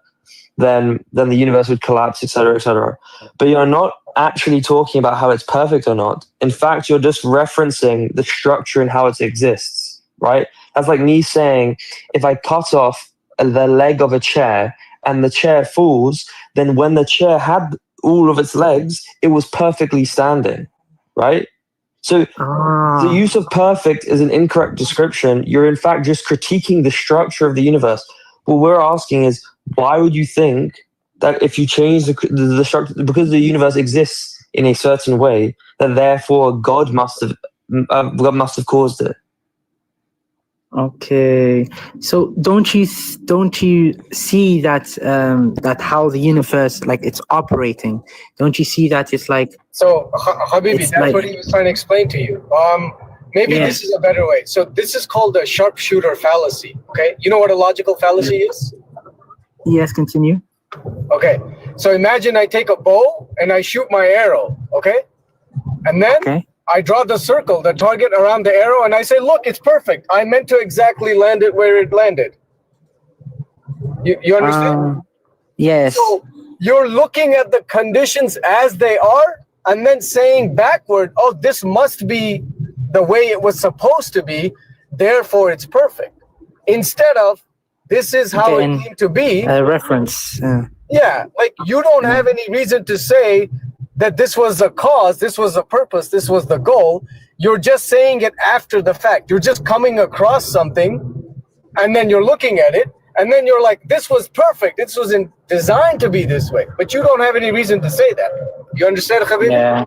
then the universe would collapse, etc., etc. But you're not actually talking about how it's perfect or not. In fact, you're just referencing the structure and how it exists, right? That's like me saying, if I cut off the leg of a chair and the chair falls, then when the chair had all of its legs, it was perfectly standing, right? So the use of perfect is an incorrect description. You're in fact just critiquing the structure of the universe. What we're asking is, why would you think that if you change the structure, because the universe exists in a certain way, that therefore God must have caused it? Okay, so don't you see that that how the universe, like, it's operating? Don't you see that it's like, so Habibi, that's like, what he was trying to explain to you. Maybe this is a better way. So this is called a sharpshooter fallacy. Okay, you know what a logical fallacy is? Yes, continue. Okay, so imagine I take a bow and I shoot my arrow. Okay, and then I draw the circle, the target around the arrow, and I say, look, it's perfect. I meant to exactly land it where it landed. You understand? Yes. So you're looking at the conditions as they are and then saying backward, oh, this must be the way it was supposed to be, therefore it's perfect. Instead of, this is how it came to be. A reference. Yeah, like you don't have any reason to say that this was the cause, this was the purpose, this was the goal. You're just saying it after the fact. You're just coming across something and then you're looking at it and then you're like, this was perfect. This was designed to be this way. But you don't have any reason to say that. You understand, Khabib? Yeah,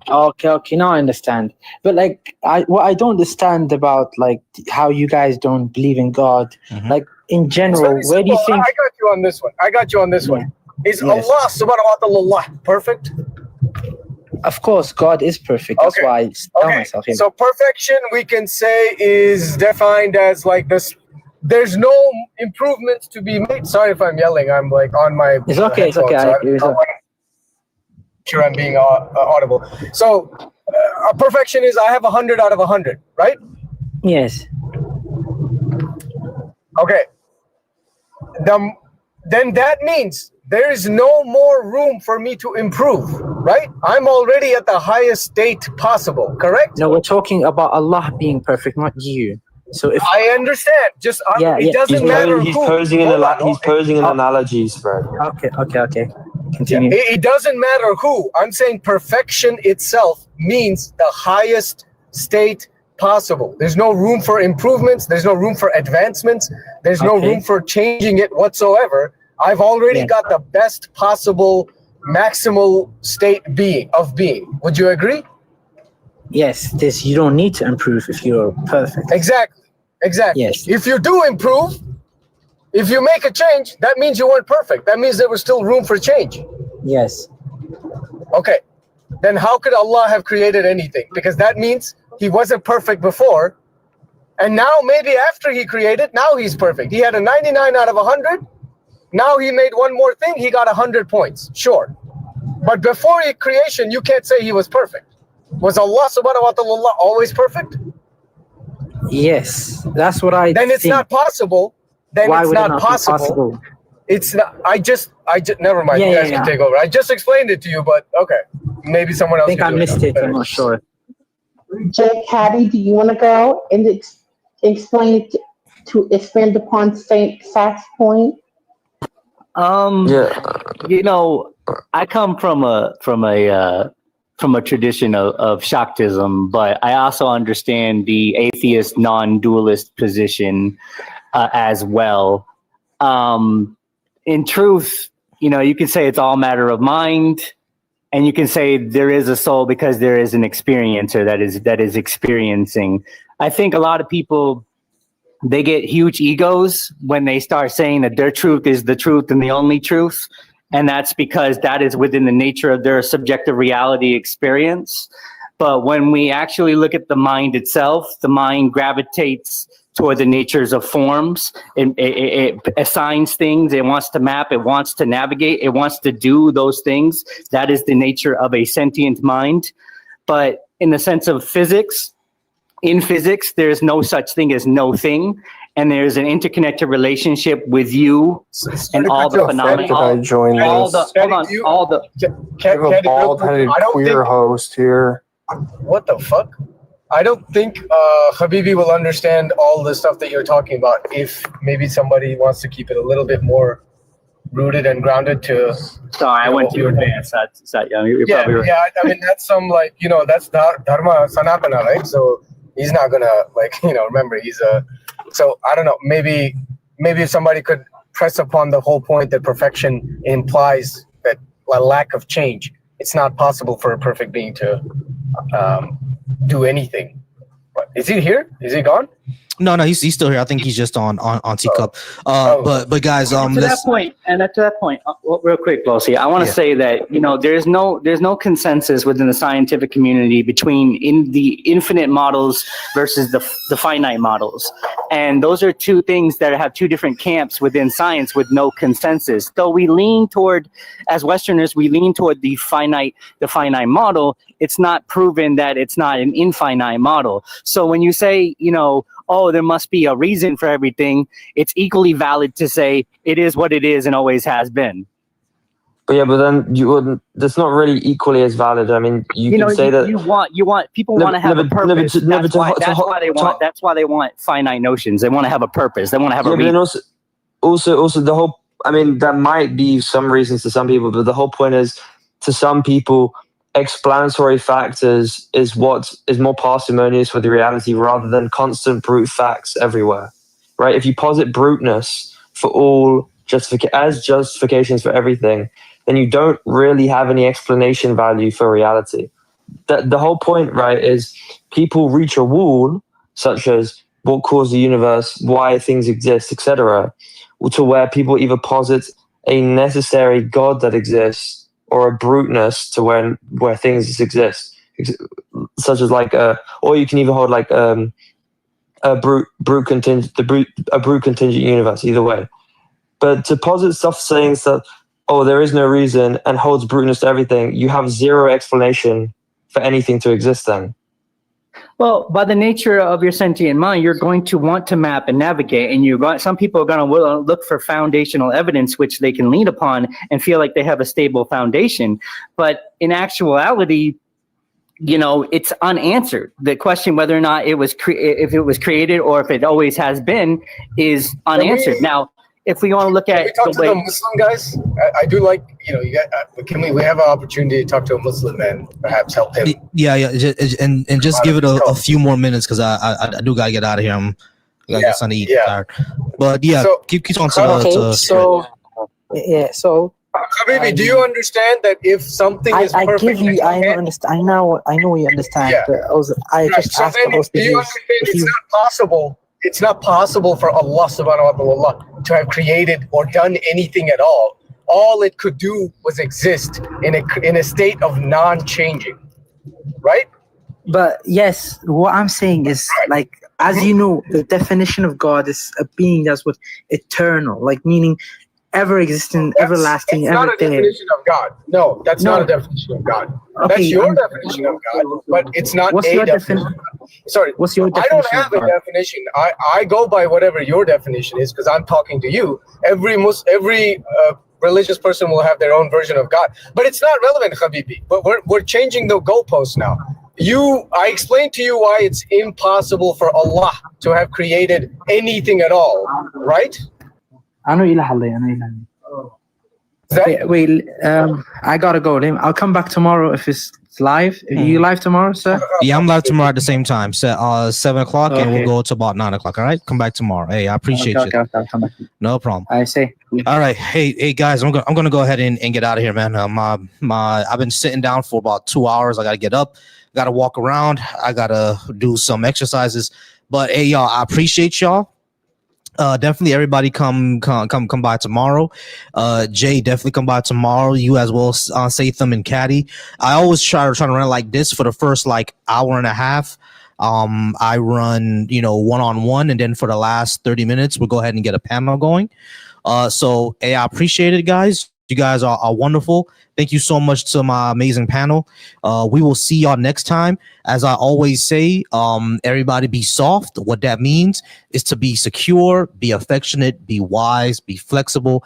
okay, now I understand. But like, what I don't understand about like how you guys don't believe in God, like in general, where do you think? I got you on this one. Is Allah subhanahu wa ta'ala perfect? Of course, God is perfect. That's why I tell myself. Yeah. So perfection, we can say, is defined as like this. There's no improvements to be made. Sorry if I'm yelling. I'm like on my. It's okay. It's okay. Sure, I'm being audible. So, perfection is I have 100 out of 100, right? Yes. Okay. Then that means there is no more room for me to improve, right? I'm already at the highest state possible, correct? No, we're talking about Allah being perfect, not you. So if I understand, just it doesn't matter. He's posing an analogies, Fred. Okay. Continue. It doesn't matter who. I'm saying perfection itself means the highest state possible. There's no room for improvements. There's no room for advancements. There's no room for changing it whatsoever. I've already got the best possible maximal state of being. Would you agree? Yes, you don't need to improve if you're perfect. Exactly. Yes. If you do improve, if you make a change, that means you weren't perfect. That means there was still room for change. Yes. Okay. Then how could Allah have created anything? Because that means he wasn't perfect before. And now maybe after he created, now he's perfect. He had a 99 out of 100. Now he made one more thing. He got 100 points. Sure. But before creation, you can't say he was perfect. Was Allah subhanahu wa ta'ala always perfect? Yes. That's what I Then it's think. not possible. Then Why it's would not it not possible. Be possible? It's not. I just. Never mind. You guys can take over. I just explained it to you, but okay. Maybe someone else. I think I missed it. I'm not sure. Jay Caddy, do you want to go and explain it to expand upon Saint Sach's point? You know, I come from a tradition of Shaktism, but I also understand the atheist non-dualist position as well. In truth, you know, you could say it's all matter of mind, and you can say there is a soul because there is an experiencer that is experiencing. I think a lot of people, they get huge egos when they start saying that their truth is the truth and the only truth. And that's because that is within the nature of their subjective reality experience. But when we actually look at the mind itself, the mind gravitates toward the natures of forms. It assigns things. It wants to map. It wants to navigate. It wants to do those things. That is the nature of a sentient mind. But in the sense of physics, in physics, there's no such thing as no thing. And there's an interconnected relationship with you and all the phenomena. Can I join all this? the, hold on, all the. We have a bald-headed queer host here. What the fuck? I don't think Habibi will understand all the stuff that you're talking about if maybe somebody wants to keep it a little bit more rooted and grounded to. Sorry, I went too advanced. You're probably right. Yeah. I mean, that's some like that's dharma sanatana, right? So he's not gonna remember he's a. So I don't know. Maybe if somebody could press upon the whole point that perfection implies that a lack of change. It's not possible for a perfect being to do anything. But is he here? Is he gone? No, he's still here. I think he's just on Teacup. But guys, to that point, real quick, Volcy, I want to say that there's no consensus within the scientific community between in the infinite models versus the finite models, and those are two things that have two different camps within science with no consensus. Though we lean toward, as Westerners, the finite model. It's not proven that it's not an infinite model. So when you say, oh, there must be a reason for everything, it's equally valid to say it is what it is and always has been. But then that's not really equally as valid. I mean, you can say that people want to have a purpose. That's why they want finite notions. They want to have a purpose. They want to have a reason. But then also the whole. I mean, that might be some reasons to some people, but the whole point is, to some people, explanatory factors is what is more parsimonious with the reality rather than constant brute facts everywhere, right? If you posit bruteness for all as justifications for everything, then you don't really have any explanation value for reality. The whole point, right, is people reach a wall, such as what caused the universe, why things exist, etc., to where people either posit a necessary God that exists or a bruteness to where things exist, such as or you can even hold a brute contingent universe. Either way, but to posit stuff saying that there is no reason and holds bruteness to everything, you have zero explanation for anything to exist then. Well, by the nature of your sentient mind, you're going to want to map and navigate, and some people are going to look for foundational evidence which they can lean upon and feel like they have a stable foundation. But in actuality, it's unanswered. The question whether or not if it was created or if it always has been is unanswered. Now, if we want to look at we talk to the Muslim guys, I do like we have an opportunity to talk to a Muslim and perhaps help him. Yeah, and just give it a few more minutes because I do gotta get out of here. I gotta get something to eat. Tired. But keep on to. So Habibi, do you understand that if something is perfect, I understand. I know you understand. Yeah. But also, I just asked the host do you understand it's not possible? It's not possible for Allah subhanahu wa ta'ala to have created or done anything at all. All it could do was exist in a state of non-changing, right? But yes, what I'm saying is as you know, the definition of God is a being that's eternal, meaning ever existing, everlasting, ever there. That's not a definition of God. No, that's not a definition of God. Okay, that's your definition of God, but it's not a definition. Sorry, what's your definition? I don't have a definition. I go by whatever your definition is because I'm talking to you. Every religious person will have their own version of God, but it's not relevant, Habibi. But we're changing the goalposts now. I explained to you why it's impossible for Allah to have created anything at all, right? Wait, I gotta go. I'll come back tomorrow if it's live. Are you live tomorrow, sir? Yeah, I'm live tomorrow at the same time. 7 o'clock, and we'll go to about 9 o'clock. All right, come back tomorrow. Hey, I appreciate you. Okay. No problem. I see. All right, hey guys, I'm gonna go ahead and get out of here, man. I've been sitting down for about 2 hours. I gotta get up, gotta walk around, I gotta do some exercises. But hey, y'all, I appreciate y'all. Definitely everybody come by tomorrow. Jay, definitely come by tomorrow. You as well, Satham and Caddy. I always try to run like this for the first hour and a half. I run, one-on-one, and then for the last 30 minutes, we'll go ahead and get a panel going. So hey, I appreciate it, guys. You guys are wonderful. Thank you so much to my amazing panel. We will see y'all next time. As I always say, everybody be soft. What that means is to be secure, be affectionate, be wise, be flexible,